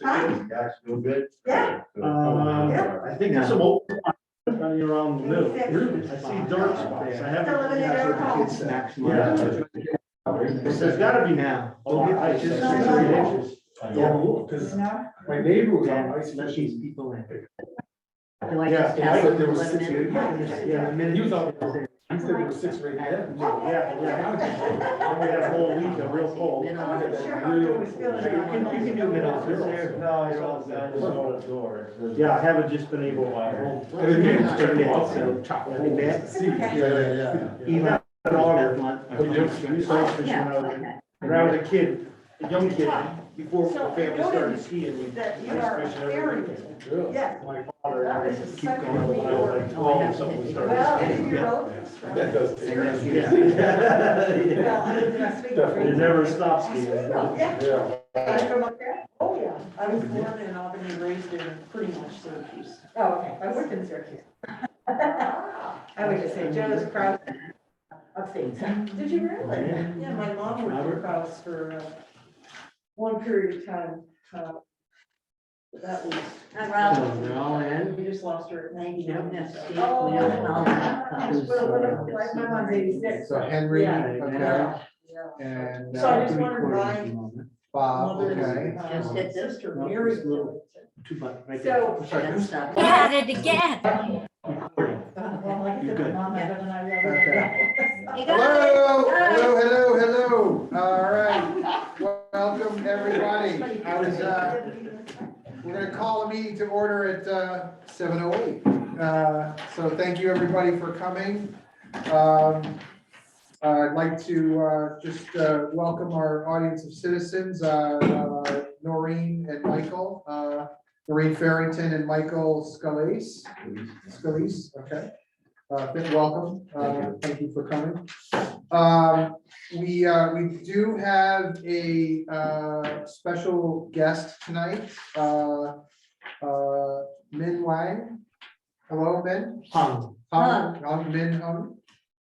Guys, doing good? Yeah. I think there's some old running around the middle. I see dark spots. I Still living in their house. There's gotta be now. I just 3 inches. Because my neighbor was on ice Let fishing. these people in. Yeah, Yeah, he said there was Let 6 them or 8. in. Yeah, the minute He was out there. He said there was 6 or 8 dead. Yeah. We had a whole week of real cold. Mid I'm office. not sure how it was feeling. You can do mid office there. No, You're all good. Yeah, I haven't just been able. I didn't mean to turn it off, so chop I think that- See, yeah. Even That daughter, month. we started fishing when I was a kid, a young kid, before the So, family notice started skiing. we that you ice are fishing every very weekend. Really? Yes. My father, That I is just a keep second going when I was like 12 or something, we started Well, skiing. you're Yeah. both. That does take And us. Yeah. Well, I was gonna speak for It you. never stops skiing. Yeah. Yeah. Are you from up there? Oh, yeah, I was born in Albany, raised in pretty much Syracuse. Oh, okay, I worked in Syracuse. I would just say Joe's Cross. Upstate. Did you really? Yeah, my mom worked in Kraus for one period of time. That was, So they're all in. we just lost her at We don't 99. have so- Steve, Oh, we don't have all that. like my mom's 86. So Henry, Yeah. okay, Yeah. and So I just wondered why Bob, mother's okay. Just hit this. sister No, married this little- her. Two buttons right So- there. Sorry, stop. You had it again. Recording. Well, like I You're said, good. my mom had it and I read Okay. You got Hello. All right, welcome, everybody. I was, we're gonna call a meeting to order at 7:08. So thank you, everybody, for coming. I'd like to just welcome our audience of citizens, Noreen and Michael, Noreen Farrington and Michael Scalise, okay. Welcome, thank you for coming. We do have a special guest tonight, Min Wang. Hello, Min. Hung. Min Hung.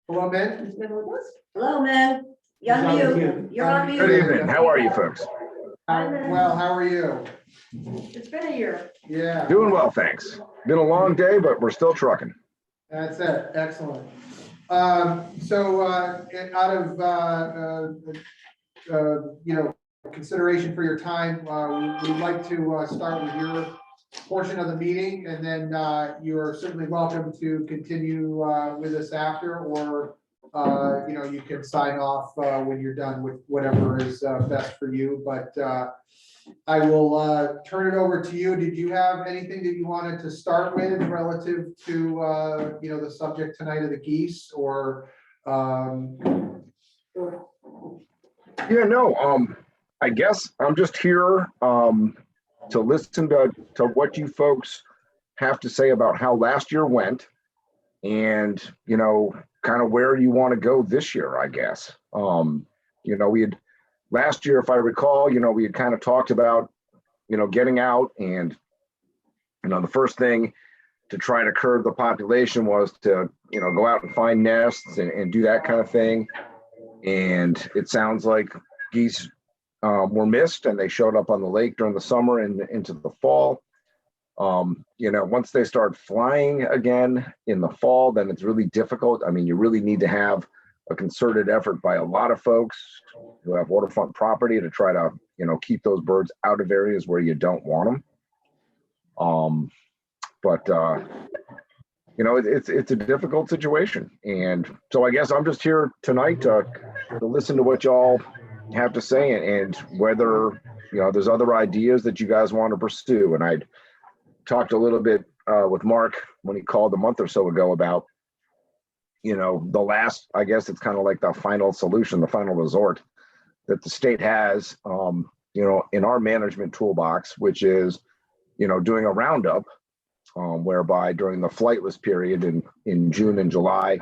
Hello, Min. He's been with us. Hello, man. You're He's on on mute. mute. You're on mute. Good evening. How are you folks? Well, how are you? It's been a year. Yeah. Doing well, thanks. Been a long day, but we're still trucking. That's it, excellent. So, out of, consideration for your time, we'd like to start with your portion of the meeting, and then you are certainly welcome to continue with us after, or, you can sign off when you're done with whatever is best for you, but I will turn it over to you. Did you have anything that you wanted to start with relative to, the subject tonight of the geese, or? Yeah, no, I guess I'm just here to listen to what you folks have to say about how last year went, and, kind of where you want to go this year, I guess. We had last year, if I recall, we had kind of talked about, getting out, and, the first thing to try to curb the population was to, go out and find nests and do that kind of thing. And it sounds like geese were missed, and they showed up on the lake during the summer and into the fall. Once they start flying again in the fall, then it's really difficult. I mean, you really need to have a concerted effort by a lot of folks who have waterfront property to try to, keep those birds out of areas where you don't want them. It's a difficult situation. And so I guess I'm just here tonight to listen to what y'all have to say, and whether, there's other ideas that you guys want to pursue. And I'd talked a little bit with Mark when he called a month or so ago about, the last, I guess it's kind of like the final solution, the final resort that the state has, in our management toolbox, which is, doing a roundup, whereby during the flightless period in June and July,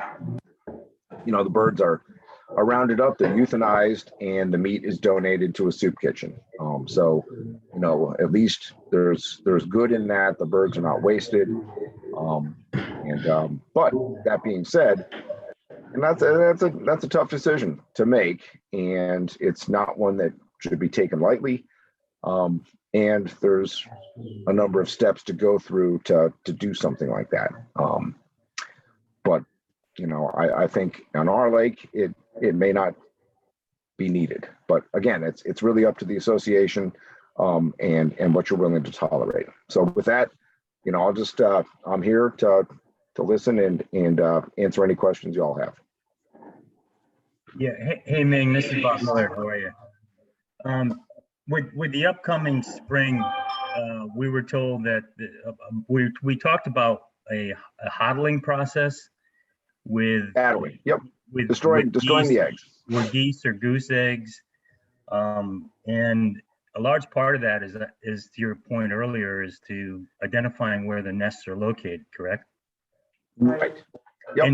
the birds are rounded up, they're euthanized, and the meat is donated to a soup kitchen. So, at least there's good in that. The birds are not wasted. But that being said, and that's a tough decision to make, and it's not one that should be taken lightly. And there's a number of steps to go through to do something like that. But, you know, I think on our lake, it may not be needed. But again, it's really up to the association and what you're willing to tolerate. So with that, you know, I'll just, I'm here to listen and answer any questions you all have. Yeah, hey Ming, this is Bob Miller. How are you? With the upcoming spring, we were told that we talked about a hodling process with Battling, yep, with destroying geese, the eggs. with geese or goose eggs, and a large part of that is to your point earlier, is to identifying where the nests are located. Correct? Right. Yep.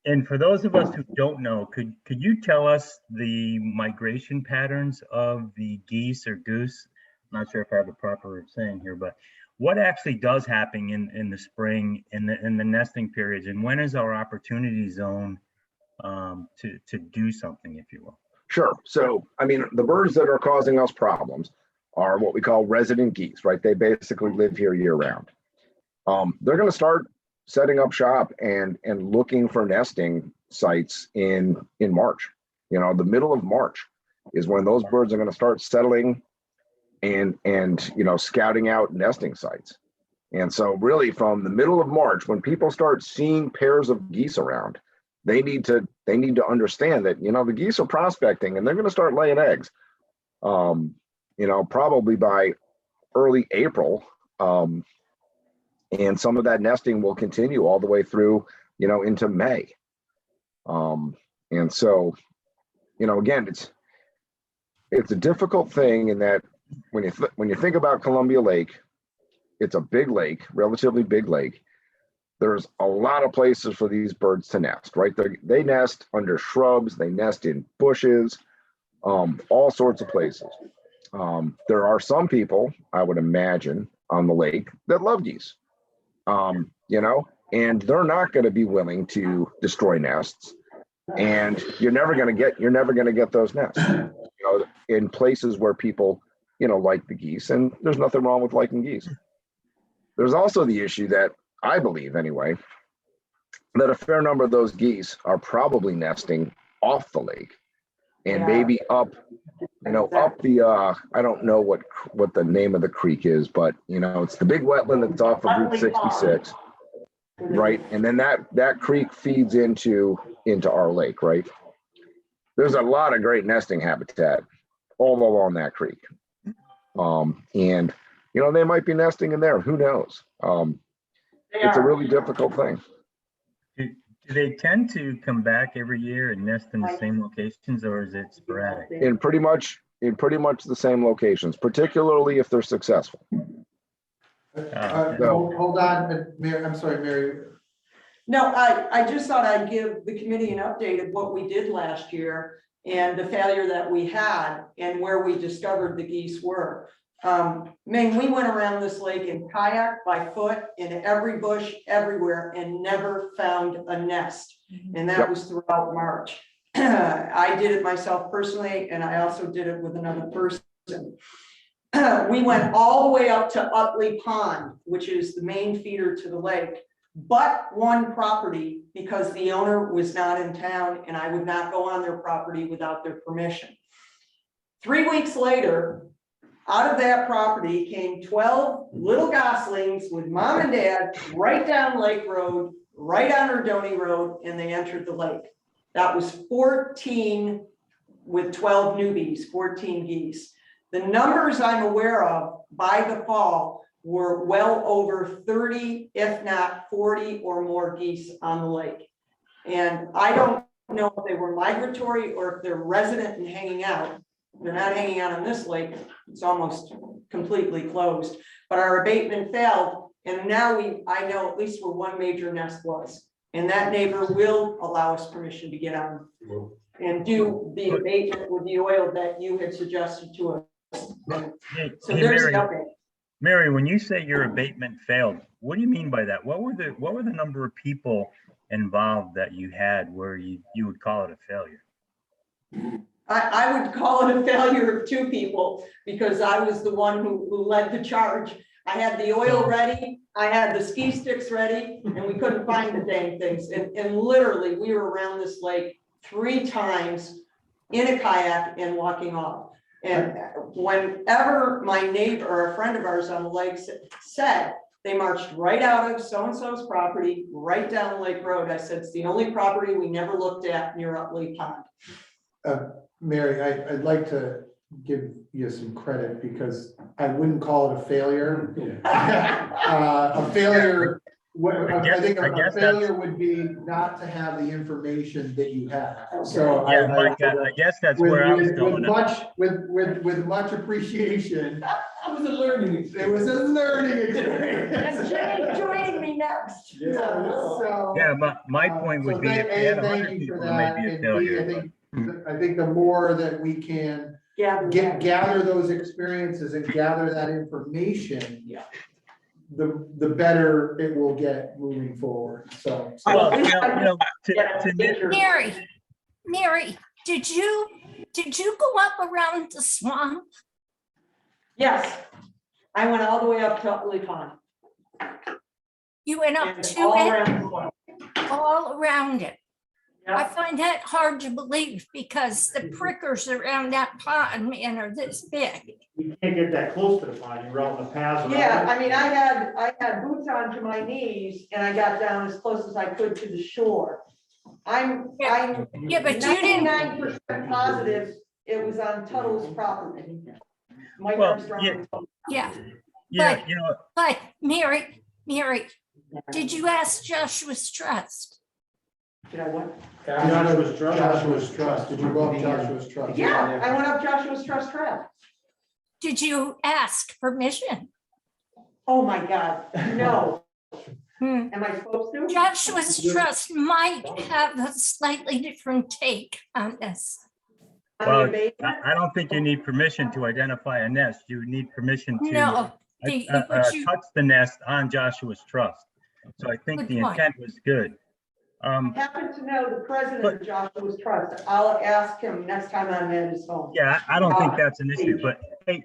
And for those of us who don't know, could you tell us the migration patterns of the geese or goose? I'm not sure if I have the proper saying here, but what actually does happen in the spring in the nesting periods, and when is our opportunity zone to do something, if you will? Sure. So, I mean, the birds that are causing us problems are what we call resident geese, right? They basically live here year round. They're going to start setting up shop and looking for nesting sites in March. You know, the middle of March is when those birds are going to start settling and you know, scouting out nesting sites. And so really from the middle of March, when people start seeing pairs of geese around, they need to understand that, you know, the geese are prospecting and they're going to start laying eggs, you know, probably by early April. And some of that nesting will continue all the way through, you know, into May. And so, you know, again, it's a difficult thing in that when you think about Columbia Lake, it's a big lake, relatively big lake. There's a lot of places for these birds to nest, right? They nest under shrubs, they nest in bushes, all sorts of places. There are some people, I would imagine, on the lake that love geese, you know, and they're not going to be willing to destroy nests. And you're never going to get those nests, you know, in places where people, you know, like the geese, and there's nothing wrong with liking geese. There's also the issue that I believe anyway, that a fair number of those geese are probably nesting off the lake and maybe up, you know, up the, I don't know what the name of the creek is, but you know, it's the big wetland that's off of Route 66, right? And then that creek feeds into our lake, right? There's a lot of great nesting habitat all along that creek. And you know, they might be nesting in there, who knows? It's a really difficult thing. Do they tend to come back every year and nest in the same locations, or is it sporadic? In pretty much the same locations, particularly if they're successful. Hold on, Mary, I'm sorry, Mary. No, I just thought I'd give the committee an update of what we did last year and the failure that we had and where we discovered the geese were. Ming, we went around this lake in kayak, by foot, in every bush, everywhere, and never found a nest. And that was throughout March. I did it myself personally, and I also did it with another person. We went all the way up to Utley Pond, which is the main feeder to the lake, but one property, because the owner was not in town and I would not go on their property without their permission. 3 weeks later, out of that property came 12 little goslings with mom and dad right down Lake Road, right on Erdoney Road, and they entered the lake. That was 14 with 12 newbies, 14 geese. The numbers I'm aware of by the fall were well over 30, if not 40 or more geese on the lake. And I don't know if they were migratory or if they're resident and hanging out. They're not hanging out on this lake. It's almost completely closed, but our abatement failed. And now I know at least where one major nest was, and that neighbor will allow us permission to get on and do the abatement with the oil that you had suggested to us. So there's nothing. Mary, when you say your abatement failed, what do you mean by that? What were the number of people involved that you had where you would call it a failure? I would call it a failure of two people, because I was the one who led the charge. I had the oil ready, I had the ski sticks ready, and we couldn't find the dang things. And literally, we were around this lake 3 times in a kayak and walking off. And whenever my neighbor or a friend of ours on the lake said, they marched right out of so-and-so's property, right down Lake Road. I said, it's the only property we never looked at near Utley Pond. Mary, I'd like to give you some credit because I wouldn't call it a failure. A failure, I think I a guess failure would be not to have the information that you have. So Yeah, Mike, I guess that's with, where I was with, going. with much appreciation, It was a learning it experience. was a learning experience. And Jenny joining me next. Yeah, I know. So. Yeah, my point would So be if thank- you had A, 100 thank you for people, it may that, be a and B, failure. I think the more that we can gather those experiences and gather that information. Yeah. The better it will get moving forward, so. Well, to Mary, did you go up around the swamp? Yes, I went all the way up to Utley Pond. You went up and to all it, around the pond. all around it. I Yeah. find that hard to believe because the prickers around that pond, man, are this big. You can't get that close to the pond, you're out in the paths. around Yeah, it. I mean, I had boots on to my knees and I got down as close as I could to the shore. I'm Yeah, but you didn't, 99% positive it was on Tuttle's property. Mike Well, Armstrong. yeah. yeah, Yeah, but Mary, did you ask Joshua's Trust? Did I what? Joshua's Trust. Joshua's Trust, did you go up Joshua's Trust? Yeah, I went up Joshua's Trust Trail. Did you ask permission? Oh, my God, no. Hmm. Am I supposed to? Joshua's Trust might have a slightly different take on this. On Well, the abatement? I don't think you need permission to identify a nest. You need permission to No, but you, touch the nest on Joshua's Trust. So I think Good the point. intent was good. I happen to know the president of Joshua's Trust. I'll ask him next time I'm at his home. Yeah, I don't think that's an issue, but hey,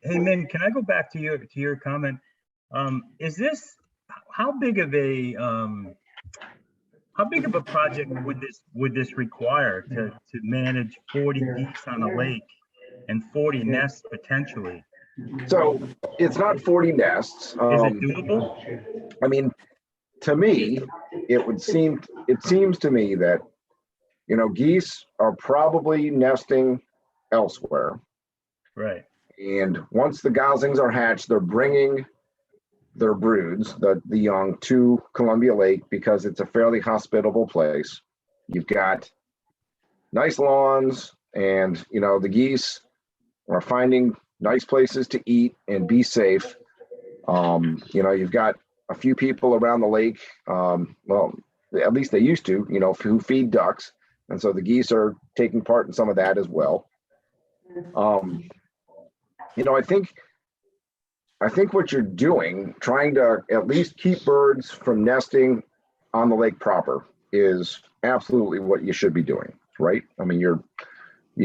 Min, can I go back to your comment? Is this, how big of a project would this require to manage 40 geese on a lake and 40 nests potentially? So it's not 40 nests. Is it doable? I mean, to me, it seems to me that, geese are probably nesting elsewhere. Right. And once the goslings are hatched, they're bringing their broods, the young, to Columbia Lake because it's a fairly hospitable place. You've got nice lawns and, the geese are finding nice places to eat and be safe. You've got a few people around the lake, well, at least they used to, who feed ducks. And so the geese are taking part in some of that as well. I think what you're doing, trying to at least keep birds from nesting on the lake proper, is absolutely what you should be doing, right? I mean, you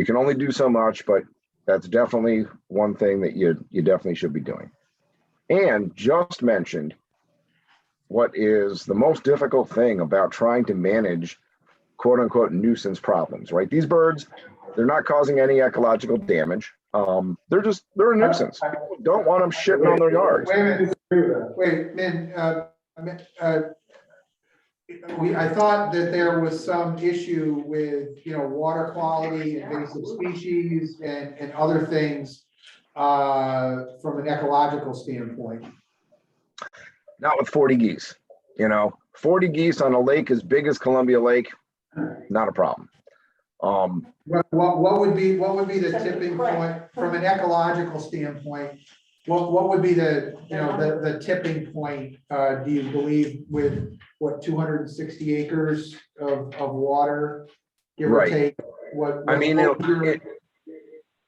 can only do so much, but that's definitely one thing that you definitely should be doing. And just mentioned what is the most difficult thing about trying to manage quote unquote nuisance problems, right? These birds, they're not causing any ecological damage. They're a nuisance. People don't want them shitting on their yards. Wait, Min, I thought that there was some issue with, water quality, invasive species and other things from an ecological standpoint. Not with 40 geese, 40 geese on a lake as big as Columbia Lake, not a problem. What would be the tipping point from an ecological standpoint? What would be the tipping point, do you believe, with 260 acres of water? Give or Right. take, I mean,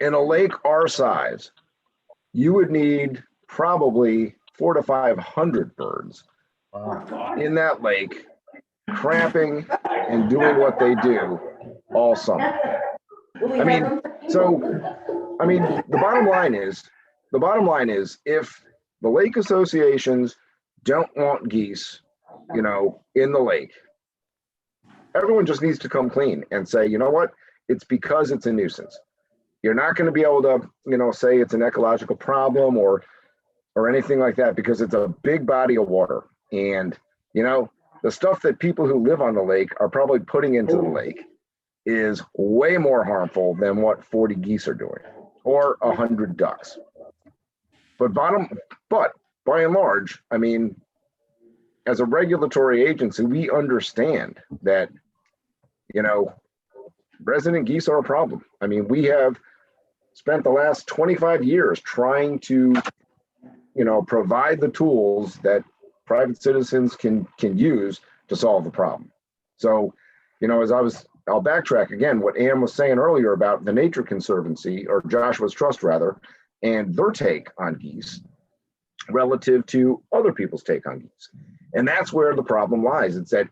in a lake our size, you would need probably 400 to 500 birds in that lake, cramping and doing what they do all summer. I mean, so, I mean, the bottom line is if the lake associations don't want geese, you know, in the lake, everyone just needs to come clean and say, you know what? It's because it's a nuisance. You're not going to be able to, you know, say it's an ecological problem or anything like that, because it's a big body of water. And, you know, the stuff that people who live on the lake are probably putting into the lake is way more harmful than what 40 geese are doing, or 100 ducks. But by and large, I mean, as a regulatory agency, we understand that, you know, resident geese are a problem. I mean, we have spent the last 25 years trying to, you know, provide the tools that private citizens can use to solve the problem. So, you know, I'll backtrack again, what Ann was saying earlier about the Nature Conservancy, or Joshua's Trust rather, and their take on geese relative to other people's take on geese. And that's where the problem lies. It's that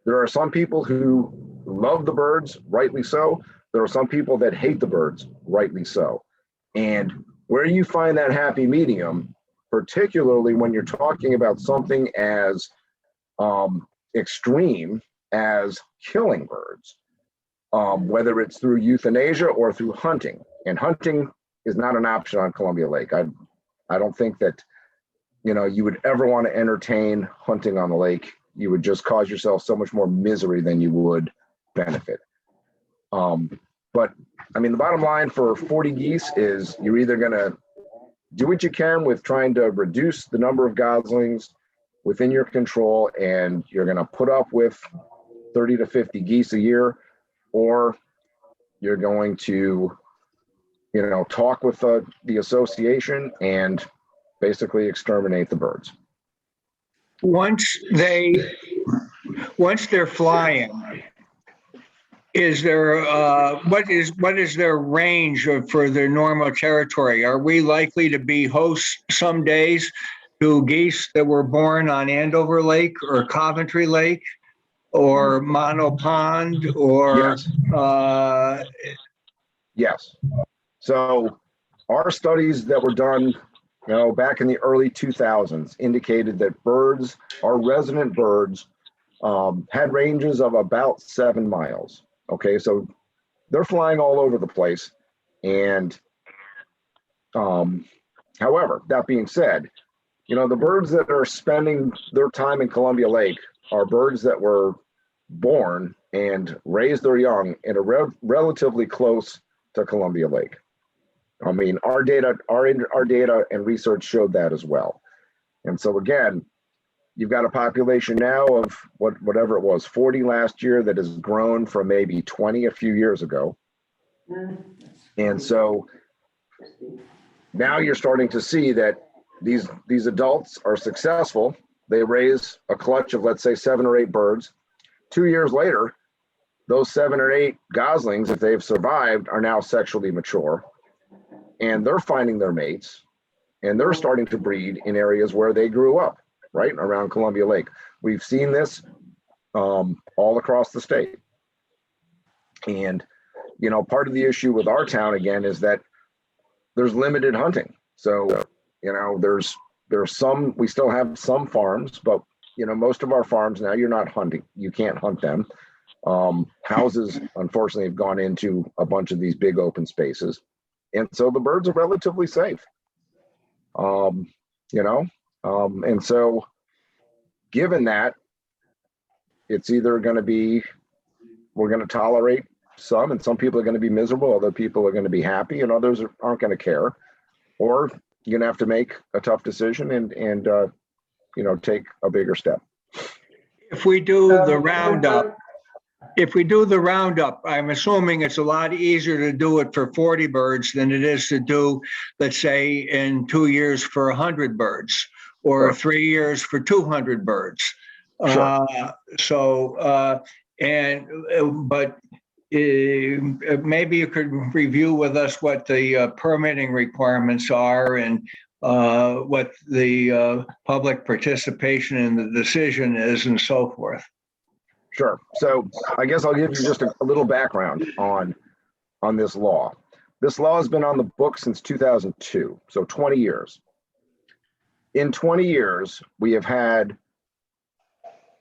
there are some people who love the birds, rightly so. There are some people that hate the birds, rightly so. And where you find that happy medium, particularly when you're talking about something as extreme as killing birds, whether it's through euthanasia or through hunting. And hunting is not an option on Columbia Lake. I don't think that, you know, you would ever want to entertain hunting on the lake. You would just cause yourself so much more misery than you would benefit. But I mean, the bottom line for 40 geese is you're either going to do what you can with trying to reduce the number of goslings within your control, and you're going to put up with 30 to 50 geese a year, or you're going to, you know, talk with the association and basically exterminate the birds. Once they're flying, is there what is their range for their normal territory? Are we likely to be hosts some days to geese that were born on Andover Lake or Coventry Lake or Mono Pond or Yes. Yes. So our studies that were done, you know, back in the early 2000s indicated that birds, our resident birds, had ranges of about 7 miles. Okay, so they're flying all over the place. And however, that being said, you know, the birds that are spending their time in Columbia Lake are birds that were born and raised their young in a relatively close to Columbia Lake. I mean, our data and research showed that as well. And so again, you've got a population now of whatever it was, 40 last year, that has grown from maybe 20 a few years ago. And so now you're starting to see that these adults are successful. They raise a clutch of, let's say, 7 or 8 birds. 2 years later, those 7 or 8 goslings, if they've survived, are now sexually mature, and they're finding their mates, and they're starting to breed in areas where they grew up, right around Columbia Lake. We've seen this all across the state. And, you know, part of the issue with our town, again, is that there's limited hunting. So, you know, there's some, we still have some farms, but, you know, most of our farms now, you're not hunting. You can't hunt them. Houses, unfortunately, have gone into a bunch of these big open spaces. And so the birds are relatively safe, you know, and so given that, it's either going to be, we're going to tolerate some, and some people are going to be miserable, other people are going to be happy, and others aren't going to care, or you're going to have to make a tough decision and you know, take a bigger step. If we do the roundup, I'm assuming it's a lot easier to do it for 40 birds than it is to do, let's say, in 2 years for 100 birds, or 3 years for 200 birds. Sure. But maybe you could review with us what the permitting requirements are and what the public participation in the decision is and so forth. Sure. So I guess I'll give you just a little background on on this law. This law has been on the books since 2002, so 20 years. In 20 years, we have had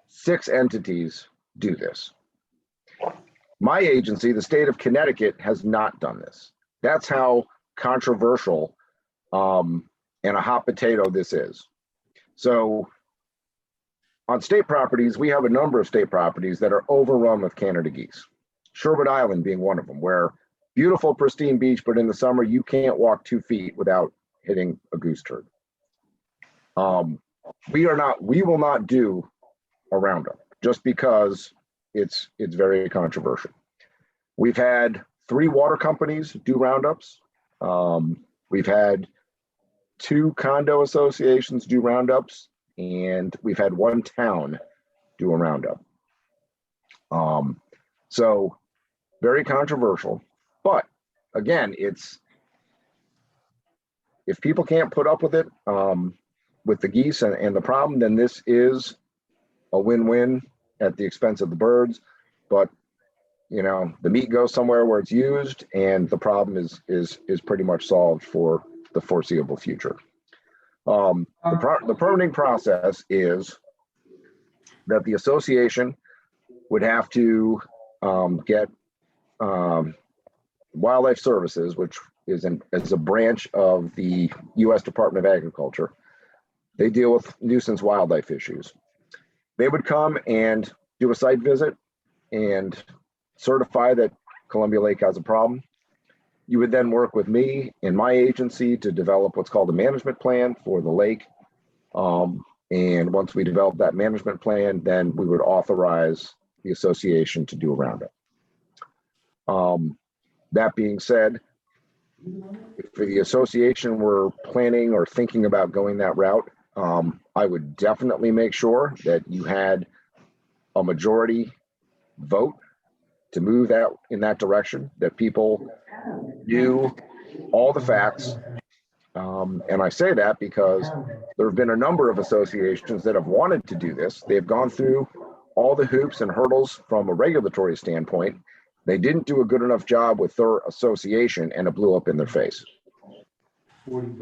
6 entities do this. My agency, the state of Connecticut, has not done this. That's how controversial and a hot potato this is. So on state properties, we have a number of state properties that are overrun with Canada geese. Sherwood Island being one of them, where beautiful, pristine beach, but in the summer, you can't walk 2 feet without hitting a goose turd. We will not do a roundup just because it's very controversial. We've had 3 water companies do roundups. We've had 2 condo associations do roundups, and we've had 1 town do a roundup. So very controversial, but again, if people can't put up with it, with the geese and the problem, then this is a win-win at the expense of the birds. But you know, the meat goes somewhere where it's used, and the problem is pretty much solved for the foreseeable future. The permitting process is that the association would have to get Wildlife Services, which is a branch of the U.S. Department of Agriculture. They deal with nuisance wildlife issues. They would come and do a site visit and certify that Columbia Lake has a problem. You would then work with me and my agency to develop what's called a management plan for the lake. And once we develop that management plan, then we would authorize the association to do a roundup. That being said, if the association were planning or thinking about going that route, I would definitely make sure that you had a majority vote to move that in that direction, that people knew all the facts. And I say that because there have been a number of associations that have wanted to do this. They've gone through all the hoops and hurdles from a regulatory standpoint. They didn't do a good enough job with their association, and it blew up in their face. There's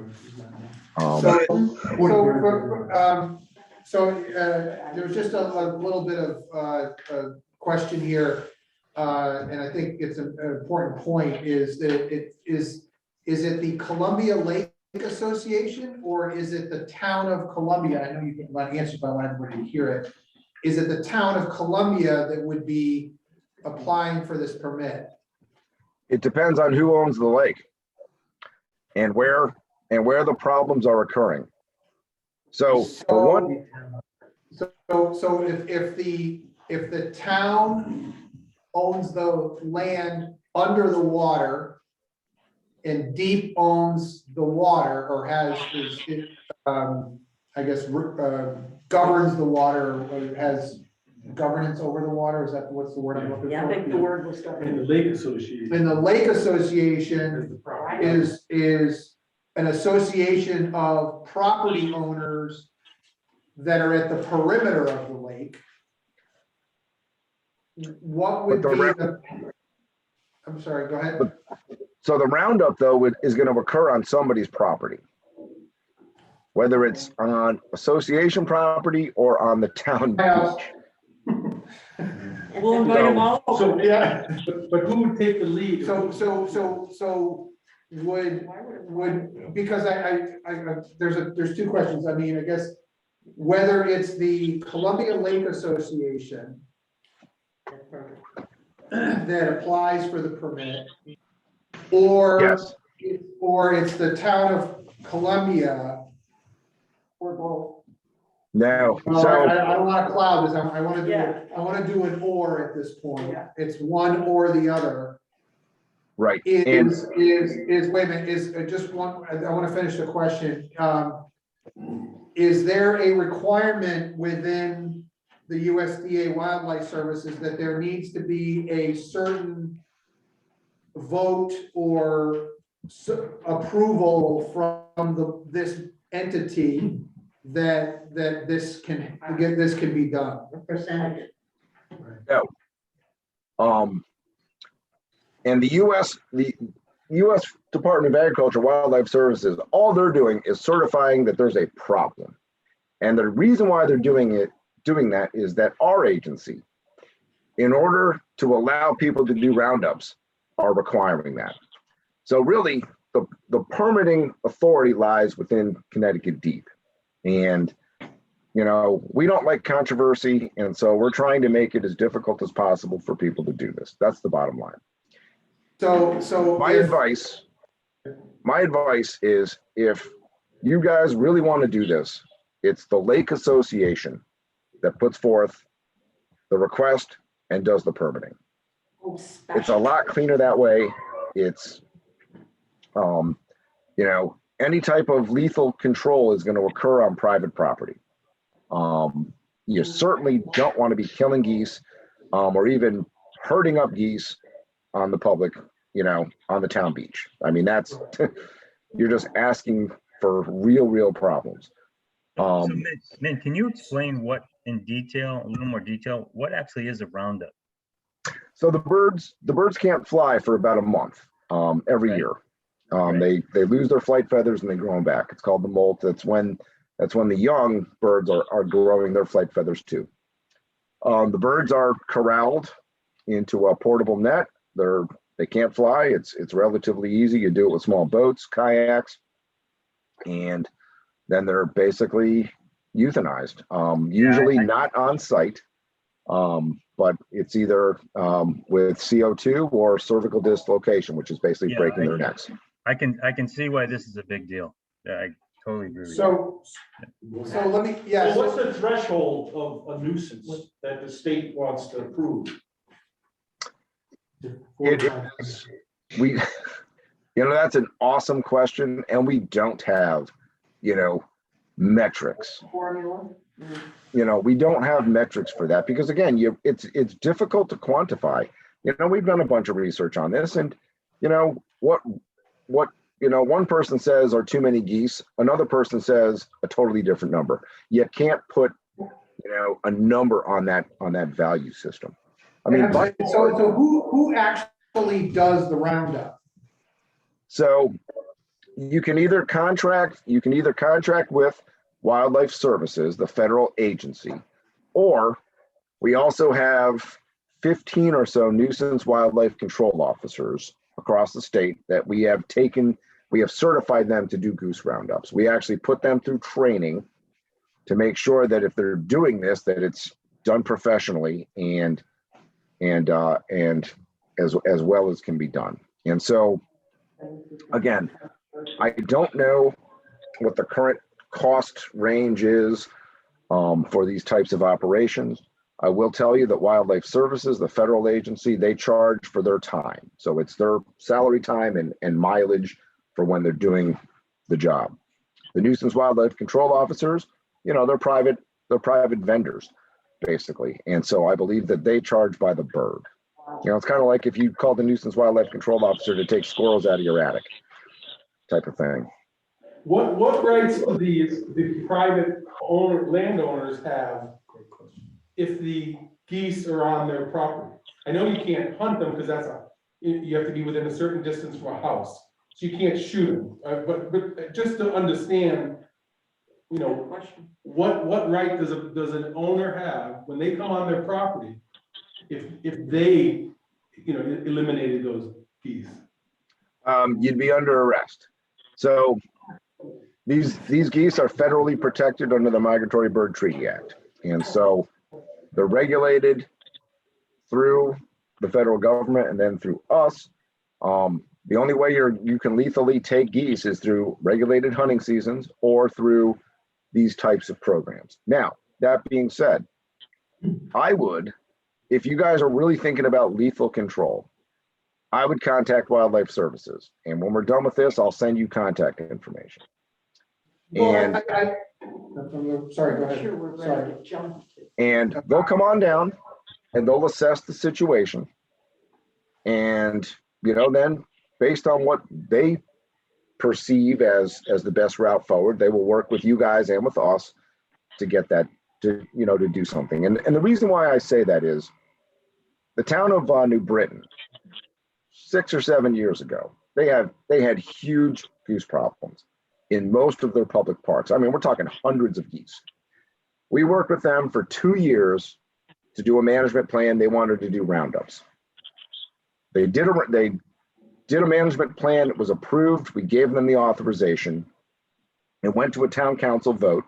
just a little bit of question here, and I think it's an important point, is that is it the Columbia Lake Association, or is it the town of Columbia? I know you can answer, but I want everybody to hear it. Is it the town of Columbia that would be applying for this permit? It depends on who owns the lake and where the problems are occurring. So if the town owns the land under the water and Deep owns the water, or governs the water, or has governance over the water, is that, what's the word I'm looking for? Yeah, I think the word was. And the lake association. And the lake association is an association of property owners that are at the perimeter of the lake. What would be I'm sorry, go ahead. So the roundup, though, is going to occur on somebody's property, whether it's on association property or on the town beach. We'll invite them all. So, yeah, but who would take the lead? So would, because there's 2 questions. I mean, I guess whether it's the Columbia Lake Association that applies for the permit, or Yes. or it's the town of Columbia, or both. No, Well, so I don't want to cloud this. I want to do Yeah. I want to do an or at this point. Yeah. It's one or the other. right, and Is wait a minute, is just one, I want to finish the question. Is there a requirement within the USDA Wildlife Services that there needs to be a certain vote or approval from this entity that this can be done? Percentage. And the U.S. Department of Agriculture Wildlife Services, all they're doing is certifying that there's a problem. And the reason why they're doing that is that our agency, in order to allow people to do roundups, are requiring that. So really, the permitting authority lies within Connecticut Deep. And, we don't like controversy. And so we're trying to make it as difficult as possible for people to do this. That's the bottom line. So My advice is, if you guys really want to do this, it's the Lake Association that puts forth the request and does the permitting. It's a lot cleaner that way. It's, any type of lethal control is going to occur on private property. You certainly don't want to be killing geese, or even herding up geese on the public, on the town beach. I mean, that's, you're just asking for real problems. So Min, can you explain a little more detail, what actually is a roundup? So the birds can't fly for about a month, every year. They lose their flight feathers and they grow them back. It's called the molt. That's when the young birds are growing their flight feathers too. The birds are corralled into a portable net. They can't fly. It's relatively easy. You do it with small boats, kayaks, and then they're basically euthanized. Usually not on site, but it's either with CO2 or cervical dislocation, which is basically breaking their necks. I can see why this is a big deal. I totally agree with you. So let me, So what's the threshold of a nuisance that the state wants to approve? That's an awesome question, and we don't have, metrics. Formula. We don't have metrics for that because, again, it's difficult to quantify. We've done a bunch of research on this, and what one person says are too many geese, another person says a totally different number. You can't put a number on that value system. I mean, so who actually does the roundup? So you can either contract with Wildlife Services, the federal agency, or we also have 15 or so nuisance wildlife control officers across the state that we have certified them to do goose roundups. We actually put them through training to make sure that if they're doing this, that it's done professionally and as well as can be done. And so, again, I don't know what the current cost range is for these types of operations. I will tell you that Wildlife Services, the federal agency, they charge for their time. So it's their salary time and mileage for when they're doing the job. The nuisance wildlife control officers, they're private vendors, basically. And so I believe that they charge by the bird. It's kind of like if you called the nuisance wildlife control officer to take squirrels out of your attic, type of thing. What rights do the private landowners have if the geese are on their property? I know you can't hunt them because you have to be within a certain distance from a house, so you can't shoot them. But just to understand, what right does an owner have when they come on their property if they eliminated those geese? You'd be under arrest. So these geese are federally protected under the Migratory Bird Treaty Act, and so they're regulated through the federal government and then through us. The only way you can lethally take geese is through regulated hunting seasons or through these types of programs. Now, that being said, I would, if you guys are really thinking about lethal control, I would contact Wildlife Services. And when we're done with this, I'll send you contact information. And sorry, go ahead. Sure, we're Sorry. ready to jump. and they'll come on down and they'll assess the situation. And, then based on what they perceive as the best route forward, they will work with you guys and with us to get that to do something. And the reason why I say that is the town of New Britain 6 or 7 years ago, they had huge goose problems in most of their public parks. I mean, we're talking hundreds of geese. We worked with them for 2 years to do a management plan. They wanted to do roundups. They did a management plan. It was approved. We gave them the authorization. It went to a town council vote,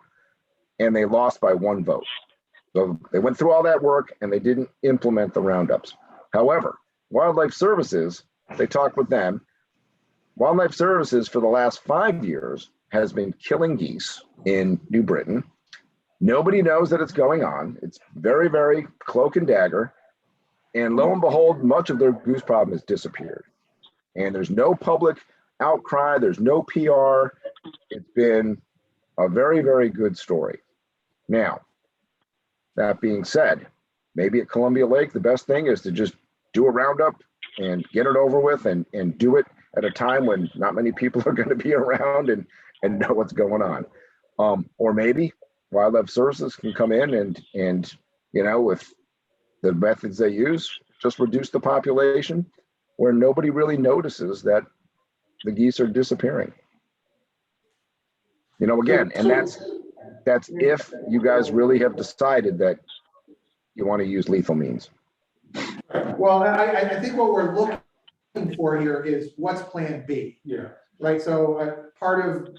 and they lost by 1 vote. So they went through all that work and they didn't implement the roundups. However, Wildlife Services, they talked with them. Wildlife Services for the last 5 years has been killing geese in New Britain. Nobody knows that it's going on. It's very, very cloak and dagger. And lo and behold, much of their goose problem has disappeared. And there's no public outcry. There's no PR. It's been a very, very good story. Now, that being said, maybe at Columbia Lake, the best thing is to just do a roundup and get it over with and do it at a time when not many people are going to be around and know what's going on. Or maybe Wildlife Services can come in and, you know, with the methods they use, just reduce the population where nobody really notices that the geese are disappearing. You know, again, and that's if you guys really have decided that you want to use lethal means. Well, I think what we're looking for here is what's plan B, Yeah. right? So part of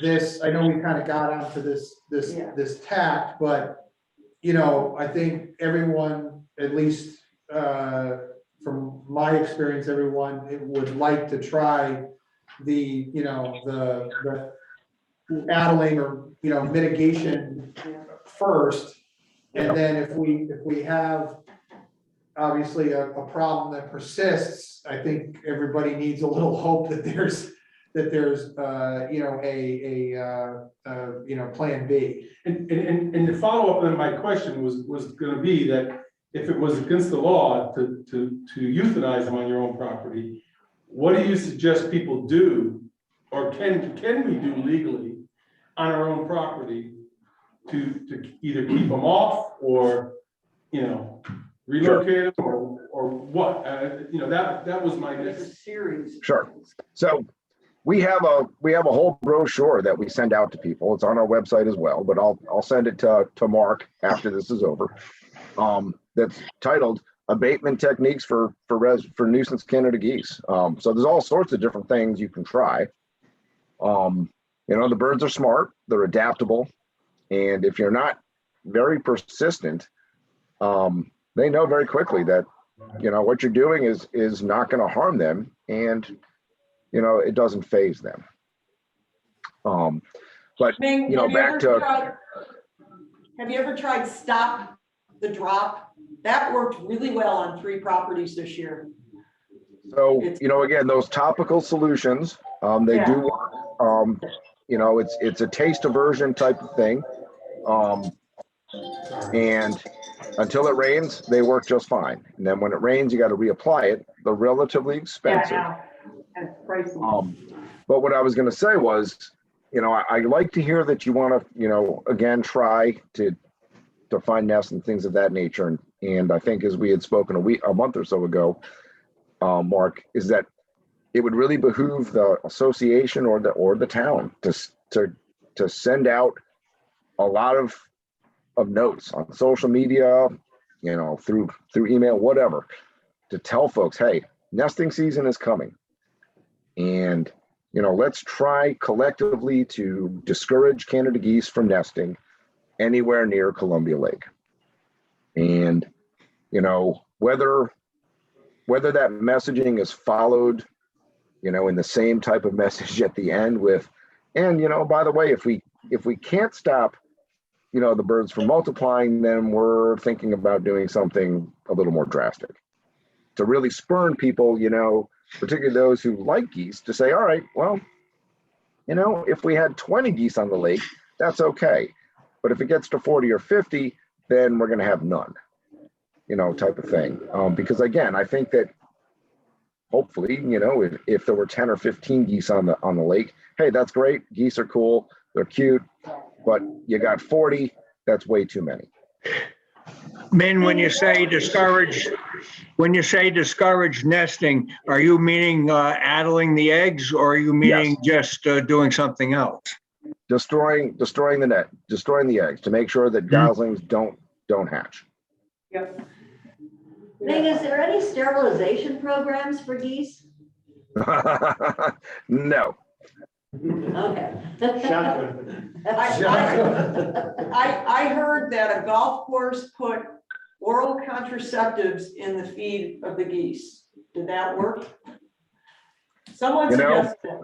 this, I know we kind of got onto this tact, but, you know, I think everyone, at least from my experience, everyone would like to try the, you know, the addling or, you know, mitigation first. And then if we have obviously a problem that persists, I think everybody needs a little hope that there's you know, you know, plan B. And the follow-up on my question was gonna be that if it was against the law to euthanize them on your own property, what do you suggest people do, or can we do legally on our own property to either keep them off or, you know, relocate them or what? You know, that was my next. Series. Sure. So we have a whole brochure that we send out to people. It's on our website as well, but I'll send it to Mark after this is over. That's titled Abatement Techniques for Nuisance Canada Geese. So there's all sorts of different things you can try. You know, the birds are smart, they're adaptable, and if you're not very persistent, they know very quickly that, you know, what you're doing is not going to harm them, and, you know, it doesn't faze them. But, Ming, you know, have you ever tried Stop the Drop? That worked really well on 3 properties this year. So, you know, again, those topical solutions, they do work. You know, it's a taste aversion type of thing. And until it rains, they work just fine. And then when it rains, you got to reapply it. They're relatively expensive. And pricey. But what I was going to say was, you know, I like to hear that you want to, you know, again, try to find nests and things of that nature. And I think as we had spoken a month or so ago, Mark, is that it would really behoove the association or the town to send out a lot of notes on social media, you know, through email, whatever, to tell folks, hey, nesting season is coming. And, you know, let's try collectively to discourage Canada geese from nesting anywhere near Columbia Lake. And, you know, whether that messaging is followed, you know, in the same type of message at the end with, and, you know, by the way, if we can't stop, you know, the birds from multiplying, then we're thinking about doing something a little more drastic to really spurn people, you know, particularly those who like geese, to say, all right, well, you know, if we had 20 geese on the lake, that's okay. But if it gets to 40 or 50, then we're going to have none, you know, type of thing. Because again, I think that hopefully, you know, if there were 10 or 15 geese on the lake, hey, that's great. Geese are cool. They're cute. But you got 40, that's way too many. Min, when you say discourage When you say discourage nesting, are you meaning addling the eggs, or are you meaning just doing something else? Destroying the net, destroying the eggs to make sure that goslings don't hatch. Yep. Meg, is there any sterilization programs for geese? No. Okay. Shotgun. I heard that a golf course put oral contraceptives in the feed of the geese. Did that work? Someone You know, suggested.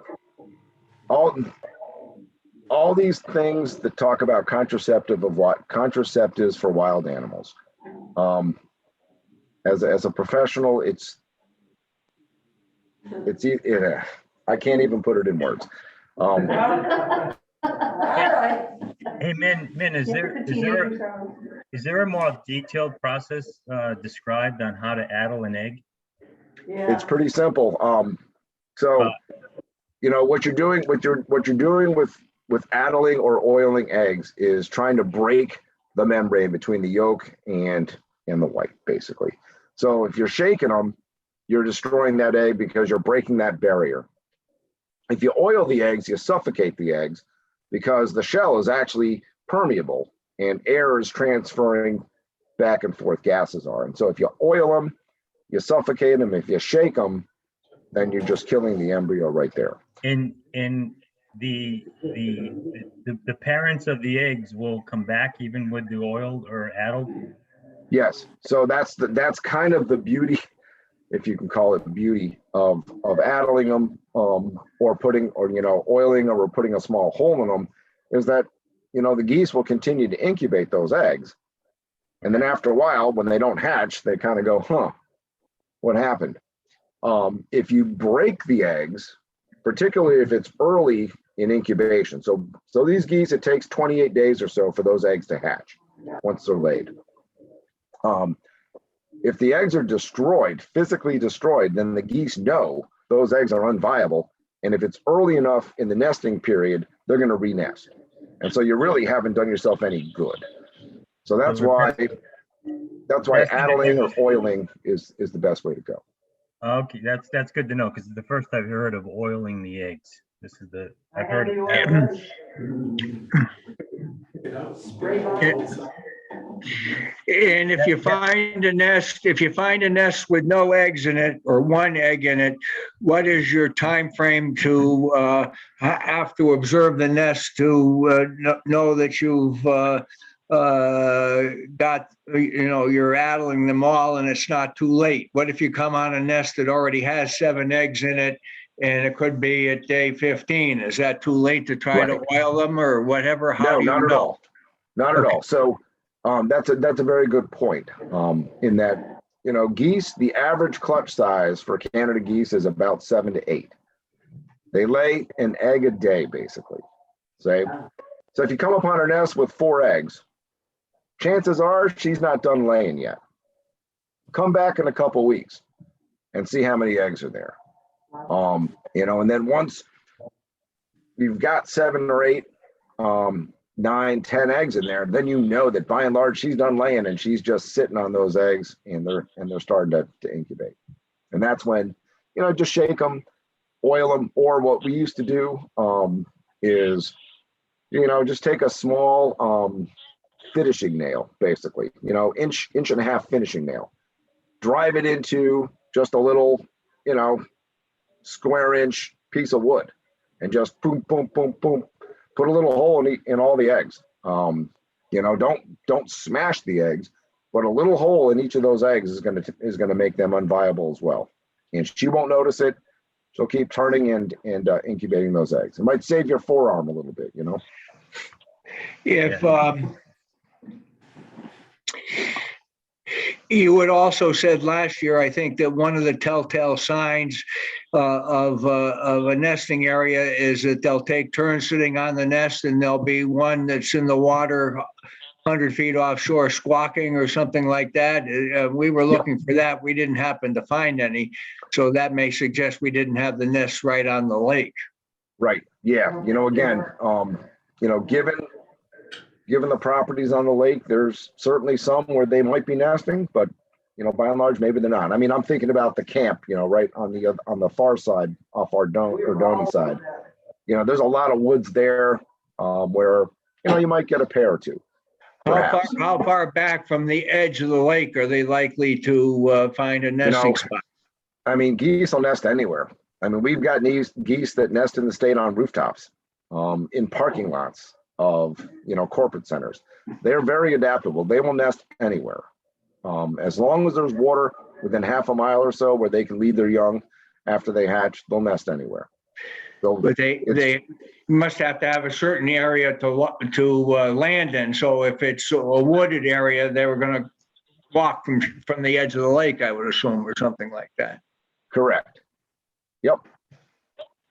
all these things that talk about contraceptives for wild animals. As a professional, I can't even put it in words. All right. Hey, Min, is there a more detailed process described on how to addle an egg? Yeah. It's pretty simple. So, you know, what you're doing with addling or oiling eggs is trying to break the membrane between the yolk and the white, basically. So if you're shaking them, you're destroying that egg because you're breaking that barrier. If you oil the eggs, you suffocate the eggs because the shell is actually permeable and air is transferring back and forth, gases are. And so if you oil them, you suffocate them. If you shake them, then you're just killing the embryo right there. And the parents of the eggs will come back even with the oiled or addled? Yes. So that's kind of the beauty, if you can call it the beauty of addling them, or oiling or putting a small hole in them, is that, you know, the geese will continue to incubate those eggs. And then after a while, when they don't hatch, they kind of go, what happened? If you break the eggs, particularly if it's early in incubation. So these geese, it takes 28 days or so for those eggs to hatch once they're laid. If the eggs are destroyed, physically destroyed, then the geese know those eggs are unviable. And if it's early enough in the nesting period, they're going to re-nest. And so you really haven't done yourself any good. So that's why addling or oiling is the best way to go. Okay, that's good to know, because it's the first I've heard of oiling the eggs. This is I've heard. Spray bottles. And if you find a nest with no eggs in it or one egg in it, what is your time frame to have to observe the nest to know that you've got, you're addling them all and it's not too late? What if you come on a nest that already has 7 eggs in it and it could be at day 15? Is that too late to try to oil them or whatever? No, not at all. Not at all. So that's a very good point, in that, geese, the average clutch size for Canada geese is about 7 to 8. They lay an egg a day, basically. So if you come upon her nest with 4 eggs, chances are she's not done laying yet. Come back in a couple weeks and see how many eggs are there. And then once you've got 7 or 8, 9, 10 eggs in there, then you know that by and large she's done laying and she's just sitting on those eggs and they're starting to incubate. And that's when, just shake them, oil them, or what we used to do is, just take a small finishing nail, basically, inch and a half finishing nail, drive it into just a little, square inch piece of wood and just boom, boom, boom, boom. Put a little hole in all the eggs. Don't smash the eggs, but a little hole in each of those eggs is gonna make them unviable as well. And she won't notice it. She'll keep turning and incubating those eggs. It might save your forearm a little bit, If you had also said last year, I think, that one of the telltale signs of a nesting area is that they'll take turns sitting on the nest and there'll be one that's in the water 100 feet offshore squawking or something like that. We were looking for that. We didn't happen to find any. So that may suggest we didn't have the nests right on the lake. Right. Yeah. Again, given the properties on the lake, there's certainly some where they might be nesting, but by and large, maybe they're not. I mean, I'm thinking about the camp, right on the far side, off our Donny side. There's a lot of woods there, where, you might get a pair or two. Perhaps. How far back from the edge of the lake are they likely to find a nesting spot? I mean, geese will nest anywhere. I mean, we've got geese that nest in the state on rooftops, in parking lots of, corporate centers. They're very adaptable. They will nest anywhere. As long as there's water within half a mile or so where they can leave their young after they hatch, they'll nest anywhere. But they must have to have a certain area to land in. So if it's a wooded area, they were going to walk from the edge of the lake, I would assume, or something like that. Correct. Yep.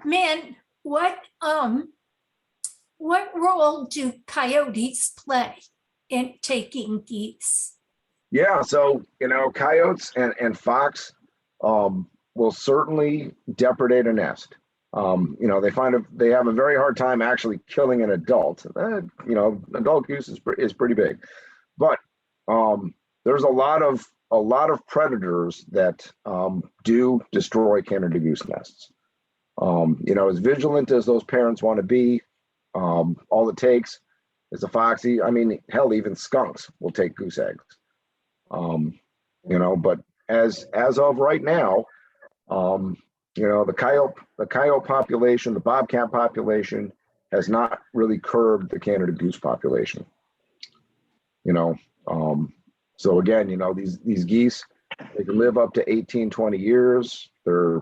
Man, what role do coyotes play in taking geese? Yeah, so coyotes and fox will certainly depredate a nest. They have a very hard time actually killing an adult. Adult goose is pretty big, but there's a lot of predators that do destroy Canada goose nests. As vigilant as those parents want to be, all it takes is a foxy. I mean, hell, even skunks will take goose eggs. But as of right now, the coyote population, the bobcat population has not really curbed the Canada goose population. So again, these geese, they can live up to 18, 20 years. They're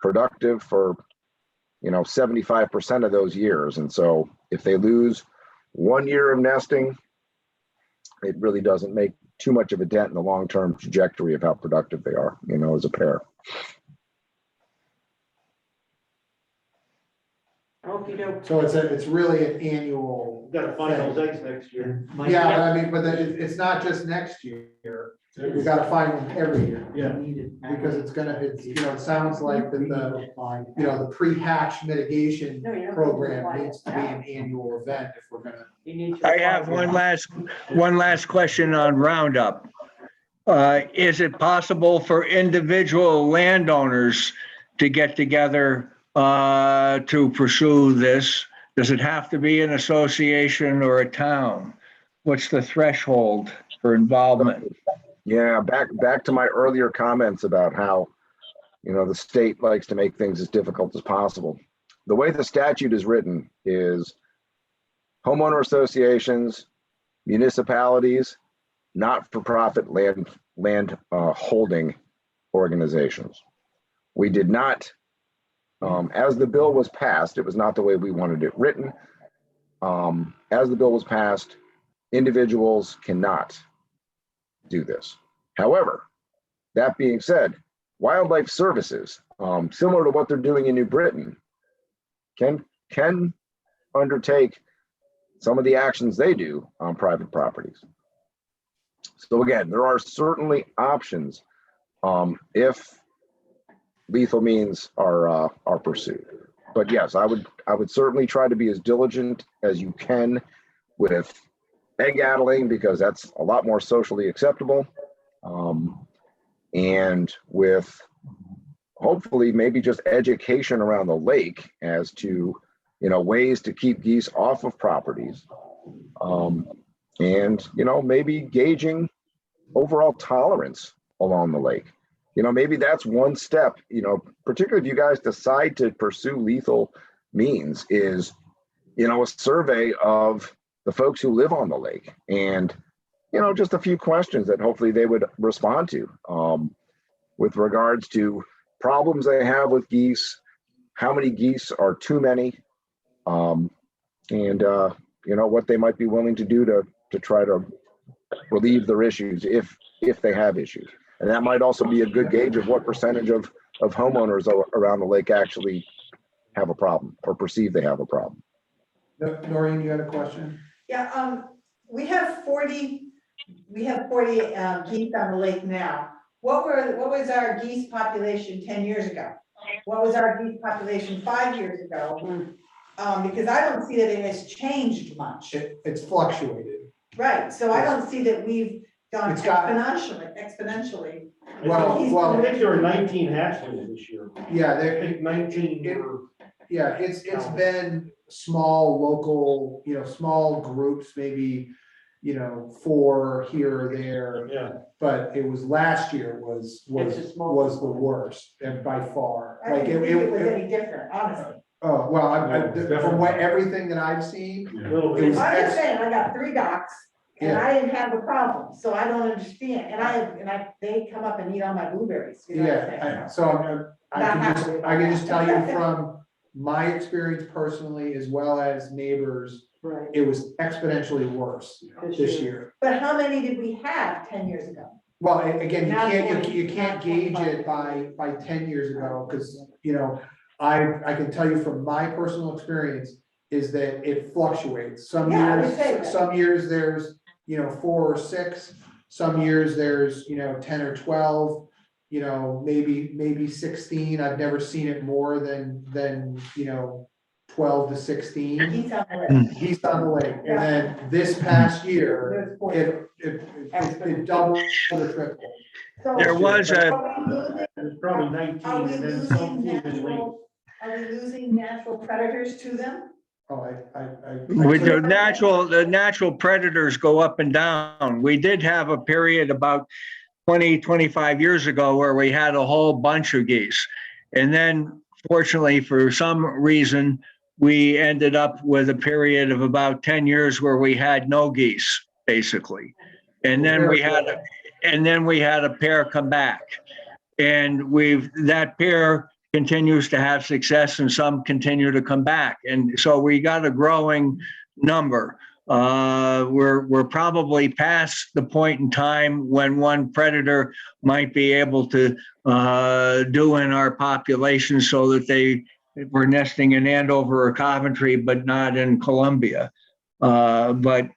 productive for, 75% of those years. And so if they lose 1 year of nesting, it really doesn't make too much of a dent in the long-term trajectory of how productive they are, as a pair. So it's really an annual. Got to find those eggs next year. Yeah, I mean, but it's not just next year. We gotta find them every year. Yeah. Because it sounds like that the pre-hatch mitigation program needs to be an annual event if we're gonna. I have one last question on Roundup. Is it possible for individual landowners to get together to pursue this? Does it have to be an association or a town? What's the threshold for involvement? Yeah, back to my earlier comments about how, the state likes to make things as difficult as possible. The way the statute is written is homeowner associations, municipalities, not-for-profit land holding organizations. We did not, as the bill was passed, it was not the way we wanted it written. As the bill was passed, individuals cannot do this. However, that being said, wildlife services, similar to what they're doing in New Britain, can undertake some of the actions they do on private properties. So again, there are certainly options if lethal means are pursued. But yes, I would certainly try to be as diligent as you can with egg addling, because that's a lot more socially acceptable, and with hopefully maybe just education around the lake as to ways to keep geese off of properties, and maybe gauging overall tolerance along the lake. Maybe that's one step, particularly if you guys decide to pursue lethal means, is a survey of the folks who live on the lake, and just a few questions that hopefully they would respond to with regards to problems they have with geese, how many geese are too many, and what they might be willing to do to try to relieve their issues if they have issues. And that might also be a good gauge of what percentage of homeowners around the lake actually have a problem or perceive they have a problem. Noreen, you had a question? Yeah, we have 40 geese on the lake now. What was our geese population 10 years ago? What was our geese population 5 years ago? Because I don't see that it has changed much. It's fluctuated. Right, so I don't see that we've gone It's got- exponentially. Well, I think there were 19 hatchlings this year. yeah, I there, think 19 were. yeah, it's been small, local, small groups, maybe, 4 here or there. Yeah. But it was last year was It's a small- was the worst and by far. I Like didn't think it was any different, honestly. Oh, well, Yeah, from what, everything that I've seen, A little It bit. was I'm ex- just saying, I got 3 docs, and Yeah. I didn't have a problem, so I don't understand, they come up and eat all my blueberries, you know what I'm saying? yeah, so I can just tell you from my experience personally, as well as neighbors, Right. it was exponentially worse this year. But how many did we have 10 years ago? Well, again, Not you 20, can't not gauge 25. it by 10 years ago, because, I can tell you from my personal experience is that it fluctuates. Some Yeah, I would say years, that. some years there's, 4 or 6, some years there's, 10 or 12, maybe 16. I've never seen it more than 12 to 16. He's on the list. Geese on the lake, and then this past year, There's 40. it doubled or tripled. So- There was a- Are we losing- It was probably 19 Are we and then some losing flew in late. are we losing natural predators to them? Oh, With the natural predators go up and down. We did have a period about 20, 25 years ago where we had a whole bunch of geese. And then fortunately, for some reason, we ended up with a period of about 10 years where we had no geese, basically. And then we had a pair come back. And that pair continues to have success and some continue to come back. And so we got a growing number. We're probably past the point in time when one predator might be able to do in our population so that they were nesting in Andover or Coventry, but not in Columbia. But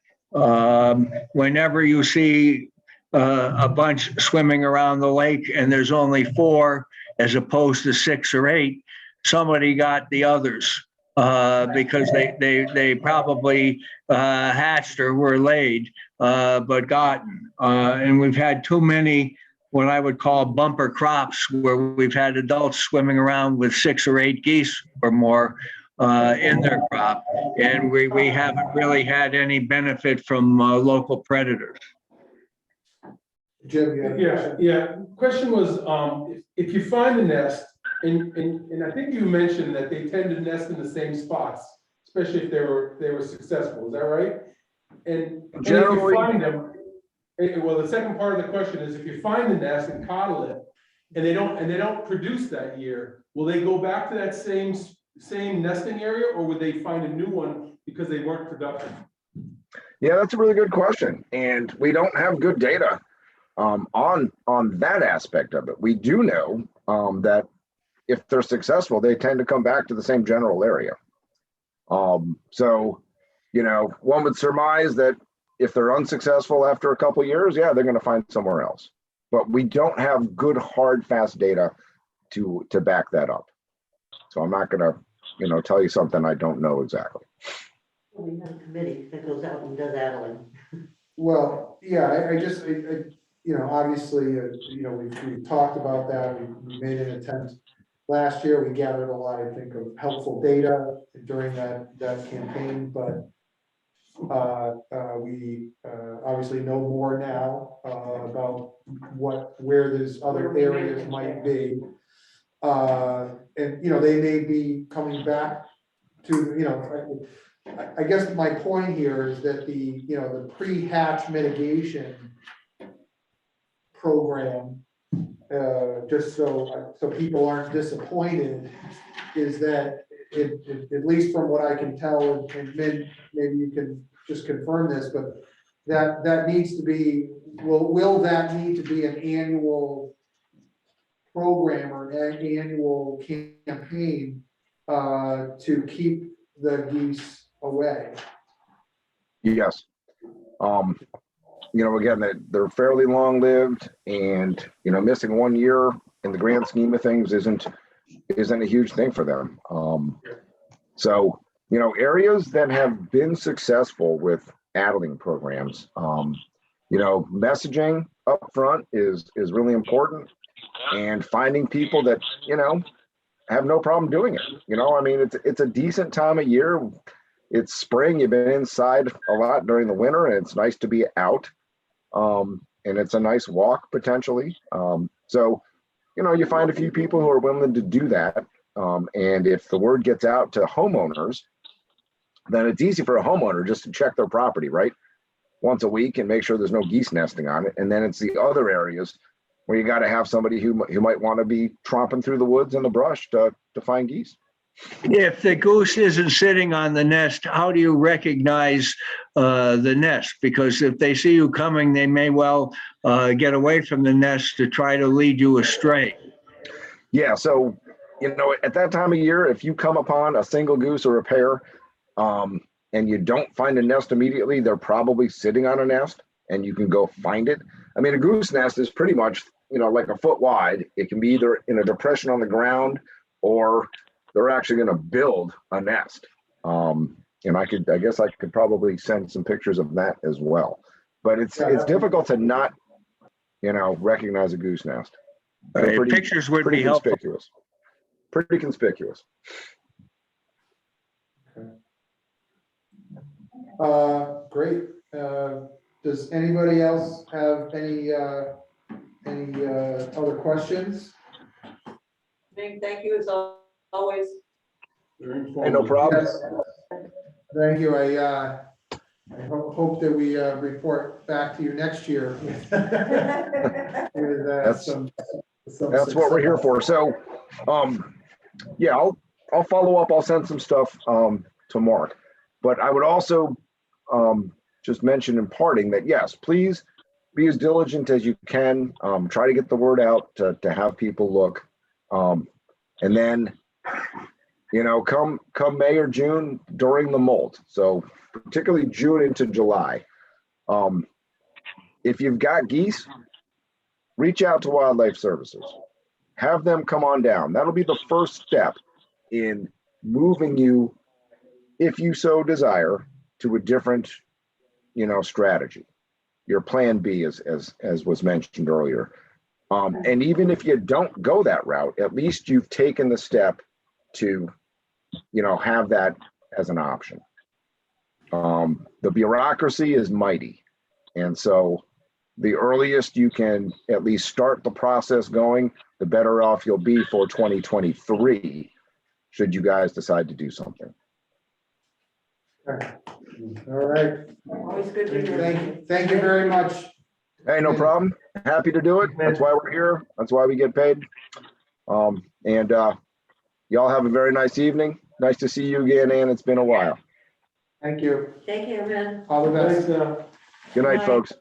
whenever you see a bunch swimming around the lake and there's only 4 as opposed to 6 or 8, somebody got the others because they probably hatched or were laid, but gotten. And we've had too many what I would call bumper crops where we've had adults swimming around with 6 or 8 geese or more in their crop. And we haven't really had any benefit from local predators. Jim, you had a Yeah, question? yeah. Question was, if you find the nest, and I think you mentioned that they tend to nest in the same spots, especially if they were successful, is that right? And if Generally- you find them, well, the second part of the question is, if you find the nest and coddle it, and they don't produce that year, will they go back to that same nesting area, or would they find a new one because they weren't productive? Yeah, that's a really good question. And we don't have good data on that aspect of it. We do know that if they're successful, they tend to come back to the same general area. So, one would surmise that if they're unsuccessful after a couple of years, yeah, they're going to find somewhere else. But we don't have good, hard, fast data to back that up. So I'm not going to, tell you something I don't know exactly. We have a committee that goes out and does addling. Well, yeah, I just, obviously, we've talked about that, we made an attempt. Last year, we gathered a lot, I think, of helpful data during that campaign, but we obviously know more now about where those other areas might be. And, they may be coming back to, I guess my point here is that the pre-hatch mitigation program, just so people aren't disappointed, is that at least from what I can tell, and maybe you can just confirm this, but that needs to be, will that need to be an annual program or an annual campaign to keep the geese away? Yes. Again, they're fairly long-lived, and missing 1 year in the grand scheme of things isn't a huge thing for them. So areas that have been successful with addling programs, Messaging up front is really important, and finding people that, have no problem doing it. I mean, it's a decent time of year. It's spring. You've been inside a lot during the winter, and it's nice to be out. And it's a nice walk potentially. So, you find a few people who are willing to do that. And if the word gets out to homeowners, then it's easy for a homeowner just to check their property, right? Once a week and make sure there's no geese nesting on it. And then it's the other areas where you got to have somebody who might want to be tromping through the woods and the brush to find geese. If the goose isn't sitting on the nest, how do you recognize the nest? Because if they see you coming, they may well get away from the nest to try to lead you astray. Yeah, so, at that time of year, if you come upon a single goose or a pair, and you don't find a nest immediately, they're probably sitting on a nest and you can go find it. I mean, a goose nest is pretty much, like a foot wide. It can be either in a depression on the ground or they're actually going to build a nest. And I guess I could probably send some pictures of that as well. But it's difficult to not, recognize a goose nest. Pictures would be helpful. Conspicuous. Pretty conspicuous. Great. Does anybody else have any other questions? Thank you as always. Hey, no problem. Yes. Thank you. I hope that we report back to you next year. With That's what we're here for. So, yeah, I'll follow up. I'll send some stuff to Mark. But I would also just mention in parting that, yes, please be as diligent as you can. Try to get the word out to have people look. And then, come May or June during the molt. So particularly June into July. If you've got geese, reach out to Wildlife Services. Have them come on down. That'll be the first step in moving you, if you so desire, to a different, strategy. Your plan B, as was mentioned earlier. And even if you don't go that route, at least you've taken the step to, have that as an option. The bureaucracy is mighty. And so the earliest you can at least start the process going, the better off you'll be for 2023, should you guys decide to do something. All right. Always good to hear. Thank you very much. Hey, no problem. Happy to do it. That's why we're here. That's why we get paid. And y'all have a very nice evening. Nice to see you again, Ann. It's been a while. Thank you. Take care, man. All the best. Good night, folks.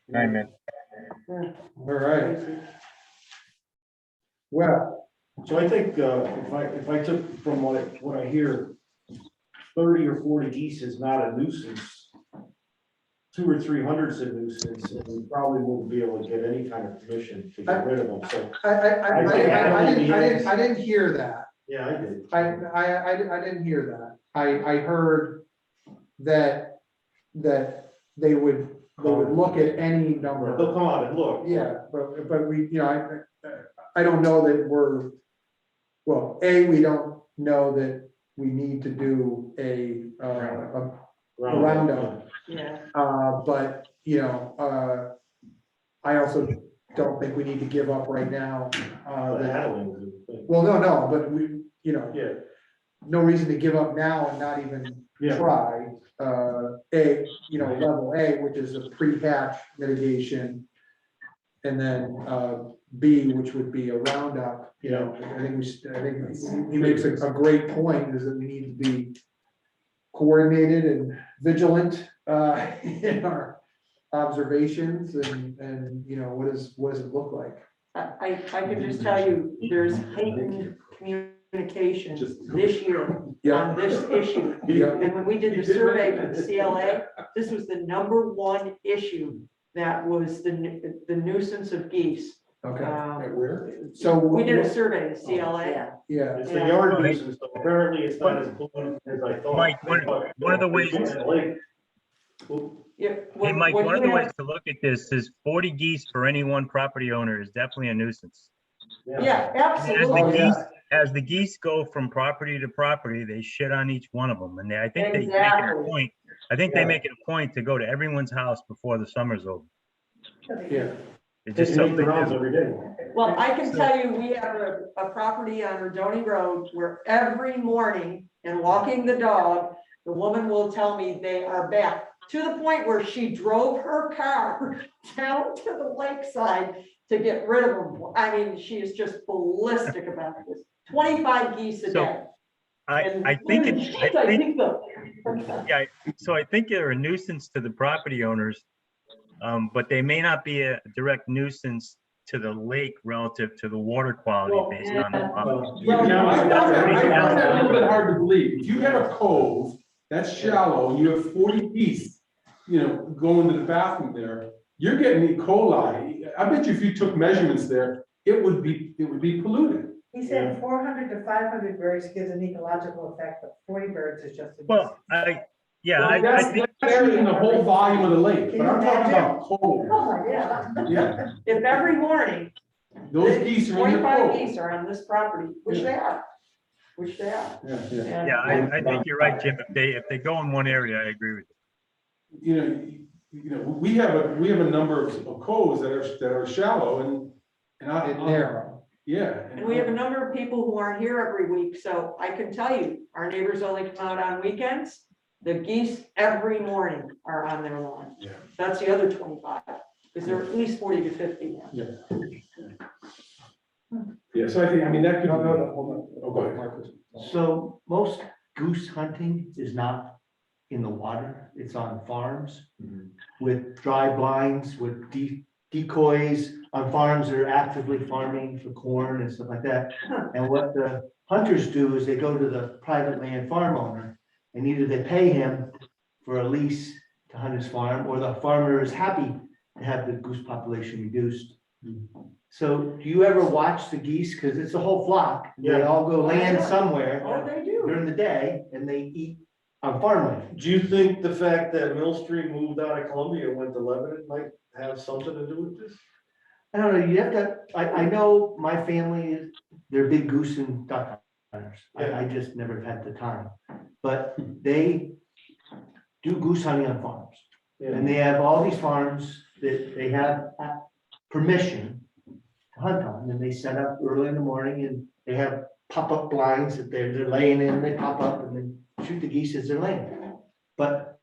Night, man. All right. Well, So I think if I took from what I hear, 30 or 40 geese is not a nuisance. 200 or 300 is a nuisance, and we probably won't be able to get any kind of permission to get rid of them. So I didn't hear that. yeah, I did. I didn't hear that. I heard that they would look at any number. They'll come out and look. Yeah, but we, I don't know that we don't know that we need to do a roundup. Yeah. But, I also don't think we need to give up right now. The Adeline is a thing. Well, no, but we, Yeah, no reason to give up now and not even yeah. try. Level A, which is a pre-hatch mitigation. And then, B, which would be a roundup, I think he makes a great point, is that we need to be coordinated and vigilant, in our observations and, what does it look like? I can just tell you, there's heightened communication this year on this issue. Yeah. And when we did the survey for the CLA, this was the #1 issue that was the nuisance of geese. Okay, Where? so. We did a survey, the CLA. Yeah, It's a yard nuisance, so apparently it's not as bad as I thought. Mike, one of the ways- Like, Yeah. Hey, when- Mike, when one of you the have- ways to look at this is 40 geese for any one property owner is definitely a nuisance. Yeah, As absolutely. the geese, as the geese go from property to property, they shit on each one of them, and I think they make it a Exactly. point. I think they make it a point to go to everyone's house before the summer's over. Yeah. It's They just make something the they rounds do. every day. Well, I can tell you, we have a property on Rodoni Road where every morning and walking the dog, the woman will tell me they are back to the point where she drove her car down to the lakeside to get rid of them. I mean, she is just ballistic about this. 25 geese a So, day. I think it's, I think, so. yeah, so I think they're a nuisance to the property owners, but they may not be a direct nuisance to the lake relative to the water quality based on the. Now, I find that a little bit hard to believe. If you had a cove that's shallow, and you have 40 geese, going to the bathroom there, you're getting E. coli. I bet you if you took measurements there, it would be polluted. He said 400 to 500 birds gives an ecological effect, but 40 birds is just. Well, I That's think, in the whole volume of the lake, but I'm talking about cove. Oh, yeah. Yeah, If every morning, those geese are in your 25 cove. geese are on this property, which they are. Which they are. Yeah. And- yeah, I think you're right, Jim. If they go in one area, I agree with you. We have a number of coves that are shallow and It's narrow. yeah. And we have a number of people who aren't here every week, so I can tell you, our neighbors only come out on weekends. The geese every morning are on their lawn. Yeah. That's the other 25, because there are at least 40 to 50. Yeah, so I mean, that could. No, hold on. Oh, go ahead, Marcus. So most goose hunting is not in the water, it's on farms with dry blinds, with decoys on farms that are actively farming for corn and stuff like that. And what the hunters do is they go to the private land farm owner and either they pay him for a lease to hunt his farm, or the farmer is happy to have the goose population reduced. So do you ever watch the geese? Because it's a whole flock. They Yeah. all go land somewhere Oh, they do. during the day and they eat on farmland. Do you think the fact that Mill Stream moved out of Columbia and went to Lebanon might have something to do with this? I don't know, you have to, I know my family, they're big goose and duck hunters. I just never had the time. But they do goose hunting on farms. And they have all these farms that they have permission to hunt on, and they set up early in the morning and they have pop-up blinds that they're laying in, they pop up and then shoot the geese as they're laying. But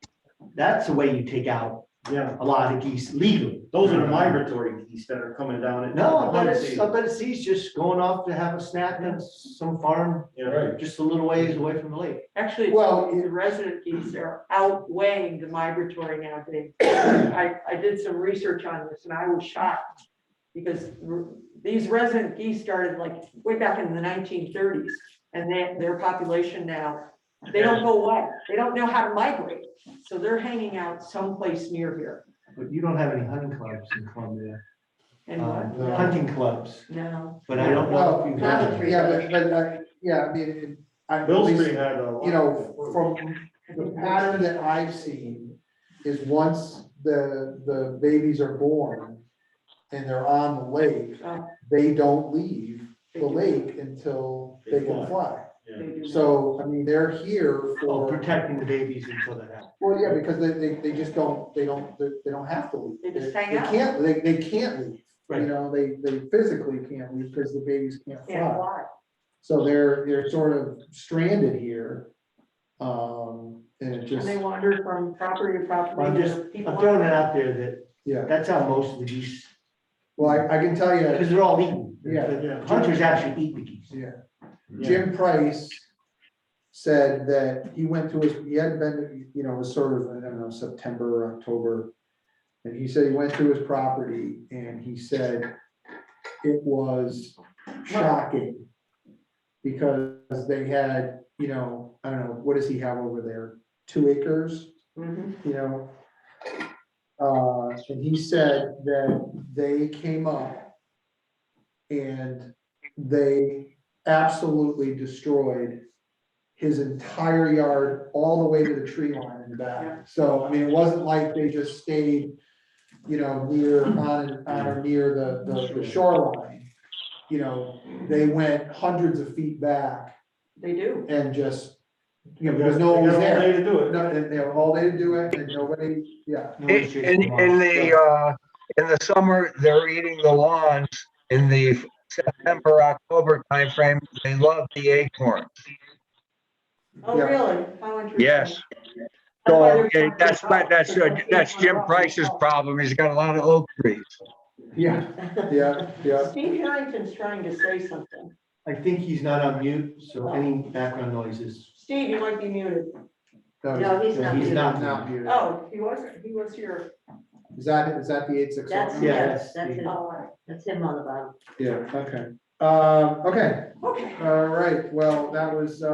that's the way you take out Yeah, a lot of geese legally. those are the migratory geese that are coming down. at No, the but hunting it's, season. but it's these just going off to have a snack on some farm, Yeah, Right. just a little ways away from the lake. Actually, Well, the resident geese are outweighing the migratory nowadays. I did some research on this and I was shocked. Because these resident geese started like way back in the 1930s. And their population now, they don't go away. They don't know how to migrate. So they're hanging out someplace near here. But you don't have any hunting clubs in Columbia, And hunting clubs, no, but I don't know Well, if you have. yeah, I mean, at Mill least, Stream had a lot. from the pattern that I've seen is once the babies are born and they're on the lake, Oh. they don't leave the lake until they can fly. they do. So, I mean, they're here Oh, for, protecting the babies until that happens. well, yeah, because they just don't, they don't have to leave. They just hang out. Can't, they can't leave, Right. they physically can't leave because the babies can't Can't fly. fly. So they're sort of stranded here. And it And just, they wander from property to property. I'm just, People I'm throwing it aren't- out there that, yeah, that's how most of the geese, well, I can tell you, because they're all eaten. Yeah. The hunters actually eat the geese. yeah. Jim Price said that he went to he hadn't been, it was sort of, I don't know, September, or October. And he said he went to his property and he said it was shocking. Because they had, I don't know, what does he have over there? 2 acres, Mhm. And he said that they came up and they absolutely destroyed his entire yard all the way to the tree line in the back. So, I mean, it wasn't like they just stayed, you know, near, on or near the shoreline. You know, they went hundreds of feet back They do. and just, you know, because no one was They got all day there. to do it. No, they have all day to do it and nobody, yeah. In the summer, they're eating the lawns. In the September, October timeframe, they love the acorns. Oh, Yeah. really? How interesting. Yes. That's why So they're that's Jim Price's problem. He's got a lot of oak trees. Yeah, yeah. Steve Harrington's trying to say something. I think he's not on mute, so any background noises. Steve, you might be muted. No, he's not. He's muted. not. muted. Oh, he was here. Is that the 860? That's, Yeah, yes, that's that's- him. Oh, all right. That's him on the bottom. Yeah, okay. Okay, Okay. all right, well, that was,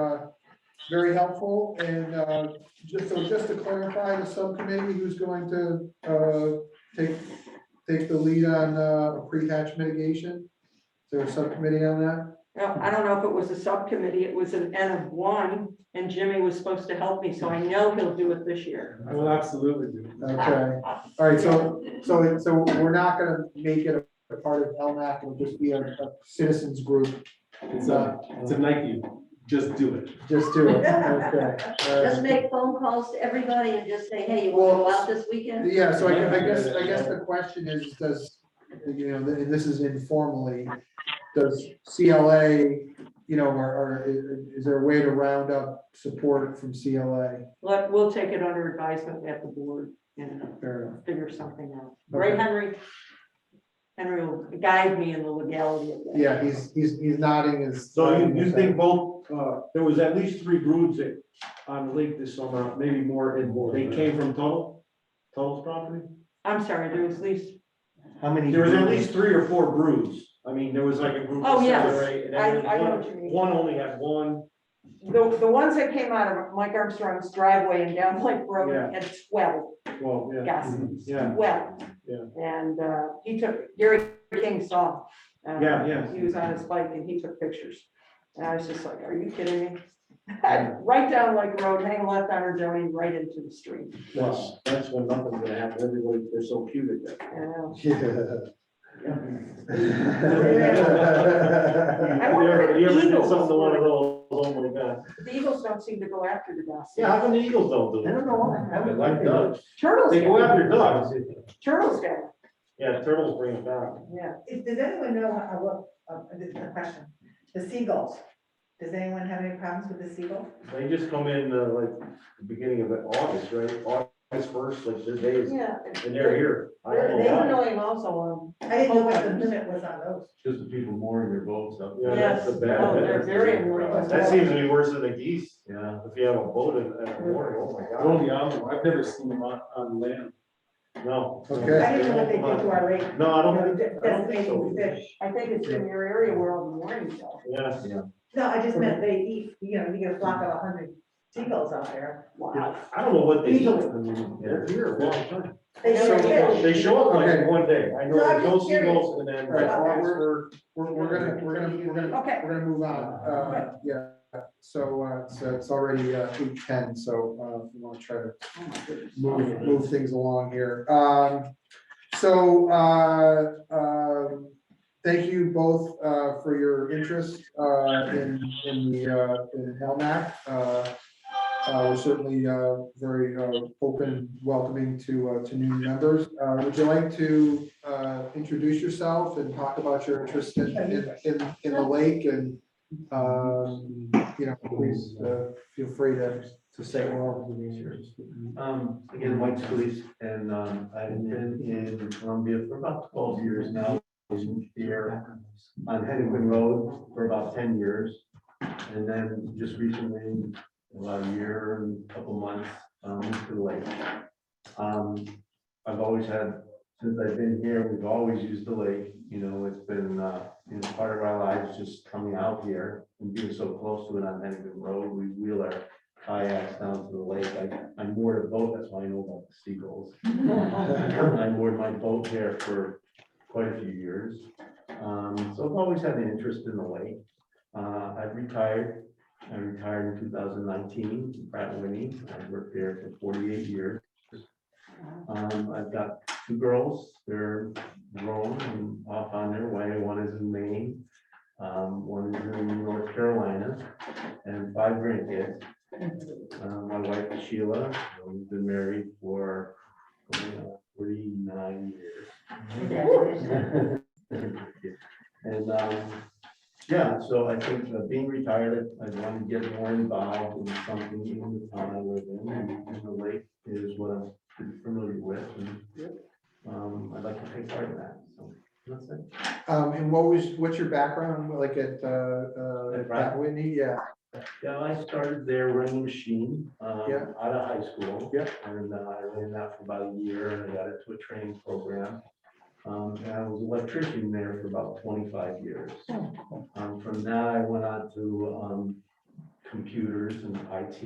very helpful, and, just to clarify, the subcommittee, who's going to, take the lead on, pre-hatch mitigation? Is there a subcommittee on that? Well, I don't know if it was a subcommittee, it was an N of one, and Jimmy was supposed to help me, so I know he'll do it this year. I will absolutely do. Okay, all right, so we're not gonna make it a part of LMAC, it'll just be a citizens group, It's a Nike, just do it. just do it, okay. Just make phone calls to everybody and just say, hey, you want to go out this weekend? Yeah, so I guess the question is, does, you know, and this is informally, does CLA, you know, or is there a way to round up support from CLA? We'll take it under advisement at the board and Fair enough. figure something out. Right, Henry? Henry will guide me in the legality of that. Yeah, he's nodding his. So you think both, there was at least 3 broods that on the lake this summer, maybe more, and they came from Tuttle's property? I'm sorry, there was at least, How many? There was at least 3 or 4 broods. I mean, there was like a group Oh, of yes. 7 or 8. And I then know one- what you mean. One only had one. the ones that came out of Mike Armstrong's driveway and down Lake Road Yeah. had 12 Well, yeah. gas. Yeah. Well, Yeah. and he took, Gary King saw. Yeah. He was on his bike and he took pictures. And I was just like, are you kidding me? Right down Lake Road, hang left on her Jody, right into the stream. That's when nothing's gonna happen. Everybody, they're so cute at that. You know? Yeah. You ever did Eagles. something to one of those? Oh my God. The Eagles don't seem to go after the goss. Yeah, how come the Eagles don't do it? I don't know why. They like ducks. Turtles, They go get after ducks. it. Turtles get it. Yeah, turtles bring it back. Yeah. Does anyone know, this is a question, the seagulls, does anyone have any problems with the seagulls? They just come in like the beginning of August, right? August 1st, like their days, Yeah. and they're here. I don't They're know why. annoying also. I didn't know what the limit was on those. Just the people mooring their boats up. Yeah, that's the bad. Oh, they're very annoying. That seems to be worse than the geese. Yeah. If you have a boat in the morning, oh my God. Only on them. I've never seen them on land. No. Okay. I didn't know what they did to our lake. No, I don't You know, think, I don't think designating so. fish. I think it's in your area where all the mornings are. Yeah. No, I just meant they eat, you know, you get a flock of 100 seagulls out there. Wow. I don't know what they eat. I Easily. mean, they're here a long time. They So- sure do. They show up like Okay. one day. I know No, I'm there's no just curious. seagulls and then. All right, Okay. we're gonna move on, yeah, so it's already 8:10, so we wanna try to Oh my goodness. move things along here. So, thank you both, for your interest, in Helmac. We're certainly, very, open, welcoming to new members. Would you like to, introduce yourself and talk about your interest in the lake and, you know, please, feel free to say more. Again, Mike Scalise, and I've been in Columbia for about 12 years now. Moved here on Hennepin Road for about 10 years. And then just recently, about a year and a couple months, moved to the lake. I've always had, since I've been here, we've always used the lake. You know, it's been, you know, part of our lives just coming out here and being so close to it on Hennepin Road. We wheel our kayaks down to the lake. I moored a boat, that's why I know about the seagulls. I moored my boat here for quite a few years. So I've always had an interest in the lake. I've retired I retired in 2019, from Pratt & Whitney. I worked there for 48 years. I've got 2 girls. They're grown and off on their way. One is in Maine. One is in North Carolina, and 5 grandkids. My wife is Sheila. We've been married for 49 years. And yeah, so I think being retired, I want to get more involved in something in the town I live in, and the lake is what I'm pretty familiar with, and I'd like to take part in that. So that's it. And what's your background like at Pratt & Whitney? Yeah. Yeah, I started there running a machine Yeah. out of high school. Yeah. And I ran that for about a year, and I got into a training program. And I was an electrician there for about 25 years. From that, I went on to computers and IT.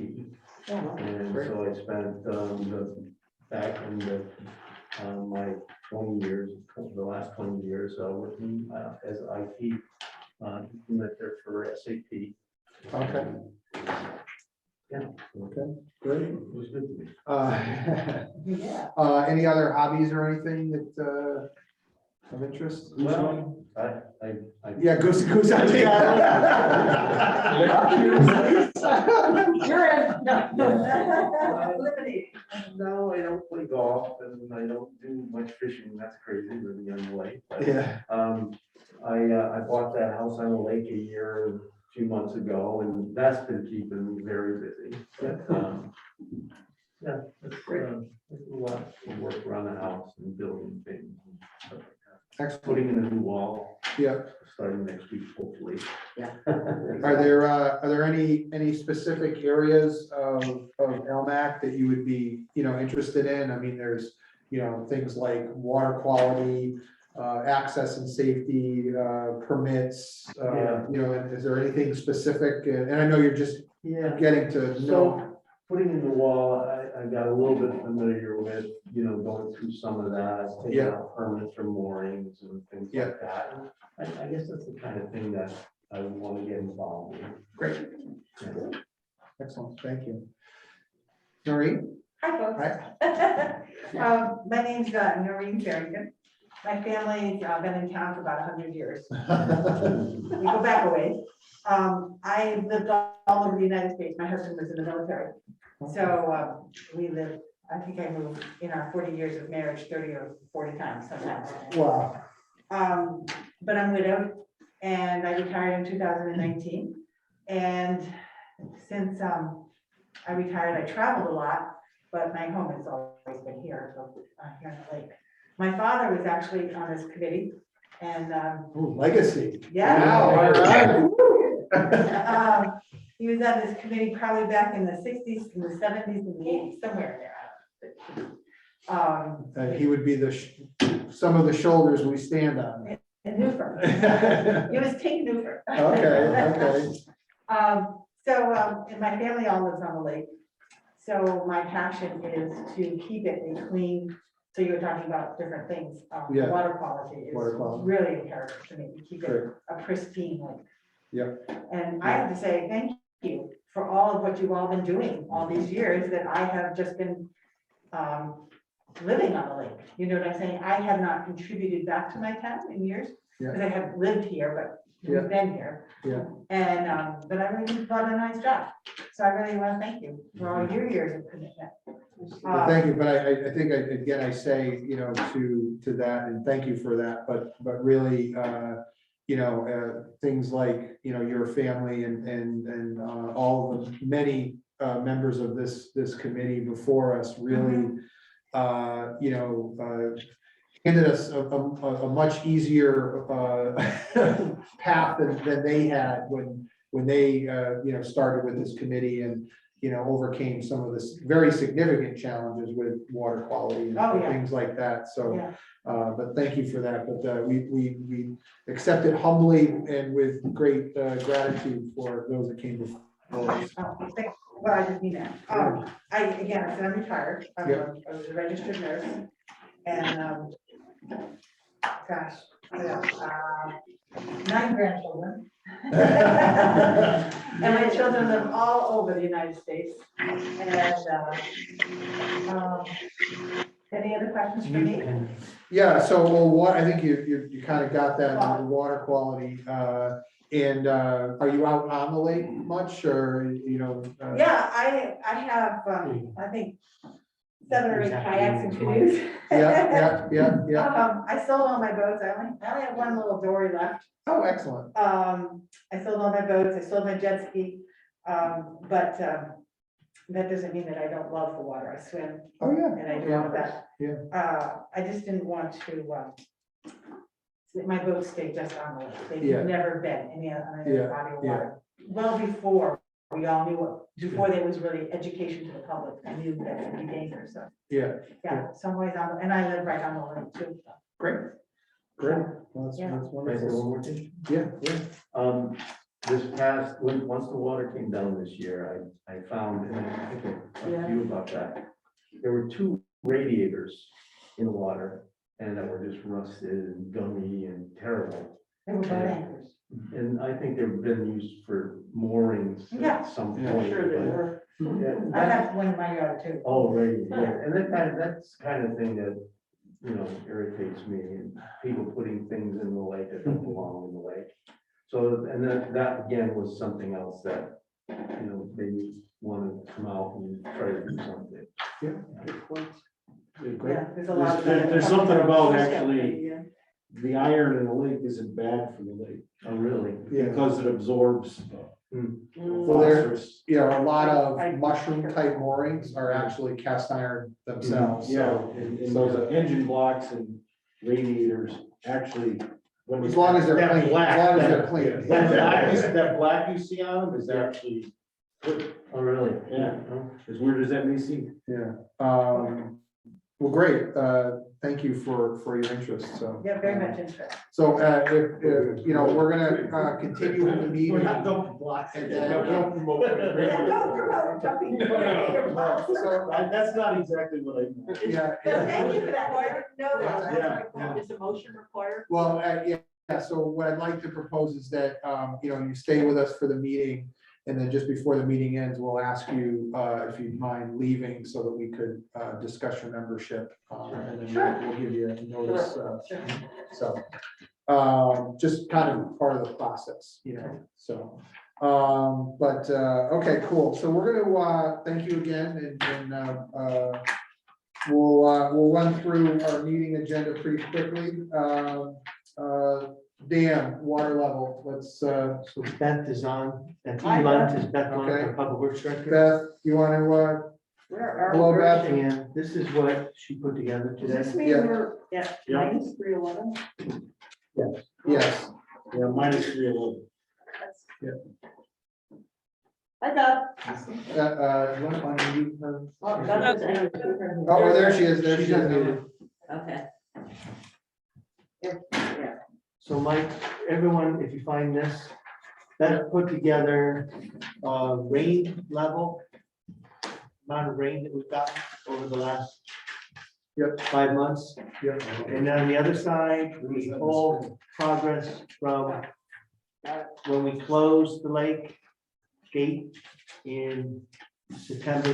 And so I spent back in my 20 years, the last 20 years, working as IT implementer for SAP. Okay. Yeah. Okay, great. It was good to me. Yeah. Any other hobbies or anything that of interest? Well, I Yeah, goose hunting. You're in. No. Eliminate. No, I don't play golf and I don't do much fishing. That's crazy, living on the lake. But, Yeah. I bought that house on the lake a few months ago, and that's been keeping me very busy. But, yeah, it's a lot of work around the house and building things and stuff like that. Excellent. Putting in a new wall, Yeah. starting next week, hopefully. Yeah. Are there any specific areas of LMAC that you would be, interested in? I mean, there's, things like water quality, access and safety, permits, and is there anything specific? And I know you're just Yeah. getting to know. So putting in the wall, I got a little bit familiar with, going through some of that, taking Yeah. out permits for moorings and things Yeah. like that. And I guess that's the kind of thing that I would want to get involved in. Great. Yeah. Excellent, thank you. Noreen? Hi, folks. Hi. My name's Noreen Farrington. My family's been in town for about 100 years. We go back a ways. I lived all over the United States. My husband was in the military. So we lived, I think I moved in our 40 years of marriage, 30 or 40 times sometimes. Wow. But I'm widowed and I retired in 2019. And since I retired, I traveled a lot, but my home has always been here, so here in the lake. My father was actually on this committee and Ooh, legacy. yeah. Wow, all right. He was on this committee probably back in the 60s, in the 70s, and the 80s, somewhere there. And he would be some of the shoulders we stand on. In Newford. It was Tink Newford. Okay. And my family all lives on the lake. So my passion is to keep it a clean, so you were talking about different things. Yeah. Water quality is Water quality. really imperative to me, to keep it Great. a pristine lake. Yep. And I have to say, thank you for all of what you've all been doing all these years that I have just been living on the lake. You know what I'm saying? I have not contributed back to my town in years, Yeah. because I haven't lived here, but Yeah. we've been here. Yeah. And, but I really done a nice job. So I really want to thank you for all your years of commitment. Well, thank you, but I think, again, I say, to that, and thank you for that, but really, things like, your family and all of the many members of this committee before us really, handed us a much easier path than they had when they, started with this committee and, overcame some of this very significant challenges with water quality and Oh, yeah. things like that. So, Yeah. but thank you for that. But we accept it humbly and with great gratitude for those that came before us. Well, I didn't mean that. Again, I said I'm retired. I was a registered nurse. And, gosh, 9 grandchildren. And my children live all over the United States. And, any other questions for me? Yeah, so, well, what, I think you kind of got that on the water quality, and, are you out on the lake much, or, you know? Yeah, I have, I think 7 or 8 kayaks and canoes. Yeah. I sold all my boats. I only have one little dory left. Oh, excellent. I sold all my boats. I sold my jet ski. But that doesn't mean that I don't love the water. I swim Oh, yeah. and I do all of that. Yeah. I just didn't want to, my boats stay just on the lake. Yeah. They've never been any other Yeah, body of yeah. water. Well, before we all knew what, before there was really education to the public, I knew that it would be dangerous. So, Yeah, yeah, some ways on, and I live right on the lake too. So. great. Well, that's Yeah. that's Can I say wonderful. one more thing? Yeah. This past, once the water came down this year, I found, and I think I talked to you about that. There were 2 radiators in the water and that were just rusted and gummy and terrible. They were boat anchors. And I think they've been used for moorings Yeah. at some Yeah. point. Sure they but- were. Yeah, I have one in my yard too. Oh, right, yeah, and that's kind of thing that, you know, irritates me, and people putting things in the lake that don't belong in the lake. So, and that again was something else that, you know, maybe want to come out and try to do something. Yeah, there's a lot of. There's something about actually, the iron in the lake isn't bad for the lake. Oh, really? Yeah. Because it absorbs Well, there, phosphorus. you know, a lot of mushroom type moorings are actually cast iron themselves. Yeah, So and those engine blocks and radiators, actually. when as long as they're that clean, black- as long as they're that- clean. That black you see on them is actually, Oh, really? Yeah. Oh, as weird as that may seem. Yeah. Well, great. Thank you for your interest. So. Yeah, very much interest. So, if, you know, we're gonna, continue with the meeting. We're not dumping blocks. And Yeah, then, don't promote it. Yeah, don't promote jumping. so, That's not exactly what I meant. yeah. Thank you for that, Warren. No, Yeah. Is a motion required? Well, yeah, so what I'd like to propose is that, you know, you stay with us for the meeting. And then just before the meeting ends, we'll ask you, if you'd mind leaving so that we could, discuss your membership. And then we'll give you a notice, so. Just kind of part of the process, you know, so. Okay, cool. So we're gonna, thank you again and, we'll run through our meeting agenda pretty quickly. Dan, water level, let's, So Beth is on, and Hi, Lunt is Beth Lunt, Okay. our public works director. Beth, you wanna, Where are hello, we? Beth? And this is what she put together Does this today. mean Yeah. we're at Yeah. minus 311? Yes, Yeah, minus 311. Yeah. Hi, Beth. you wanna find you, Oh, Beth is angry. oh, there she is, there she She's is. unmuted. Okay. So Mike, everyone, if you find this, Beth put together rain level, amount of rain that we've gotten over the last 5 months. Yep. And on the other side, we pull progress from when we closed the lake gate in September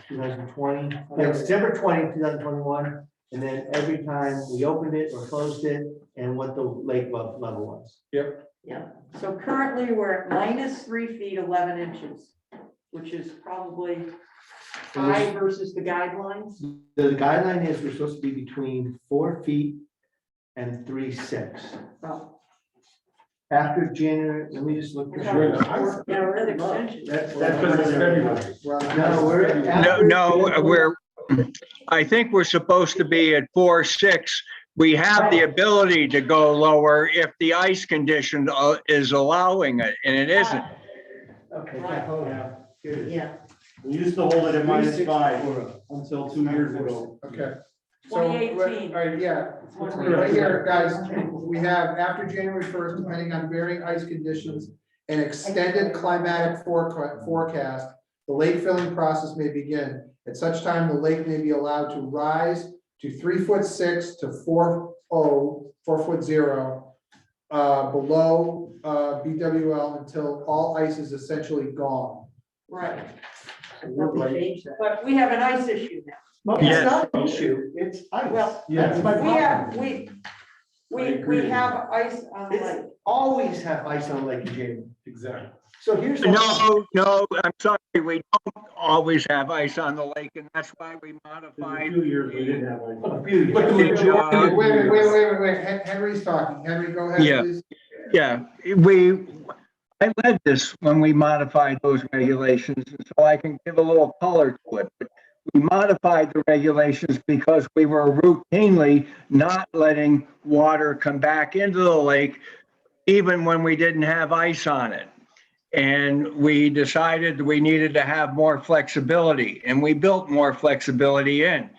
2020, September 20, 2021. And then every time we opened it or closed it and what the lake level was. Yeah, so currently we're at minus 3 feet, 11 inches, which is probably high versus the guidelines. The guideline is we're supposed to be between 4 feet and 3.6. Oh, After January, let me just look. Yeah, we're at extension. That's because it's February. No, we're. No, I think we're supposed to be at 4.6. We have the ability to go lower if the ice condition is allowing it, and it isn't. Okay, Right. hold on. Here it is. Yeah, We used to hold it at minus 5 until 2 years ago. Okay. So, 2018. all right, yeah, It's one right here, guys, Okay. we have after January 1st, depending on varying ice conditions and extended climatic forecast, the lake filling process may begin. At such time, the lake may be allowed to rise to 3'6" to 4 below, BWL until all ice is essentially gone. Right, We're right. but we have an ice issue now. Well, Yes. it's not an issue, it's ice. Well, That's my We have, problem. we have ice on the lake. It's always have ice on Lake Eugene. Exactly. So here's. what- No, I'm sorry, we don't always have ice on the lake, and that's why we In a modified. few years, we didn't have like. A few But the years. majority. Wait, Henry's talking. Henry, go ahead, Yeah. please. Yeah, I led this when we modified those regulations, and so I can give a little color to it. But we modified the regulations because we were routinely not letting water come back into the lake, even when we didn't have ice on it. And we decided we needed to have more flexibility, and we built more flexibility in.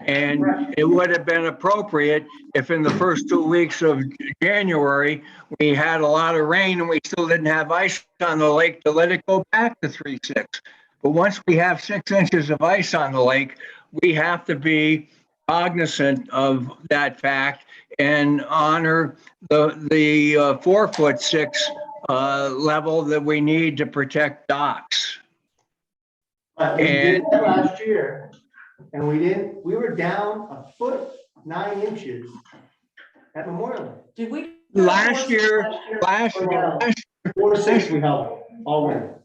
And it would have been appropriate if in the first 2 weeks of January, we had a lot of rain and we still didn't have ice on the lake to let it go back to 3.6. But once we have 6 inches of ice on the lake, we have to be cognizant of that fact and honor the 4'6" level that we need to protect docks. But we did that last year, and we were down 1'9" at Memorial Day. Did we? Last year, 4'6" we held all winter.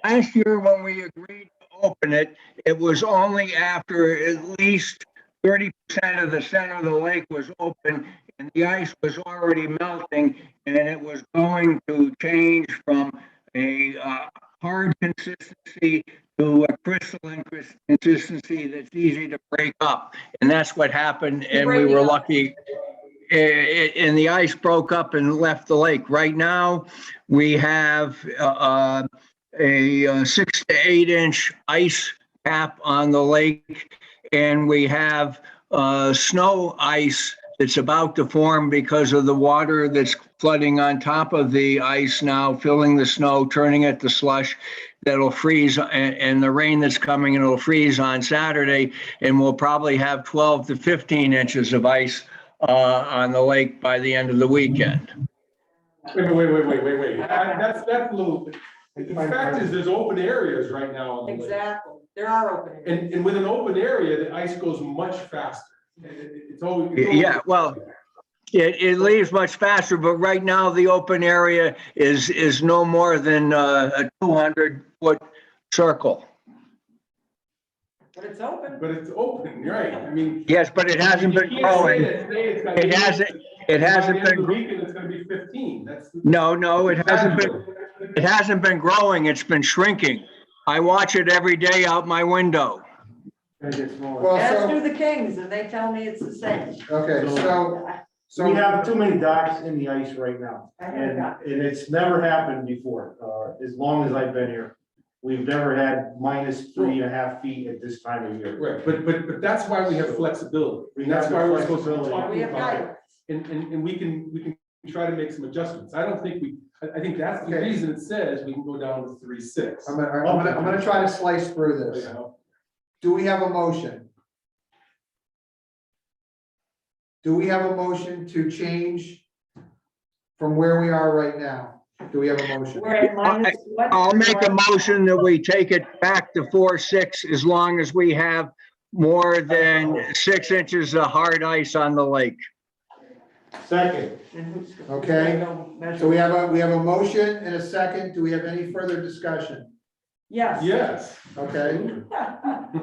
last year when we agreed to open it, it was only after at least 30% of the center of the lake was open and the ice was already melting, and it was going to change from a hard consistency to a crystalline consistency that's easy to break up. And that's what happened, and we were lucky. And the ice broke up and left the lake. Right now, we have a 6 to 8 inch ice cap on the lake, and we have snow ice that's about to form because of the water that's flooding on top of the ice now, filling the snow, turning it to slush that'll freeze, and the rain that's coming, and it'll freeze on Saturday, and we'll probably have 12 to 15 inches of ice on the lake by the end of the weekend. Wait. That's a little, the fact is, there's open areas right now on the lake. Exactly, there are openings. And with an open area, the ice goes much faster. It's always. Yeah, well, it leaves much faster, but right now the open area is no more than a 200-foot circle. But it's open. But it's open, right? I mean. Yes, but it hasn't been you can't say growing. that today it's gonna be- It hasn't by the end of been, the weekend, it's gonna be 15. That's. no, it hasn't been growing. It's been shrinking. I watch it every day out my window. Gonna get smaller. Well, As do so, the Kings, and they tell me it's the same. okay, so. We have too many docks in the ice right now, I have and, got- and it's never happened before, as long as I've been here. We've never had minus 3.5 feet at this time of year. Right, but that's why we have flexibility. We That's have why the we're supposed to be flexibility. talking We have about it. guidance. And we can try to make some adjustments. I don't think I think that's the Okay. reason it says we can go down to 3.6. I'm gonna try to slice through this. Do we have a motion? Do we have a motion to change from where we are right now? Do we have a motion? We're at minus what? I'll make a motion that we take it back to 4.6 as long as we have more than 6 inches of hard ice on the lake. Second, And who's- who's Okay. gonna go measure? So we have a motion and a second. Do we have any further discussion? Yes. Yes. Okay,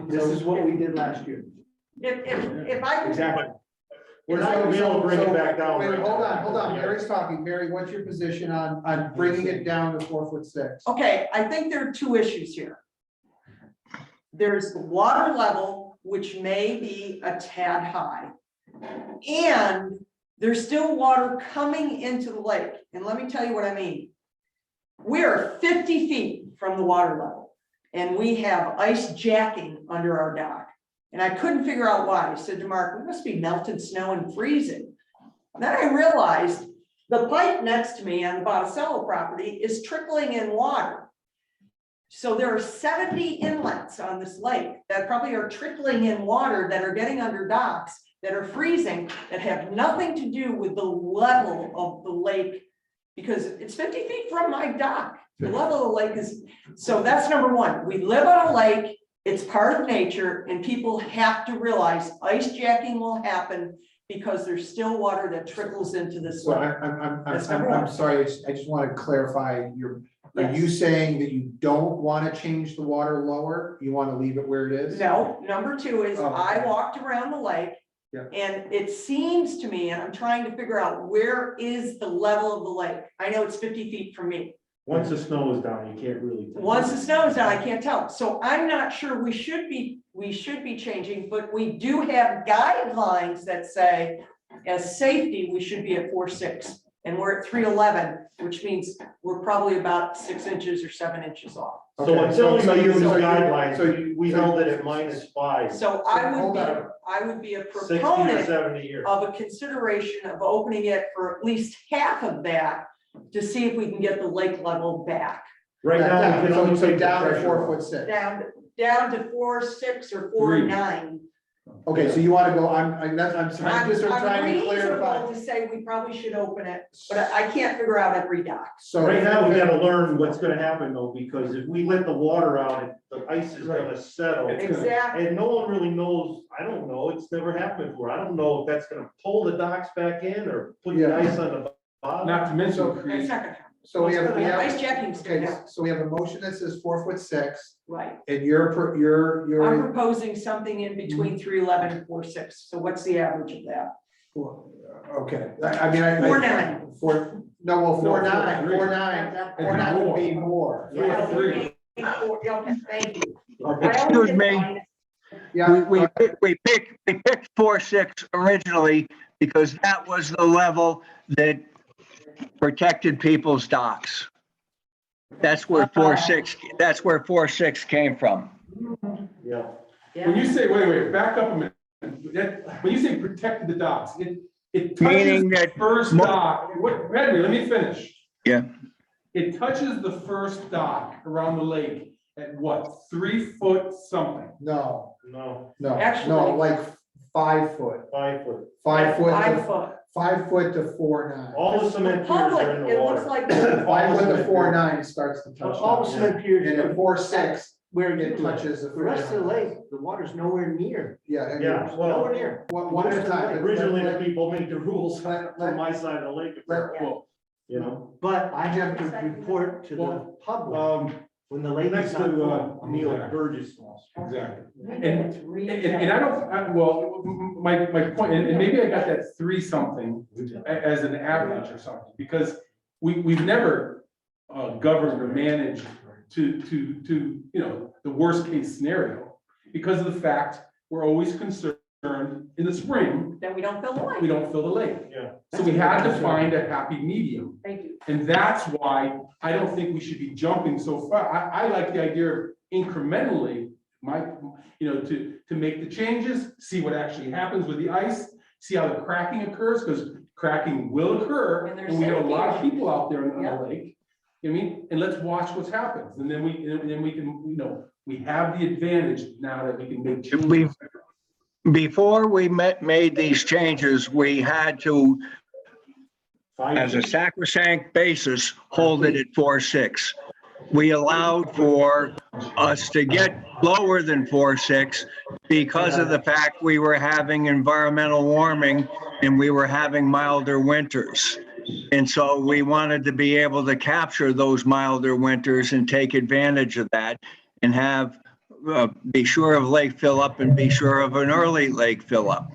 This is what we did last year. If I could. exactly. We're And not gonna be able to bring it so- back down. Wait, right hold now. on. Mary's talking. Mary, what's your position on bringing it down to 4'6"? Okay, I think there are two issues here. There's the water level, which may be a tad high. And there's still water coming into the lake. And let me tell you what I mean. We're 50 feet from the water level and we have ice jacking under our dock. And I couldn't figure out why. I said to Mark, we must be melted snow and freezing. Then I realized the pipe next to me on the Botticello property is trickling in water. So there are 70 inlets on this lake that probably are trickling in water that are getting under docks that are freezing that have nothing to do with the level of the lake. Because it's 50 feet from my dock. The level of the lake is, so that's number one. We live on a lake, it's part of nature, and people have to realize ice jacking will happen because there's still water that trickles into this So lake. That's number one. I'm sorry, I just want to clarify, are you Yes. saying that you don't want to change the water lower? You want to leave it where it is? No, number two is Oh. I walked around the lake. Yeah. And it seems to me, and I'm trying to figure out where is the level of the lake? I know it's 50 feet from me. Once the snow is down, you can't really. tell. Once the snow is down, I can't tell. So I'm not sure we should be changing, but we do have guidelines that say as safety, we should be at 4.6. And we're at 3.11, which means we're probably about 6 inches or 7 inches off. So Okay, until so you you- use so you- guidelines, so you- we so held you- it at -5, So Hold on. I would be a 60 or proponent 70 years. of a consideration of opening it for at least half of that to see if we can get the lake level back. Right now, we can only So take the down to pressure 4'6". Down to 4.6 or 4.9. Okay, so you want to go, I'm just I'm trying to clarify. reasonable to say we probably should open it, but I can't figure out every dock. So Right now, we gotta learn what's gonna happen though, because if we let the water out, the ice is gonna settle. Exactly. And no one really knows, I don't know, it's never happened before, I don't know if that's gonna pull the docks back in or put the Yeah. ice on the bottom. Not to mention So- That's create, not gonna happen. So we have, Ice jacking's okay, gonna happen, so we have a motion that says 4'6", right. and you're. I'm proposing something in between 3.11 and 4.6. So what's the average of that? Okay, I mean, I. 4.9. Well, No, 4'9", 4'9". 4'9" would be more. Yeah, three. Okay, thank you. Excuse me. Yeah. We picked 4.6 originally because that was the level that protected people's docks. That's where 4.6 came from. Yeah. when you say, wait, back up a minute. When you say protected the docks, it touches Meaning the that first dock, Henry, let me finish. Yeah. It touches the first dock around the lake at what, 3 foot something? No, No, no, Actually- no, like 5 foot, 5 foot. 5 foot, 5 foot. 5 foot to 4'9". All the cement piers Public, are in the it looks water. like. 5 foot to 4'9" starts to touch. All the down. cement piers. And at 4'6", Where it you live. touches the. The rest of the lake, the water's nowhere near, Yeah. and Yeah, yours. well, nowhere near. One at a time. originally the Let- people made the rules let- from my side of the lake, let- you know? But I have to report to the Well, public when the lake Next is to not full. Neil Burgess. Exactly. And I don't, well, my point, and maybe I got that 3 something as an average or something, because we've never governed or managed to, the worst case scenario, because of the fact we're always concerned in the spring, Then we don't fill the we lake. don't fill the lake. Yeah. So we had to find a happy medium. Thank you. And that's why I don't think we should be jumping so far. I like the idea of incrementally, to make the changes, see what actually happens with the ice, see how the cracking occurs, because cracking will occur. And there's And we have a lot of safety people out there on Yeah. the lake. You know what I mean? And let's watch what happens. And then we can, we have the advantage now that we can make changes. Before we made these changes, we had to, as a sacrosanct basis, hold it at 4.6. We allowed for us to get lower than 4.6 because of the fact we were having environmental warming and we were having milder winters. And so we wanted to be able to capture those milder winters and take advantage of that and have, be sure of lake fill up and be sure of an early lake fill up.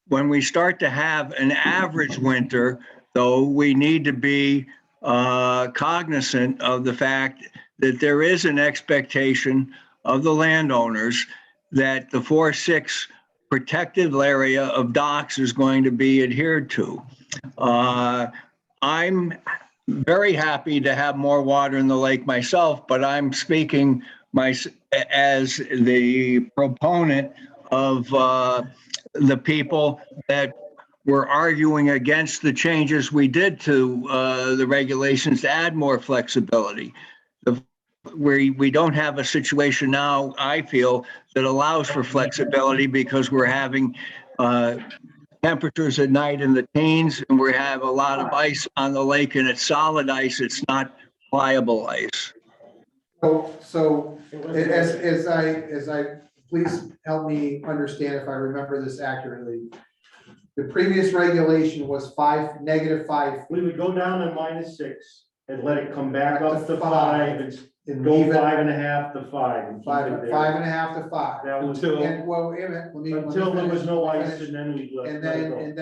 When we start to have an average winter, though, we need to be cognizant of the fact that there is an expectation of the landowners that the 4.6 protected area of docks is going to be adhered to. I'm very happy to have more water in the lake myself, but I'm speaking as the proponent of the people that were arguing against the changes we did to the regulations to add more flexibility. We don't have a situation now, I feel, that allows for flexibility because we're having temperatures at night in the teens, and we have a lot of ice on the lake, and it's solid ice, it's not pliable ice. So as I, please help me understand if I remember this accurately. The previous regulation was -5. We would go down to -6 and let it come back up to To 5 and go leave it 5.5 to 5. and keep Five, it there. 5.5 to 5. That was Until, And, well, wait a minute, let me until there was finish, no let me ice finish. and then we let And let it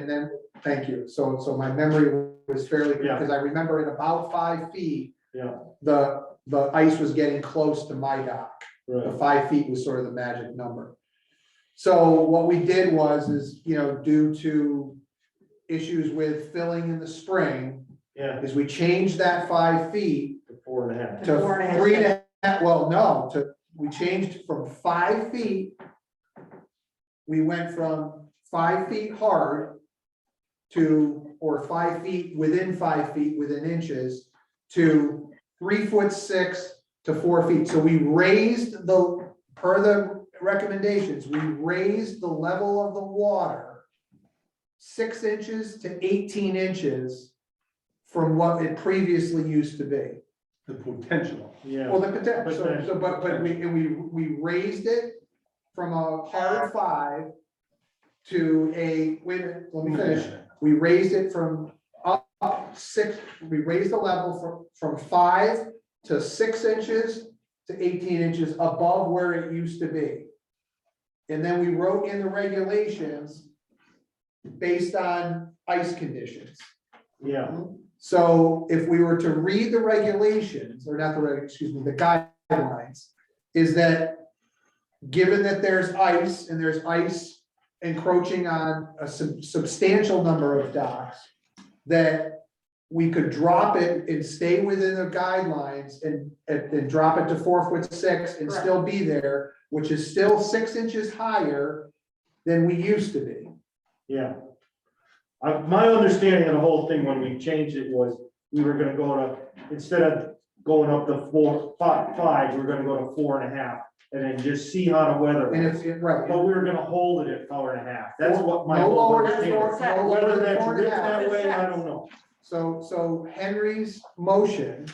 then, go. thank you. So my memory was fairly, Yeah. because I remember at about 5 feet, Yeah, the ice was getting close to my dock. The right. 5 feet was sort of the magic number. So what we did is, due to issues with filling in the spring, Yeah, is we changed that 5 feet 4.5. to 4.5. 3.5, well, no, we changed from 5 feet. We went from 5 feet hard or 5 feet, within 5 feet, within inches, to 3'6" to 4 feet. So we raised per the recommendations, we raised the level of the water 6 inches to 18 inches from what it previously used to be. the potential. Yeah. Well, the potential, but we raised it from a hard 5 to a, wait a minute, let me finish. We raised it from up 6, we raised the level from 5 to 6 inches to 18 inches above where it used to be. And then we wrote in the regulations based on ice conditions. Yeah, So if we were to read the regulations, or not the guidelines, is that given that there's ice and there's ice encroaching on a substantial number of docks, that we could drop it and stay within the guidelines and drop it to 4'6" and still be there, which is still 6 inches higher than we used to be. yeah. My understanding of the whole thing when we changed it was we were gonna go to, instead of going up to 5, we're gonna go to 4.5 and then just see how the weather And was. it's, right. But we were gonna hold it at 4.5. That's what my No whole lower than understanding four- is. no lower Whether than that's 4.5. written that way, I don't know. So Henry's motion,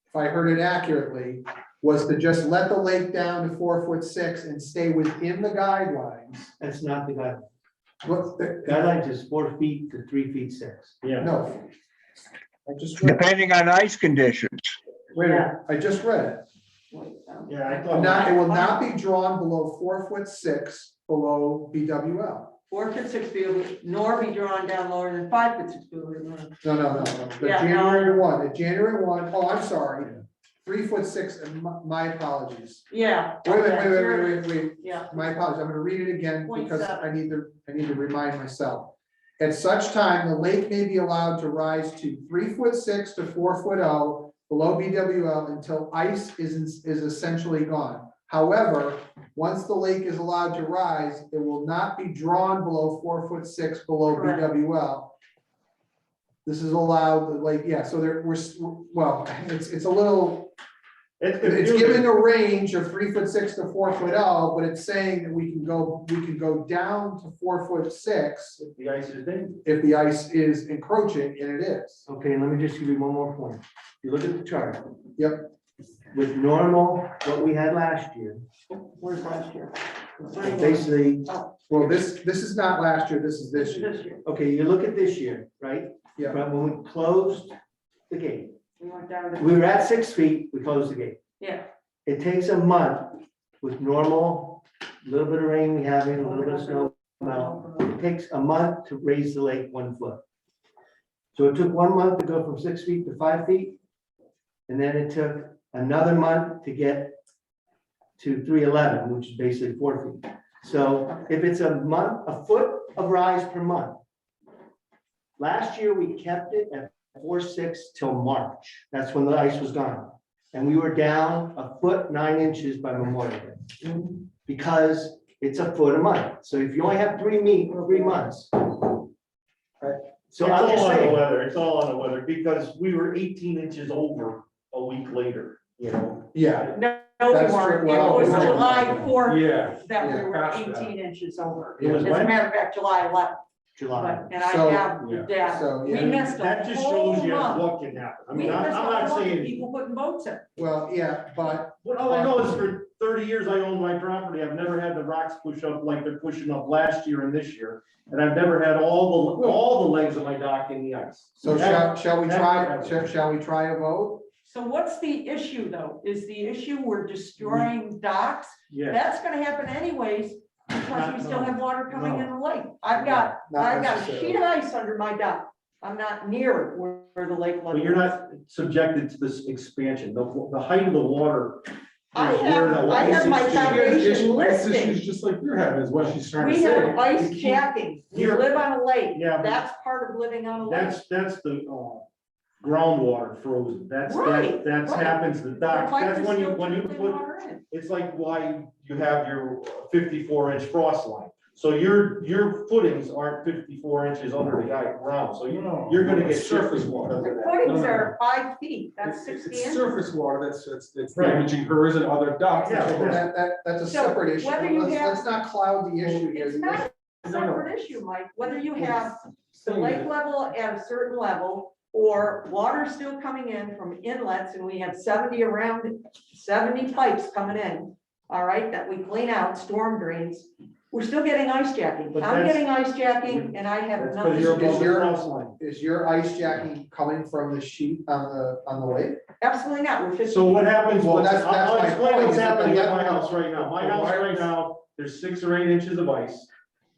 if I heard it accurately, was to just let the lake down to 4'6" and stay within the guidelines. That's not the guideline. What, Guidelines is 4 feet to 3'6". Yeah. no. I just read, Depending on ice conditions. wait a minute, I just read it. Yeah, I thought. It will not be drawn below 4'6" below BWL. 4'6" feet, nor be drawn down lower than 5'6" feet. No. The Yeah, no. January 1, oh, I'm sorry, 3'6", and my apologies. Yeah. Wait. Yeah. My apologies, I'm gonna read it again Point because seven. I need to remind myself. At such time, the lake may be allowed to rise to 3'6" to 4'0" below BWL until ice is essentially gone. However, once the lake is allowed to rise, it will not be drawn below 4'6" below Correct. BWL. This is allowed, like, yeah, so well, it's a little. It's giving a range of 3'6" to 4'0", but it's saying that we can go down to 4'6" The ice is in. if the ice is encroaching, and it is. Okay, let me just give you one more point. You look at the chart. Yep. With normal, what we had last year, Where's last year? basically, Well, this is not last year, this is this year. This year. okay, you look at this year, right? Yeah. But when we closed the gate, We went down to. we were at 6 feet, we closed the gate. Yeah. It takes a month with normal, little bit of rain we have in, a little bit of snow. Now, it takes a month to raise the lake 1 foot. So it took 1 month to go from 6 feet to 5 feet. And then it took another month to get to 311, which is basically 4 feet. So if it's a foot of rise per month. Last year, we kept it at 4'6" till March. That's when the ice was gone. And we were down 1'9" by Memorial Day. Because it's a foot a month. So if you only have 3 months. So It's I'm just all on the saying, weather, it's all on the weather, because we were 18 inches over a week later, you know? Yeah, No, No, we That's weren't. true. It Well, was no. July 4th Yeah. that we Yeah. were Past that. 18 inches over. It was As a when? matter of fact, July 11th, July. but, and I So- have the Yeah. data. So, We yeah. missed a That just whole shows you month. what can happen. I We mean, missed I'm a not whole month of saying, people putting boats in. Well, yeah, but what all I know is for 30 years I owned my property, I've never had the rocks push up like they're pushing up last year and this year. And I've never had all the legs of my dock in the ice. so shall we try, That- shall we try a vote? So what's the issue though? Is the issue we're destroying docks? Yeah. That's gonna happen anyways, because we still have water coming in the lake. I've got Not a necessarily. sheet of ice under my dock. I'm not near where the lake level But you're is. not subjected to this expansion. The height of the water. I is where the I have my ice is. foundation This listing. issu's just like you're having is what she's trying to We say. have ice jacking. We Here- live on a lake. Yeah, but- That's part of living on a lake. That's the, groundwater frozen. Right, That's right. happens, the The dock, pipe that's is when you, still when you trickling put, water in. it's like why you have your 54-inch frost line. So your footings aren't 54 inches under the ground, so you're gonna get surface water. The because of that. footings No. are 5 feet. That's It's 60 it's inches. surface water that's Right. damaging hers and other docks. Yeah, That's a So separate issue. whether you have- Let's not cloud the issue here. It's not a separate issue, Mike. Whether you have the lake level at a certain level or water still coming in from inlets, and we have 70 around, 70 pipes coming in, all right, that we clean out, storm drains. We're still getting ice jacking. But I'm that's- getting ice jacking and I have That's nothing. because you're to do above with the it. frost line. Is your ice jacking coming from the sheet on the lake? Absolutely not. We're 50. So what happens, Well, what's- that's I'll my explain point, what's is that the happening at my level- house right now. My the house right wires- now, there's 6 or 8 inches of ice.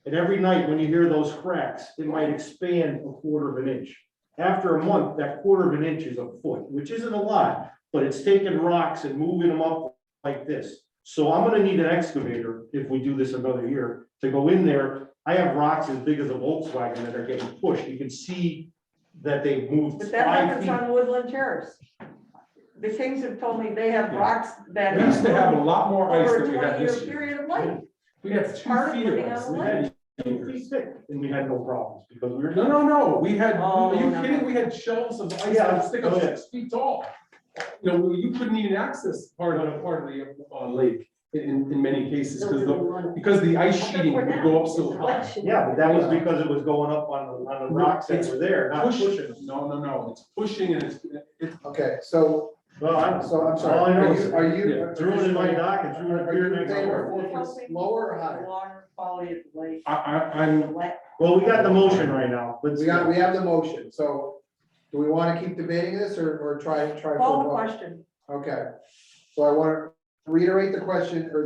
And every night when you hear those cracks, it might expand a quarter of an inch. After a month, that quarter of an inch is a foot, which isn't a lot, but it's taking rocks and moving them up like this. So I'm gonna need an excavator if we do this another year to go in there. I have rocks as big as a Volkswagen that are getting pushed. You can see that they've moved But that 5 happens feet. on Woodland Terrace. The Kings have told me they have Yeah. rocks that. We used to have a lot more ice over a than we had 20-year this year. period of life. We had It's 2 part of feet living of on ice. a We lake. had 2 feet thick, and we had no problems because we were. No, we had, Oh, are you no, kidding? no. We had shelves of ice Yeah, that stick up oh, yeah. 6 feet tall. You know, you couldn't even access part of the lake in many cases, because the ice sheeting would go up so high. Yeah, but that was because it was going up on the rocks that were there, not pushing. No, it's pushing and it's, Okay, so Well, I'm, I'm all I sorry, know are is you, are you? Yeah, threw it in my dock and threw it Are here you in next favor door. of 4 foot lower or higher? Water quality of the lake. I'm, Well, we got the motion right now. Let's. We have the motion, so do we want to keep debating this or try? for a Call the vote? question. Okay, so I want to reiterate the question or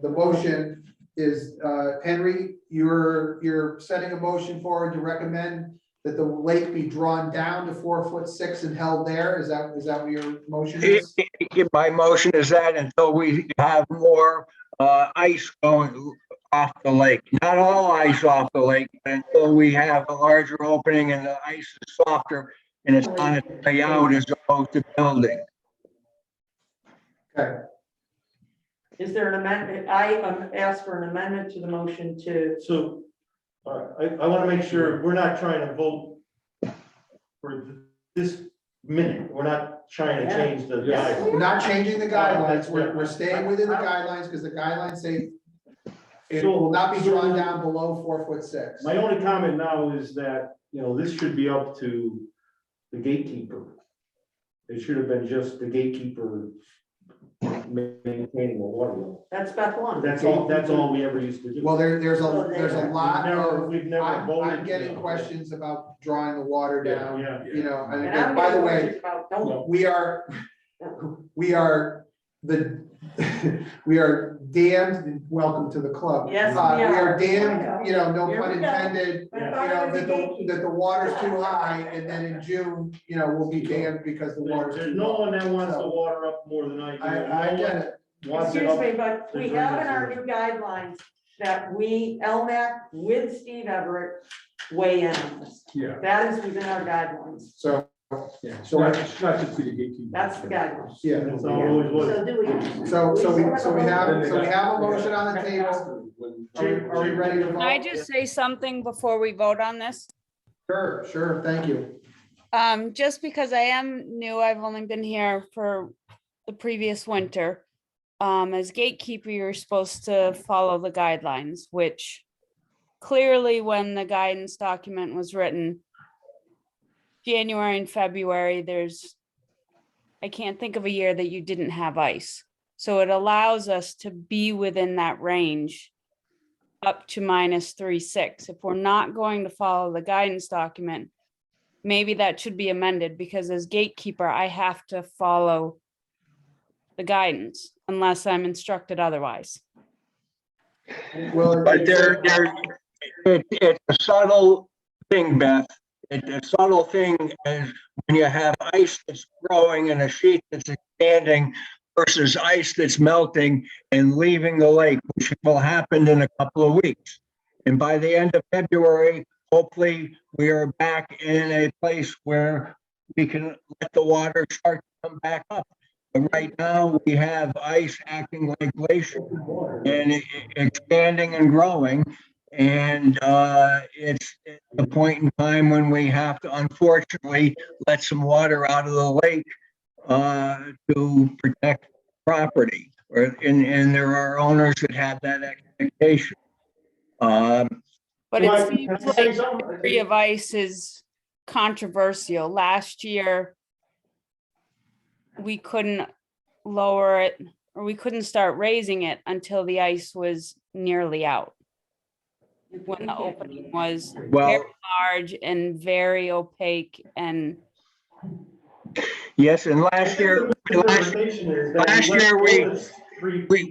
the motion is, Henry, you're setting a motion forward to recommend that the lake be drawn down to 4'6" and held there. Is that what your motion is? My motion is that until we have more ice going off the lake, not all ice off the lake, but until we have a larger opening and the ice is softer and it's on its way out as opposed to building. Okay, Is there an amendment? I asked for an amendment to the motion to, So, I want to make sure we're not trying to vote for this minute. We're not trying to change the Yes. guidelines. we're not changing the guidelines, we're staying within the guidelines because the guidelines say it will not be drawn down below 4'6". My only comment now is that, this should be up to the gatekeeper. It should have been just the gatekeeper maintaining the water level. that's Beth Lund. That's all we ever used to do. Well, there's a lot We've never I'm voted. getting questions about drawing the water Yeah, down, yeah. you know, and And I'm again, by the getting way, questions about, don't, we are we are damned, and welcome to the club. Yes, We we are are. damned, no Here pun we go. intended, I Yeah. thought it was a gatekeeper. that the water's too high, and then in June, we'll be damned because the water's There's too no low. one that wants the water up more than I do. I No get one it, wants it Excuse up. me, but we There's have in our limits. new guidelines that we, LMAC with Steve Everett, weigh in on this. yeah, That is within our guidelines. so, yeah. It's So not just be the gatekeeper. That's the guidelines. yeah. That's all it always was. So do we? So we have Then they got- a motion on the table, are we ready to vote? Can I just say something before we vote on this? Sure, thank you. Just because I am new, I've only been here for the previous winter. as gatekeeper, you're supposed to follow the guidelines, which clearly when the guidance document was written, January and February, I can't think of a year that you didn't have ice. So it allows us to be within that range up to -3.6. If we're not going to follow the guidance document, maybe that should be amended, because as gatekeeper, I have to follow the guidance unless I'm instructed otherwise. Well, But it's a subtle thing, Beth. It's a subtle thing is when you have ice that's growing in a sheet that's expanding versus ice that's melting and leaving the lake, which will happen in a couple of weeks. And by the end of February, hopefully we are back in a place where we can let the water start to come back up. But right now we have ice acting like glacier and expanding and growing. And it's the point in time when we have to unfortunately let some water out of the lake to protect property. And there are owners that have that expectation. But Can I- it seems can I say like something? the degree of ice is controversial. Last year, we couldn't lower it, or we couldn't start raising it until the ice was nearly out. When the opening was Well, very large and very opaque, and yes, and last year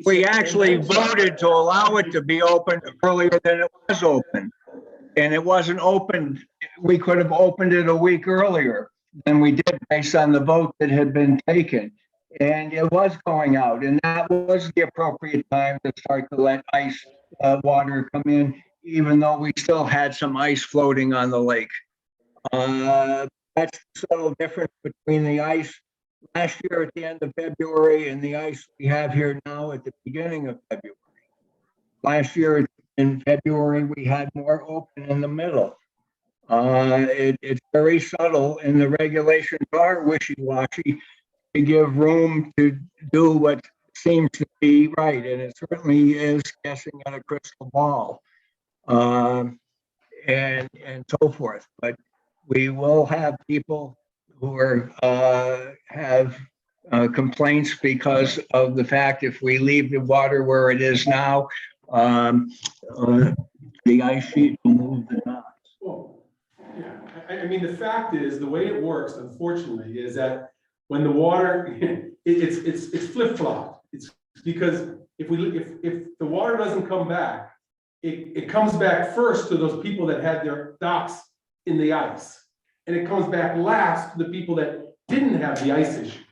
we actually voted to allow it to be opened earlier than it was open. And it wasn't opened, we could have opened it a week earlier than we did based on the vote that had been taken. And it was going out, and that was the appropriate time to start to let ice water come in, even though we still had some ice floating on the lake. That's the subtle difference between the ice last year at the end of February and the ice we have here now at the beginning of February. Last year in February, we had more open in the middle. It's very subtle, and the regulations are wishy-washy to give room to do what seems to be right, and it certainly is guessing at a crystal ball, and so forth. But we will have people who have complaints because of the fact if we leave the water where it is now, the ice sheet will move the knots. Well, yeah, I mean, the fact is, the way it works, unfortunately, is that when the water, it's flip-flopped. It's because if the water doesn't come back, it comes back first to those people that had their docks in the ice. And it comes back last to the people that didn't have the ice issue.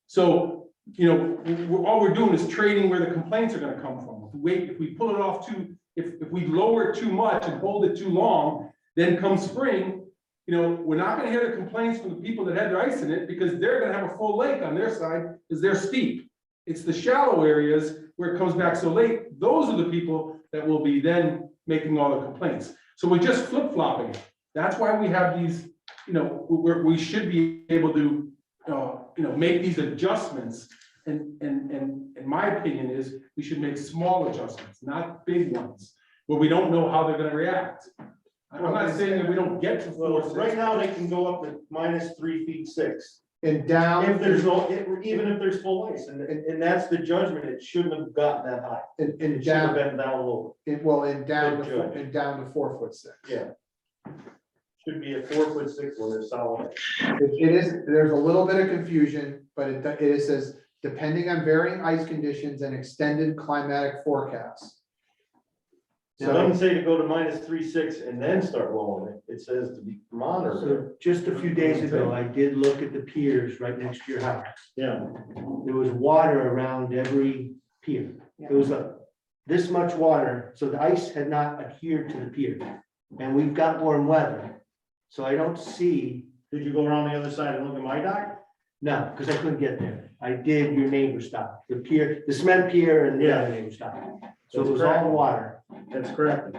So, you know, all we're doing is trading where the complaints are gonna come from. If we pull it off if we lower it too much and hold it too long, then come spring, you know, we're not gonna hear the complaints from the people that had their ice in it, because they're gonna have a full lake on their side, because they're steep. It's the shallow areas where it comes back so late, those are the people that will be then making all the complaints. So we're just flip-flopping it. That's why we have these, you know, we should be able to, you know, make these adjustments. And my opinion is we should make small adjustments, not big ones, where we don't know how they're gonna react. I'm not saying that we don't get to Well, 4.6. right now, they can go up to -3.6 feet. And down. If there's even if there's full ice, and that's the judgment, it shouldn't have gotten that high. And It should have down, been down low. down Good to 4'6". Yeah. Should be a 4'6" when there's solid ice. It is, there's a little bit of confusion, but it says, depending on varying ice conditions and extended climatic forecasts. It doesn't say to go to -3.6 and then start lowering it. It says to be monitored. So just a few days ago, I did look at the piers right next to your house. Yeah. There was water around every pier. It was this much water, so the ice had not adhered to the pier. And we've got warm weather, so I don't see. Did you go around the other side and look at my dock? No, because I couldn't get there. I did your neighbor's dock, the pier, the cement pier and the other neighbor's dock. So it was all water. That's correct.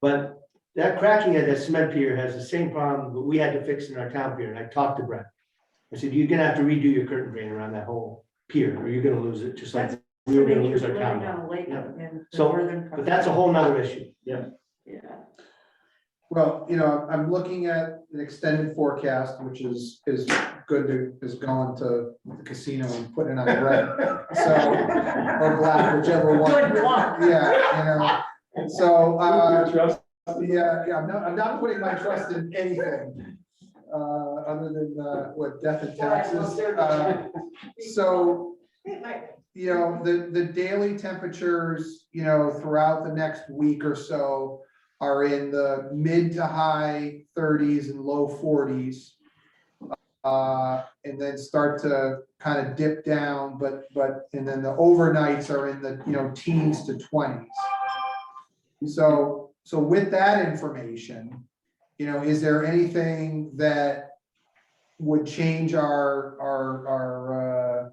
But that cracking at that cement pier has the same problem that we had to fix in our town pier, and I talked to Brett. I said, you're gonna have to redo your curtain drain around that whole pier, or you're gonna lose it, just like we were They gonna need lose to our live town. down a lake Yeah. in the So, northern but that's a whole nother issue. Yeah. Well, I'm looking at an extended forecast, which is good to, is going to the casino and putting it on red. So, or black, whichever one. Good luck. Yeah, so, Trust- yeah, I'm not putting my trust in anything, other than, what, death and taxes. So, Hey, Mike. the daily temperatures, throughout the next week or so are in the mid to high 30s and low 40s. And then start to kind of dip down, and then the overnights are in the, teens to 20s. So with that information, is there anything that would change our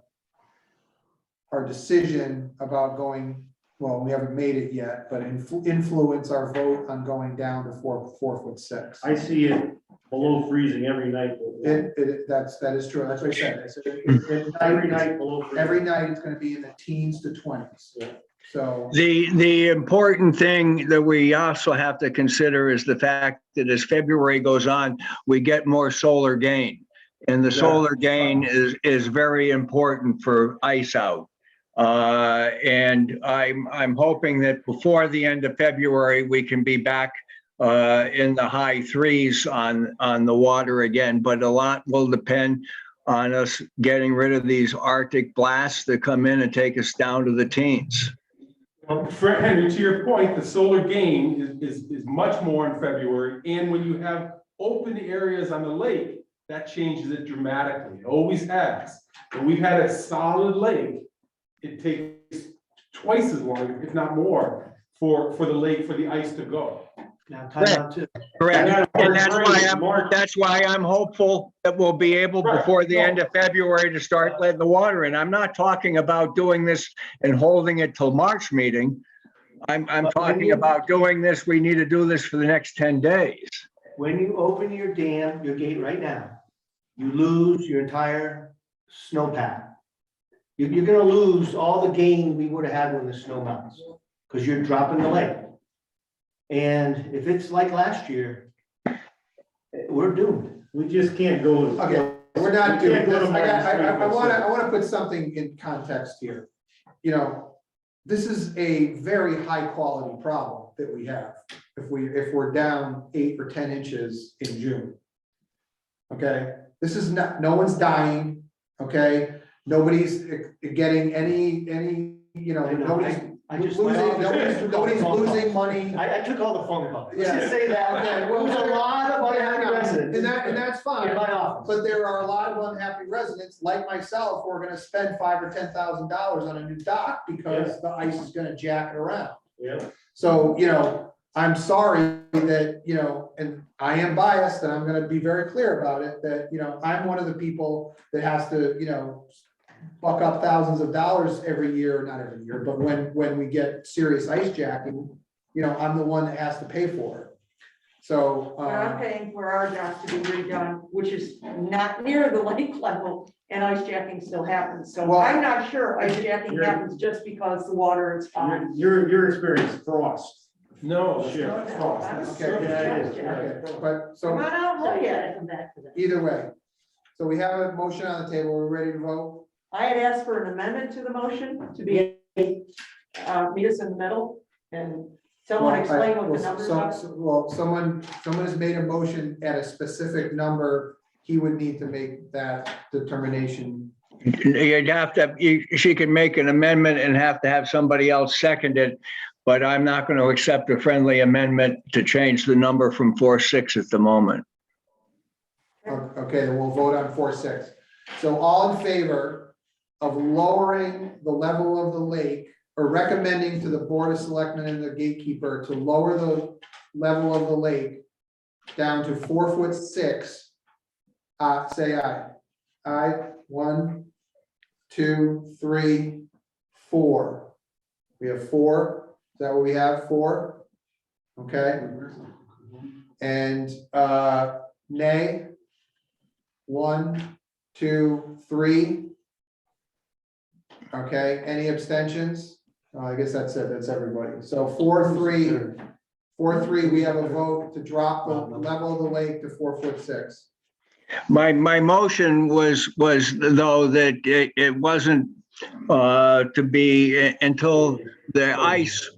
decision about going, well, we haven't made it yet, but influence our vote on going down to 4'6"? I see it below freezing every night. That is true. That's what I said. Every night below freezing. Every night it's gonna be in the teens to 20s. Yeah. So, The important thing that we also have to consider is the fact that as February goes on, we get more solar gain. And the solar gain is very important for ice out. And I'm hoping that before the end of February, we can be back in the high threes on the water again, but a lot will depend on us getting rid of these Arctic blasts that come in and take us down to the teens. Henry, to your point, the solar gain is much more in February, and when you have open areas on the lake, that changes it dramatically. It always has. When we've had a solid lake, it takes twice as long, if not more, for the lake, for the ice to go. Now, time out too. Correct. And that's why I'm hopeful that we'll be able before the end of February to start letting the water in. I'm not talking about doing this and holding it till March meeting. I'm talking about doing this. We need to do this for the next 10 days. When you open your dam, your gate right now, you lose your entire snowpack. You're gonna lose all the gain we would have had when the snow melts, because you're dropping the lake. And if it's like last year, we're doomed. We just can't go. okay, we're not doing Can't go this. to I March. wanna put something in context here. This is a very high quality problem that we have. If we're down 8 or 10 inches in June. Okay, this is not, no one's dying, okay? Nobody's getting any, nobody's I just. nobody's losing money. I took all the phone calls. Let's Yeah. just say that. Okay, well, There's a lot of unhappy residents. And that's fine. In my office. But there are a lot of unhappy residents, like myself, who are gonna spend $5,000 or $10,000 on a new dock because the ice is gonna jack it around. Yeah. So, I'm sorry that, and I am biased, and I'm gonna be very clear about it, that, I'm one of the people that has to, buck up thousands of dollars every year, not every year, but when we get serious ice jacking, I'm the one that has to pay for it. So, And I'm paying for our dock to be redone, which is not near the lake level, and ice jacking still happens. So Well, I'm not sure ice jacking you're- happens just because the water is fine. Your experience, frost. No. Sure. okay, Yeah, it is. okay, but Come so on out, and look at it. either way, so we have a motion on the table, we're ready to vote? I had asked for an amendment to the motion to be, meet us in the middle, and someone explain what the numbers are. Well, someone has made a motion at a specific number, he would need to make that determination. You'd have to, she could make an amendment and have to have somebody else second it. But I'm not going to accept a friendly amendment to change the number from 4.6 at the moment. Okay, then we'll vote on 4.6. So all in favor of lowering the level of the lake, or recommending to the Board of Selectmen and the gatekeeper to lower the level of the lake down to 4'6", say aye. Aye, 1, 2, 3, 4. We have 4. Is that what we have? 4? Okay. And nay? 1, 2, 3. Okay, any abstentions? I guess that's it, that's everybody. So 4-3, we have a vote to drop the level of the lake to 4'6". My motion was though that it wasn't to be until the ice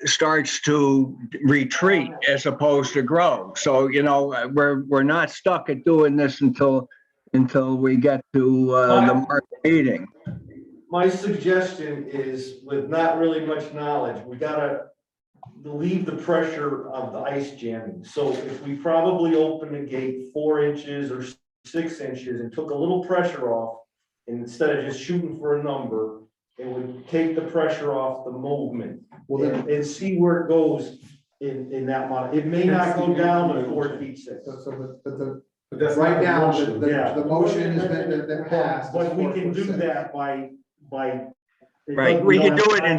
starts to retreat as opposed to grow. So, you know, we're not stuck at doing this until we get to the March meeting. My suggestion is, with not really much knowledge, we gotta relieve the pressure of the ice jamming. So if we probably open the gate 4 inches or 6 inches and took a little pressure off, and instead of just shooting for a number, it would take the pressure off the movement. Well, then- And see where it goes in that model. It may not go down to 4 feet 6. But that's right now, Yeah. the motion has been passed. But we can do that by. Right, we can do it in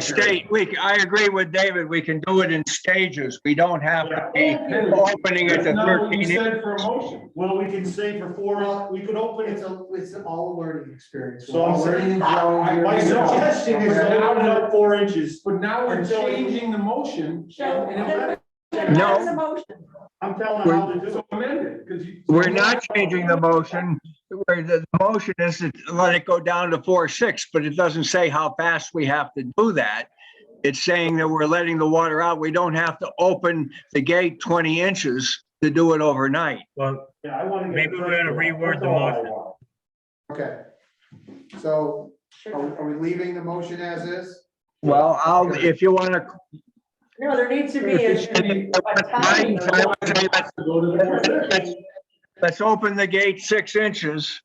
I agree with David, we can do it in stages. We don't have to be opening it That's to not what you 13. said for a motion. Well, we can say for 4, we could open it. It's all a learning experience. So I'm Learning and growing here. My suggestion is to open up 4 inches. But now we're Until- changing the motion. So, And No. that's a motion. I'm telling them how to do So it. amend it, because you. We're not changing the motion. Where the motion is to let it go down to 4.6, but it doesn't say how fast we have to do that. It's saying that we're letting the water out. We don't have to open the gate 20 inches to do it overnight. Well, Yeah, I want to. maybe we're gonna reword the motion. Okay. So are we leaving the motion as is? Well, if you want to, No, there needs to be a time. Go to the 4-6. let's open the gate 6 inches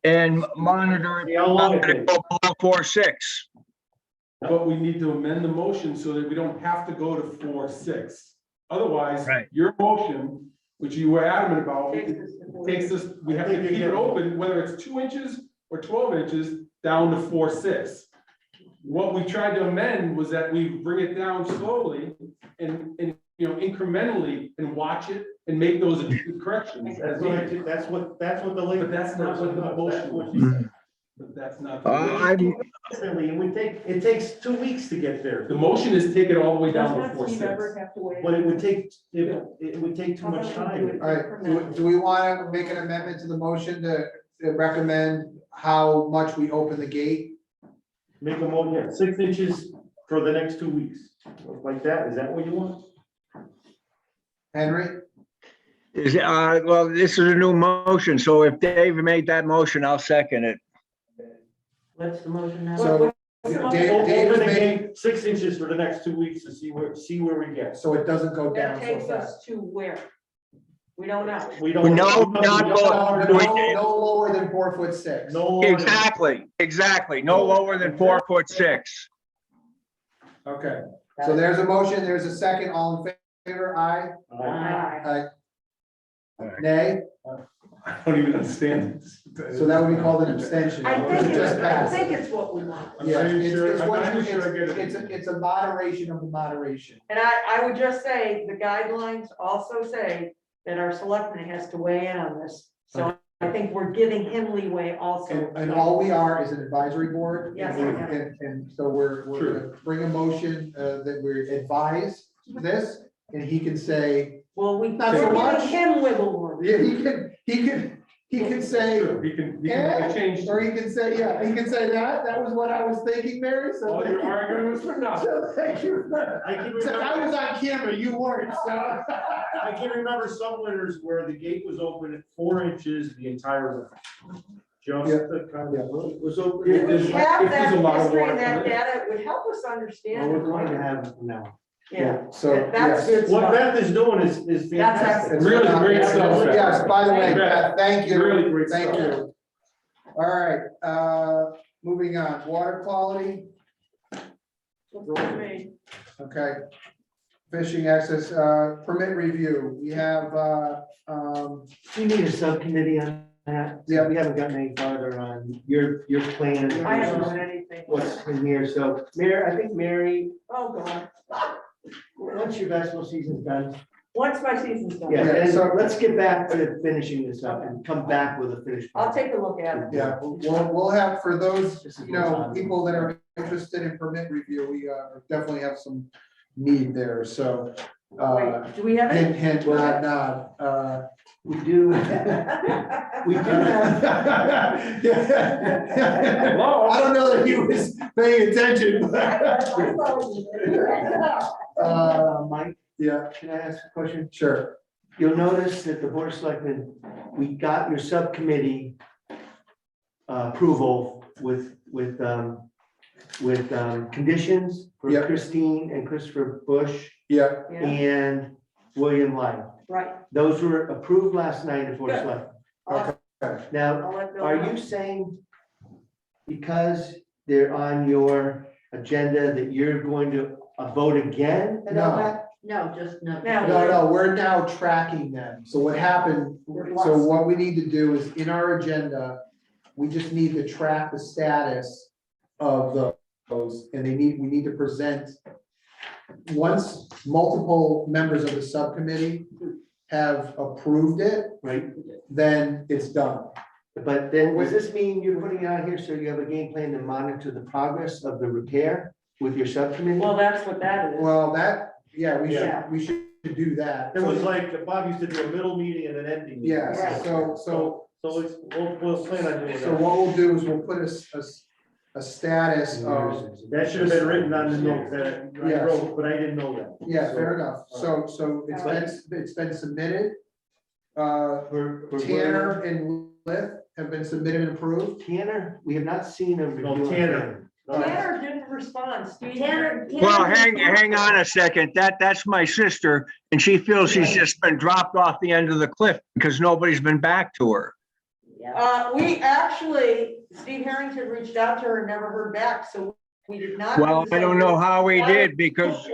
and monitor it. How long it Not gonna go below 4.6. But we need to amend the motion so that we don't have to go to 4-6. Otherwise, Right. your motion, which you were adamant about, it takes us, we have to keep it open, whether it's 2 inches or 12 inches, down to 4-6. What we tried to amend was that we bring it down slowly and incrementally and watch it and make those corrections as needed. That's what the link. But that's not what the motion was. Mhm. But that's not. It takes 2 weeks to get there. The motion is take it all the way down to Doesn't 4-6. Steve ever have to wait? But it would take too much time. All right, do we want to make an amendment to the motion to recommend how much we open the gate? Make a motion, yeah, 6 inches for the next 2 weeks, like that, is that what you want? Henry? Well, this is a new motion, so if Dave made that motion, I'll second it. What's the motion now? So Dave Open is the making, gate 6 inches for the next 2 weeks to see where we get. so it doesn't go down That so takes fast. us to where? We don't know. We don't. No, not No lower than 4'6". No. longer. Exactly. No lower than 4.6. Okay, so there's a motion, there's a second, all in favor, aye? Aye. Nay? I don't even understand this. So that would be called an abstention. I think, Just passed. it's what we want. I'm Yeah, not even sure- it's I'm what not you- even sure I get it. it's a moderation of the moderation. And I would just say, the guidelines also say that our selectman has to weigh in on this. So I think we're giving him leeway also. And all we are is an advisory board. Yes, And so we're gonna bring a motion, that we advise this, and he can say, Well, Not so we're much. giving him wiggle room. yeah, he can say, Sure, he can yeah, change. or he can say, yeah, he can say that was what I was thinking, Mary, so. All your arguments for nothing. So thank you. I can So I remember, was on camera, you weren't, so. I can remember some winters where the gate was open at 4 inches the entire winter. Just Yeah. the kind of, it was open. Yeah, If we there's- have if there's that a lot of history water and that coming in. data, it would help us understand. Well, we're going to have it now. Yeah, So, that's yes. good What stuff. Beth is doing is fantastic. It's really great stuff. Yes, by the way, Beth, thank you. Really great Thank stuff. you. All right, moving on, water quality, okay. Fishing access, permit review, we have, We need a subcommittee on that. Yeah. We haven't gotten any farther on your plan. I haven't done anything. What's in here, so, Mayor, I think Mary, Oh, God. once your basketball season's done, once my season's done. Yeah, Yeah, and so- let's get back to finishing this up and come back with a finished. I'll product. take a look at it. Yeah, we'll have, for those, This is you know, what's on. people that are interested in permit review, we definitely have some need there, so. Wait, do we have Hint, it? hint, nod, nod. We do, we do have, I don't know that he was paying attention, but. Mike, Yeah, can I ask a question? sure. You'll notice that the Board of Selectmen, we got your subcommittee approval with conditions for Yeah. Christine and Christopher Bush Yeah, Yeah, and William Light. right. Those were approved last night at Board of Good. Selectmen. okay. Now, I'll let Bill are know. you saying because they're on your agenda that you're going to vote again at No. LMAC? No, just no. No, we're now tracking them. So what happened, so what we need to do is in our agenda, we just need to track the status of those, and we need to present. Once multiple members of the subcommittee have approved it, Right, then it's done. but then does this mean you're putting it out here so you have a game plan to monitor the progress of the repair with your subcommittee? Well, that's what that is. Well, yeah, Yeah. we should do that. It was like, Bob used to do a middle meeting and an ending. meeting. Yeah, Right. so We'll plan on doing So that. what we'll do is we'll put a status of, That should have been written on the note that I Yes. wrote, but I didn't know that. yeah, fair enough. So it's been submitted. For Tanner and Lith have been submitted and approved. Tanner, we have not seen a review. No, on Tanner. Tanner didn't respond, Steve. Well, hang on a second. That's my sister, and she feels she's just been dropped off the end of the cliff because nobody's been back to her. We actually, Steve Harrington reached out to her and never heard back, so we did not. do Well, the I don't know how we did because,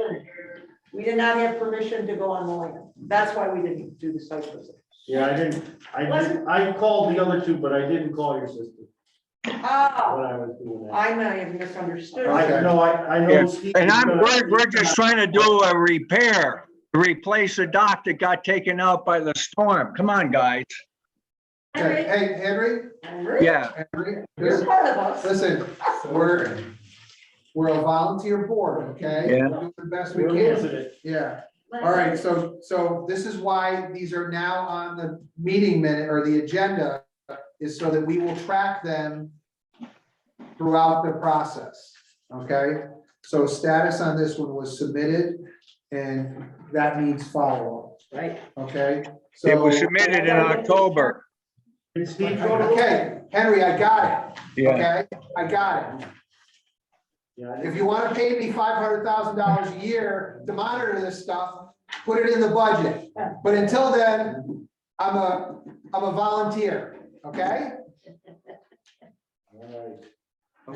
We did not have permission to go on the land. That's why we didn't do the site visit. Yeah, I called the other two, but I didn't call your sister Oh, when I was doing that. I may have misunderstood. Okay. I know. Yeah, Steve and was gonna- we're just trying to do a repair, to replace a dock that got taken out by the storm. Come on, guys. Okay, hey, Henry, Yeah, Henry, You're part of us. listen, we're a volunteer board, okay? Yeah. We're doing the best we We're can. losing it. Yeah, all right, so this is why these are now on the meeting minute or the agenda, is so that we will track them throughout the process, okay? So status on this one was submitted, and that needs follow-up, Right. okay? it was So, submitted in October. Did Steve go to? okay, Henry, I got it, Yeah, okay? I got it. Yeah, I If you wanna pay me $500,000 a year to monitor this stuff, put it in the budget. But until then, I'm a volunteer, okay? All right.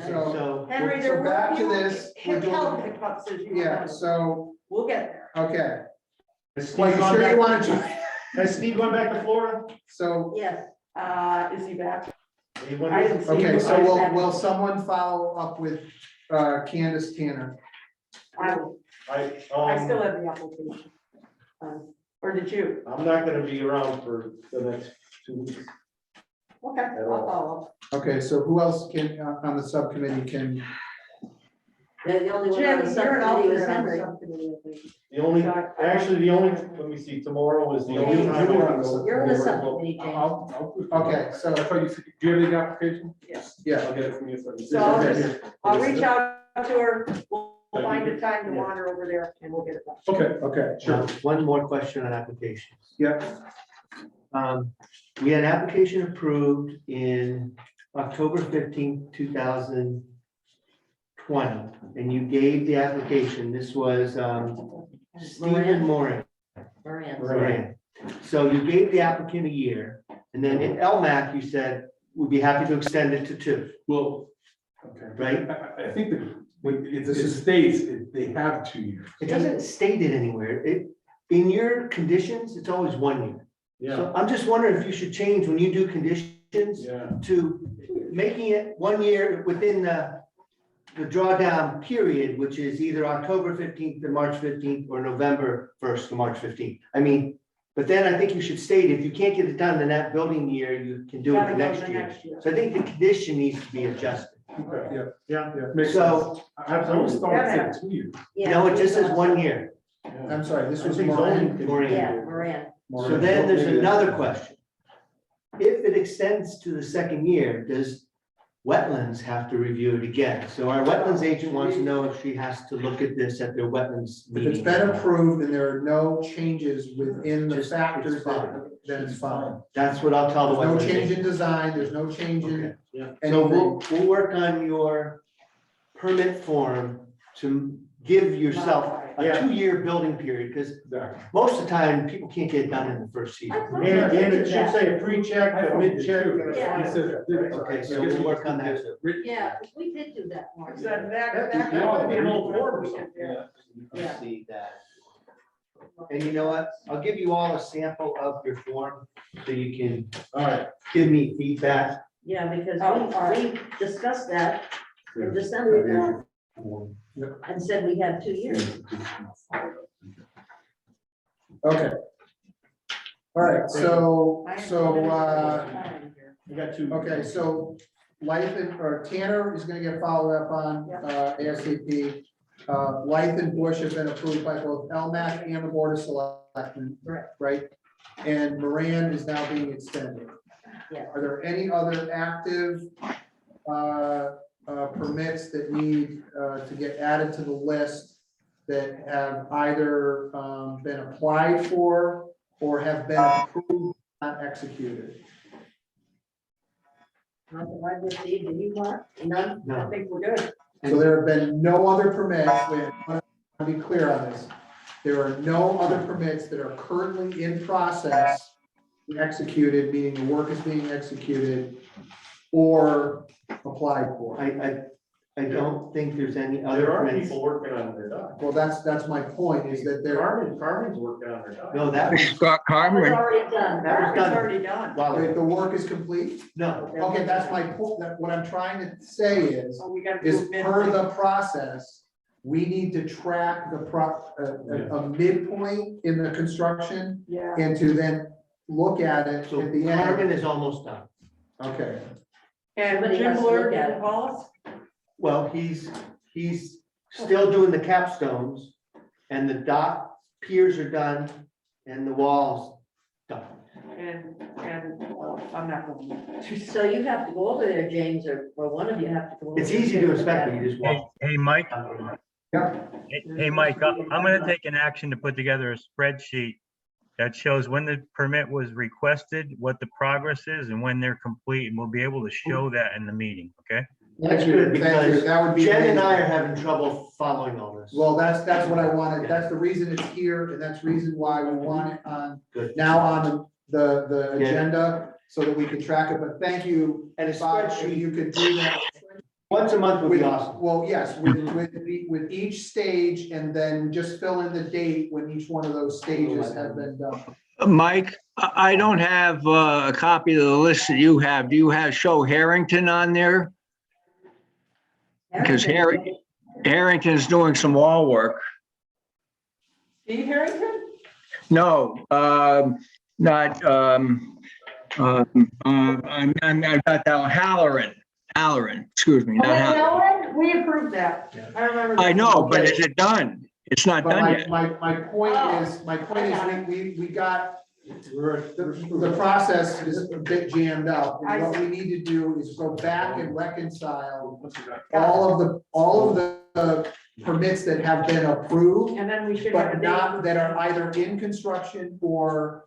So, Henry, so there back to will be this, we're doing, health hiccups as you yeah, know. so, We'll get there. okay. Has Well, Steve you gone sure you back- wanna try? Has Steve gone back to Florida? So, Yes. Is he back? He went- I didn't see okay, him. so will someone follow up with Candace Tanner? I I still have the application. Or did you? I'm not gonna be around for the next 2 weeks. Okay, I'll follow. Okay, so who else can, on the subcommittee can, The only one on the subcommittee was Henry. The only, actually, let me see, tomorrow is the only time. You were on the You're in the subcommittee. subcommittee, James. Okay, so, I thought you said, do you have the application? Yes. yeah, I'll get it from you. So I'll reach out to her. We'll find a time to wander over there and we'll get it done. okay, sure, One more question on applications. yeah, We had an application approved in October 15th, 2020, and you gave the application, this was Stephen Moran. Moran. So you gave the applicant a year, and then in LMAC, you said, we'd be happy to extend it to 2, Well, okay. right? I think that when it states, they have 2 years. It doesn't state it anywhere. In your conditions, it's always 1 year. Yeah, So I'm just wondering if you should change when you do conditions Yeah. to making it 1 year within the the drawdown period, which is either October 15th to March 15th or November 1st to March 15th. I mean, but then I think you should state, if you can't get it done in that building year, you can do it Gotta the go next the year. next year. So I think the condition needs to be adjusted. Okay, yeah, Yeah, makes sense. So, I always thought it said 2 years. no, it just says 1 year. I'm sorry, this was I think Moran. zoning- Maureen. Moran. So then there's another question. If it extends to the second year, does wetlands have to review it again? So our wetlands agent wants to know if she has to look at this at their wetlands If it's meeting. been approved and there are no changes within the Just- factors, it's fine. then it's fine. That's what I'll tell the There's no wetlands change agent. in design, there's no change in Okay. So anything. we'll work on your permit form to give yourself a Yeah. 2-year building period, because most of the time, people can't get it done in the first season. And it should say a pre-check, a mid-check, and a Yeah. final check, right? Okay, so we'll work on that too. Yeah, we did do that one. Is that back? That ought to be an old form or something. Yeah. See that. And you know what? I'll give you all a sample of your form, so you can All right. give me feedback. Yeah, because Oh, we discussed that in December and said we had 2 years. Okay. All right, so, We got 2. okay, so Lythen, or Tanner is gonna get followed up on, ASAP. Lythen and Bush have been approved by both LMAC and the Board of Selectmen. Right? And Moran is now being extended. Yeah. Are there any other active, permits that need, to get added to the list that have either, been applied for or have been approved, not executed? Nothing I received, do you want? None? I think we're good. So there have been no other permits, wait, I want to be clear on this. There are no other permits that are currently in process, executed, meaning the work is being executed or applied for. I don't think there's any other There are permits. people working on their dock. Well, that's my point, is that there, Carmen's working on their dock. No, that was, Scott That was Carmen, already done. that was It's done. already done. wait, the work is complete? No, Okay, that's my point, that what I'm trying to say is, So we gotta do is a mid- per the process, we need to track the a midpoint in the construction Yeah. and to then look at it so at the Carmen end. is almost done. Okay, And Somebody Jim has to Blur look at didn't it. call us? Well, he's still doing the capstones, and the dock piers are done, and the walls done. And, I'm not going to. So you have to go over there, James, or one of you have to go. over It's there. easy to inspect, but you just Hey, walk. hey, Mike. Yeah. Hey, Mike, I'm gonna take an action to put together a spreadsheet that shows when the permit was requested, what the progress is, and when they're complete, and we'll be able to show that in the meeting, okay? That's good, Thank you. because That would be Jen and I are amazing. having trouble following all this. Well, that's what I wanted, that's the reason it's here, and that's the reason why we want it on, Good. now on the Yeah. agenda, so that we can track it, but thank you, And a Bob, if spreadsheet, you could do that. once a month would be With, awesome. well, yes, with each stage, and then just fill in the date when each one of those stages have been done. Mike, I don't have a copy of the list that you have. Do you have show Harrington on there? Because Harrington's doing some wall work. Steve Harrington? No, not, I'm not down, Halloran, excuse me, Oh, not Halloran. Helen, we approved that. I remember. I know, but is it done? It's not But done my, yet. my point is, we got, the process is a bit jammed up, and what we need to do is go back and reconcile all of the permits that have been approved, And then we should have a but date. not, that are either in construction or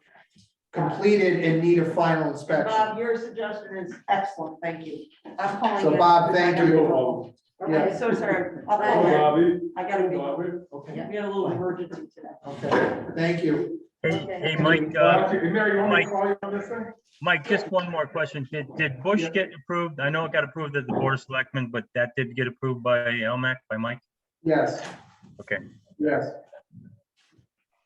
completed and need a final inspection. Bob, your suggestion is excellent, thank you. I'm calling. So it. Bob, thank you. Okay, so sorry. I'll call you. I gotta be, we had a little emergency today. Okay, thank you. Hey, Mike, Mary, you want me to call you on this thing? Mike, just one more question. Did Bush get approved? I know it got approved at the Board of Selectmen, but that did get approved by LMAC, by Mike? Yes, Okay. yes.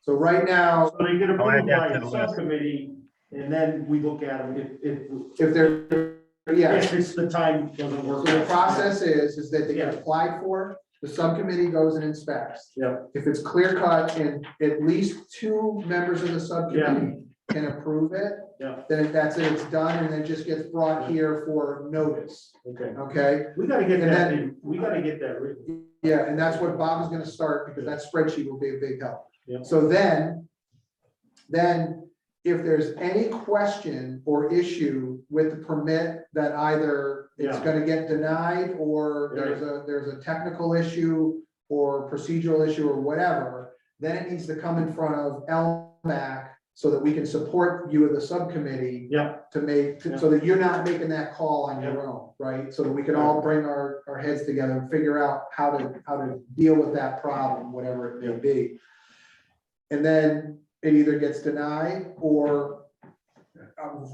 So right now, So they get I'll add approved that by to the the list. subcommittee, and then we look at them if if they're Yes. If it's the time doesn't work. So the process is that they get Yeah. applied for, the subcommittee goes and inspects. Yeah. If it's clear cut and at least 2 members of the subcommittee can approve it. Yeah. Then that's it, it's done, and it just gets brought here for notice, Okay, okay? we gotta get And that, then- we gotta get that written. Yeah, and that's what Bob is gonna start, because that spreadsheet will be a big help. Yeah. So then if there's any question or issue with the permit that either it's Yeah. gonna get denied, or there's a technical issue or procedural issue or whatever, then it needs to come in front of LMAC so that we can support you as the subcommittee Yeah. to make, so that you're not making that call on your own, right? So that we can all bring our heads together and figure out how to deal with that problem, whatever it may be. And then it either gets denied, or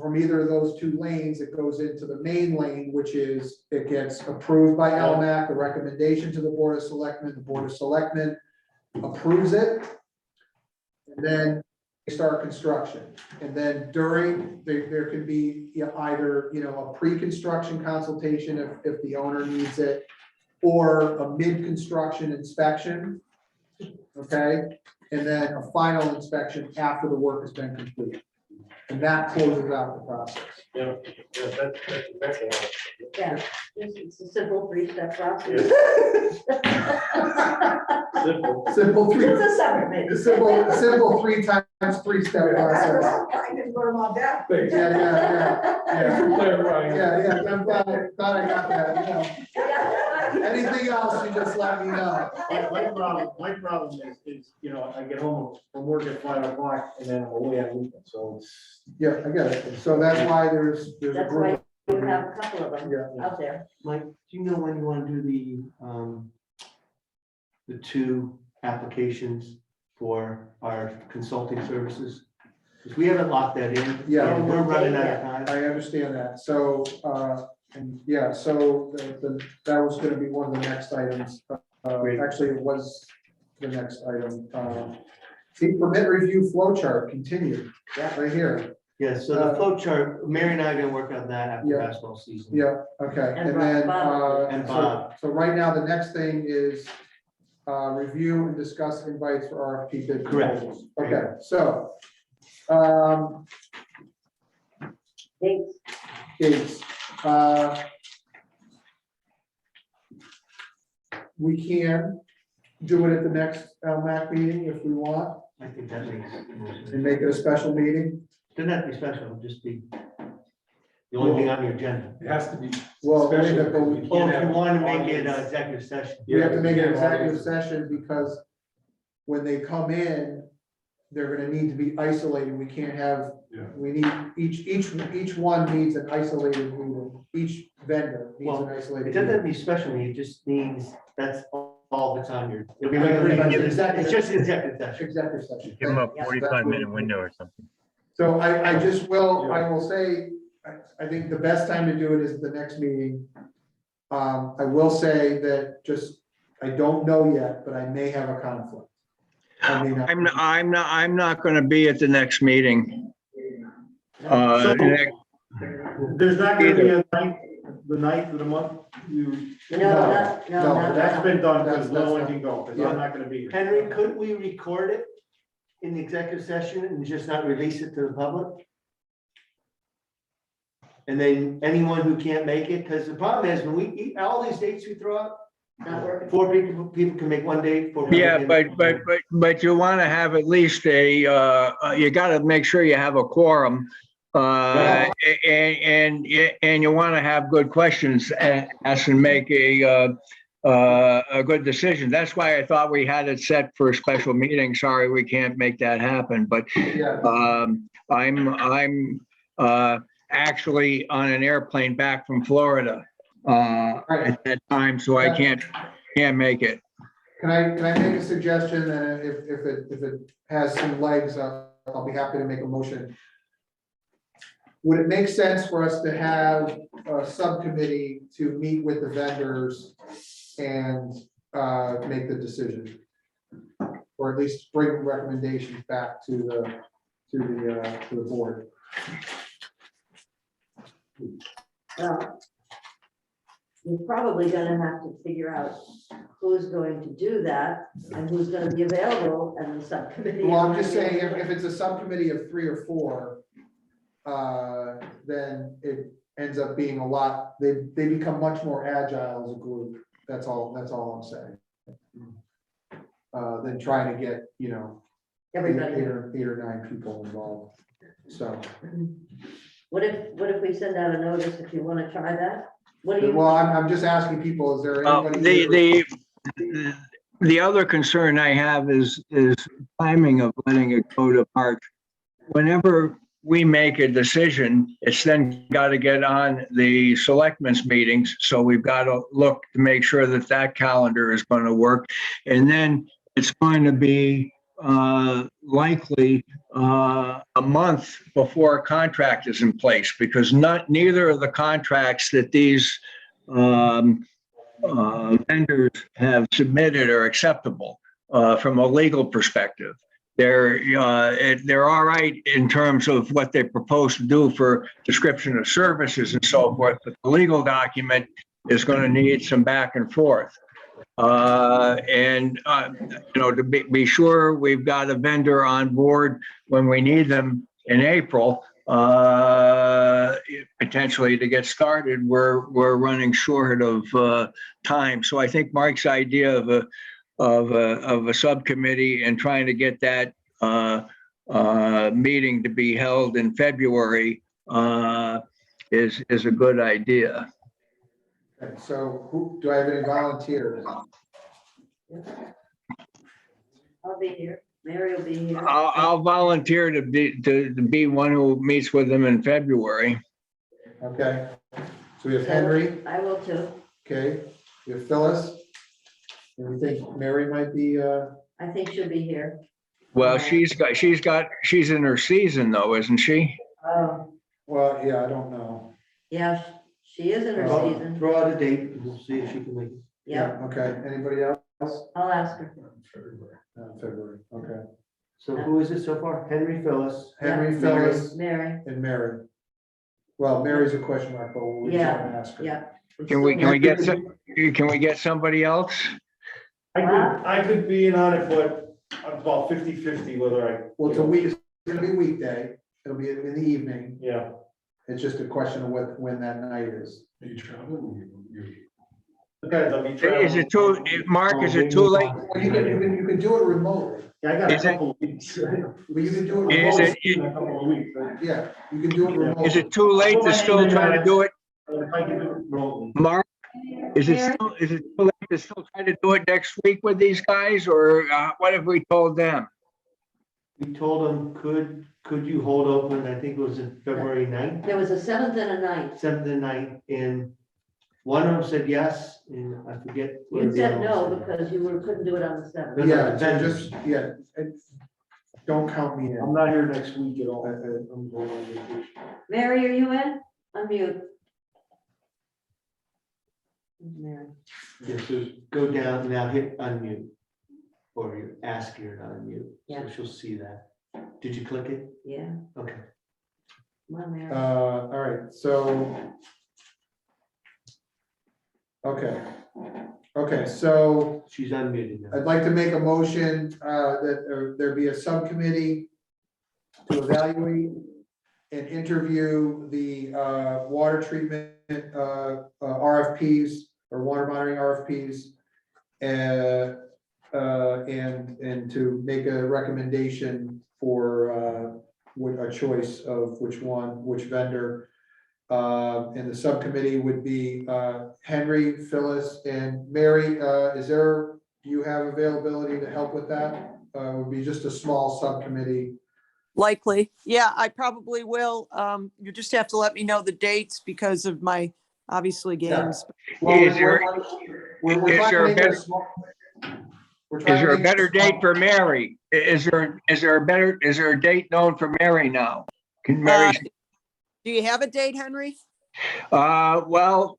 from either of those 2 lanes, it goes into the main lane, which is, it gets approved by LMAC, the recommendation to the Board of Selectmen approves it. And then they start construction. And then during, there can be either, a pre-construction consultation if the owner needs it, or a mid-construction inspection. Okay, and then a final inspection after the work has been completed. And that closes out the process. Yeah, that's exactly. Yeah, it's a simple 3-step process. Simple. Simple It's a separate maybe. simple 3 times 3-step process. I can put them all down. Thanks. Yeah. Thanks for clarifying. Yeah, I'm glad I got that, Anything else, you just let me know. My problem is, I get home from work at 5 o'clock and then I'm away on weekend, so it's. Yeah, I get it. So that's why there's a That's group. why you have a couple of them Yeah. out there. Mike, do you know when you want to do the 2 applications for our consulting services? Because we haven't locked that in. Yeah. and we're running out of time. I understand that. So, so that was gonna be one of the next items. Great. Actually, it was the next item. The permit review flow chart continued, right here. Yeah, so the flow chart, Mary and I are gonna work on that after Yeah. basketball season. Yeah, okay, And and then, Bob. And so, Bob. so right now, the next thing is, review and discuss invites for RFP bid Correct. proposals. Okay, so, Dates. dates, we can do it at the next LMAC meeting if we want, I think that makes. and make it a special meeting. Doesn't have to be special, it'll just be the only thing on your agenda. It has to be Well, wait a special minute, but because we we Well, can't if have. you want to make it audience. executive session. We have to make an Yeah, executive audience. session because when they come in, they're gonna need to be isolated. We can't have, Yeah. we need, each one needs an isolated meeting. Each vendor needs Well, an It isolated doesn't have to meeting. be special, meeting, it just means that's all that's on your, it'll be regular, it's just an executive session. Executive session. Give them a Yeah, 45-minute window or something. So I will say, I think the best time to do it is at the next meeting. I will say that I don't know yet, but I may have a conflict. I mean, I'm not gonna be at the next meeting. So- The next- There's not gonna be the ninth of the month, No, that's been done, because That's- no one that's- can go, because I'm not gonna be here. Henry, couldn't we record it in the executive session and just not release it to the public? And then anyone who can't make it, because the problem is when we eat, all these dates we throw out, Not working. 4 people can make one date. 4 people Yeah, can- but you want to have at least you got to make sure you have a quorum. And you want to have good questions asked and make a good decision. That's why I thought we had it set for a special meeting. Sorry, we can't make that happen, but Yeah. I'm actually on an airplane back from Florida at that time, so I can't make it. Can I make a suggestion, and if it has some legs, I'll be happy to make a motion. Would it make sense for us to have a subcommittee to meet with the vendors and make the decision? Or at least bring recommendations back to the board? Well, you're probably gonna have to figure out who's going to do that and who's gonna be available and the subcommittee. Well, I'm just saying, if it's a subcommittee of 3 or 4, then it ends up being a lot, they become much more agile as a group. That's all I'm saying. Than trying to get, you know, Everybody. 8 or 9 people involved, so. What if we send out a notice if you wanna try that? What do you? Well, I'm just asking people, is there anybody? The other concern I have is timing of letting it go to March. Whenever we make a decision, it's then got to get on the selectmen's meetings. So we've got to look to make sure that that calendar is going to work. And then it's going to be likely a month before a contract is in place, because neither of the contracts that these vendors have submitted are acceptable from a legal perspective. They're all right in terms of what they propose to do for description of services and so forth, but the legal document is going to need some back and forth. To be sure we've got a vendor on board when we need them in April, potentially to get started, we're running short of time. So I think Mark's idea of a subcommittee and trying to get that meeting to be held in February is a good idea. Okay, so do I have any volunteers? I'll be here. Mary will be here. I'll volunteer to be one who meets with them in February. Okay, so we have Henry, I will too. okay, we have Phyllis. And we think Mary might be, I think she'll be here. Well, she's in her season though, isn't she? Oh, well, yeah, I don't know. yeah, she is in her I'll season. throw out a date and we'll see if she can make it. Yeah, Okay, anybody else? I'll ask her. February, okay. So who is it so far? Henry, Phyllis. Henry, Yeah. Phyllis, Mary, and Mary. Well, Mary's a question mark, but we Yeah, can ask her. yeah. Can we get somebody else? I could be in on it, but I'm about 50-50 whether I. Well, it's gonna be a weekday, it'll be in the evening, Yeah. it's just a question of when that night is. Are you traveling? Depends, I'll be Is it traveling. Mark, is it too late? Well, you can do it remotely, Yeah, I got a Is it- couple of weeks. but you can do it Is remotely, it, In a couple of weeks, right? yeah, you can do it remotely. is it too late to still try to do it, If I give it rolling. Mark? Is it too late to still try to do it next week with these guys, or what have we told them? We told them, could you hold open, I think it was in February 9th, There was a 7th and a 9th. 7th and 9th, and one of them said yes, and I forget. what You the said other no one said. because you couldn't do it on the 7th. Yeah, so just, don't count me in. I'm not here next week at all. I'm going on vacation. Mary, are you in? Unmute. Mary. Yeah, so go down, now hit unmute, or you ask her to unmute, Yeah. so she'll see that. Did you click it? Yeah, Okay. come on, Mary. All right, so. Okay, so She's unmuted now. I'd like to make a motion that there be a subcommittee to evaluate and interview the water treatment RFPs or water monitoring RFPs. And to make a recommendation for a choice of which vendor. And the subcommittee would be Henry, Phyllis, and Mary. Do you have availability to help with that? Would be just a small subcommittee. Likely. Yeah, I probably will. You just have to let me know the dates because of my, obviously, games. Well, Is there- we're is trying to there a make it better- small- we're Is trying to there a make it better small. date for Mary? Is there a date known for Mary now? Can Mary, Do you have a date, Henry? well,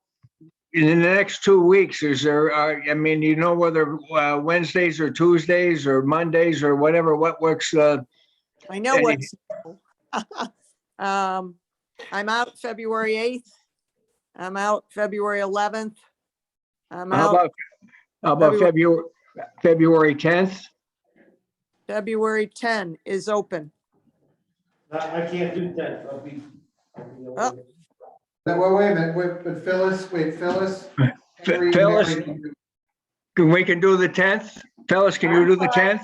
in the next 2 weeks, is there, I mean, you know, whether Wednesdays or Tuesdays or Mondays or whatever, what works, I know what's. I'm out February 8th. I'm out February 11th. I'm How out about, February 10th? February 10 is open. I can't do that. I'll be Oh. away. Now, wait a minute, but Phyllis, Henry, Phyllis, Mary, we can do the 10th? Phyllis, can you do the 10th?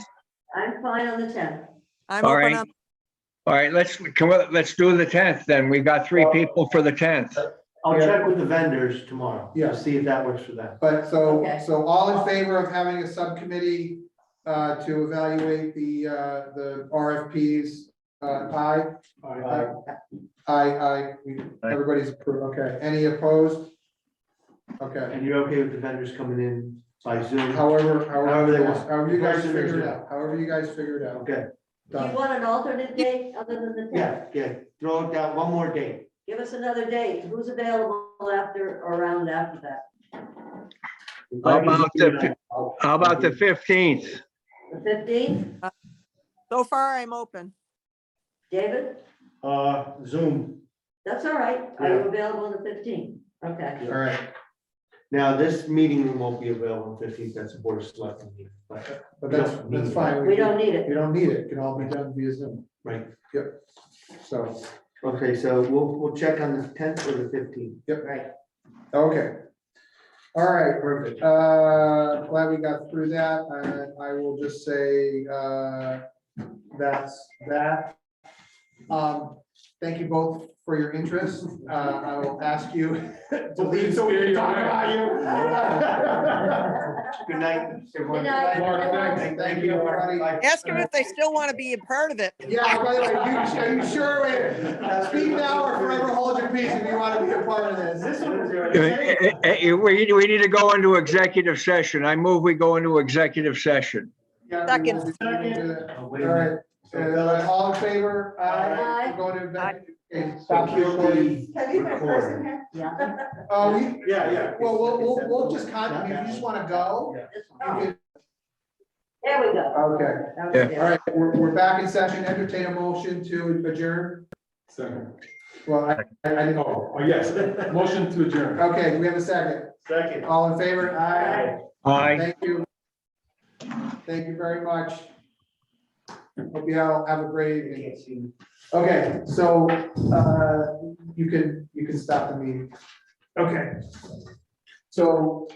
I'm fine on the tenth. I'm All open right. on, All right, let's do the 10th then. We got 3 people for the 10th. I'll check with the vendors tomorrow. Yeah. To see if that works for them. But so, Okay. so all in favor of having a subcommittee to evaluate the RFPs, aye? Aye, everybody's approved, okay. Any opposed? Okay, And you're okay with the vendors coming in by Zoom? however However they want. however you guys Person or figure it Zoom. out, however you guys figure it out. Okay, Do you Done. want an alternate date other than the tenth? yeah, throw it down, one more date. Give us another date. Who's available after, or around after that? How about the 15th? The fifteenth? so far I'm open. David? Zoom. That's all right. Are you available on the fifteenth? Okay. All right, Now, this meeting room won't be available on 15th, that's a board of selectmen meeting, but but that's fine. We don't need it. You don't need it, it can all be done via Zoom, right. so, Okay, so we'll check on the 10th or the 15th. yep, Right. okay. All right, Perfect. glad we got through that, and I will just say, that's that. Thank you both for your interest, I will ask you to leave so we can talk about you. Good night, everyone. Good night. Mark, thanks. Thank you, everybody. Ask them if they still want to be a part of it. Yeah, by the way, are you sure, speak now or forever hold your peace if you want to be a part of this. We need to go into executive session. I move we go into executive session. Yeah, Second. we can do that. Oh, All wait a minute. right, all in favor? Aye. Go to, okay, So stop kill recording. the Have you been recorder. person here? Yeah. Yeah. Well, we'll just contact, if you just want to go. This you one. can- There we go. Okay, Okay. all right, we're back in session, entertain a motion to adjourn. Second. Well, I didn't, Oh, yes, motion to adjourn. okay, we have a second. Second. All in favor? Aye. Aye. Thank you. Thank you very much. Hope you all have a great evening. Okay, so, you can stop the meeting. Okay. So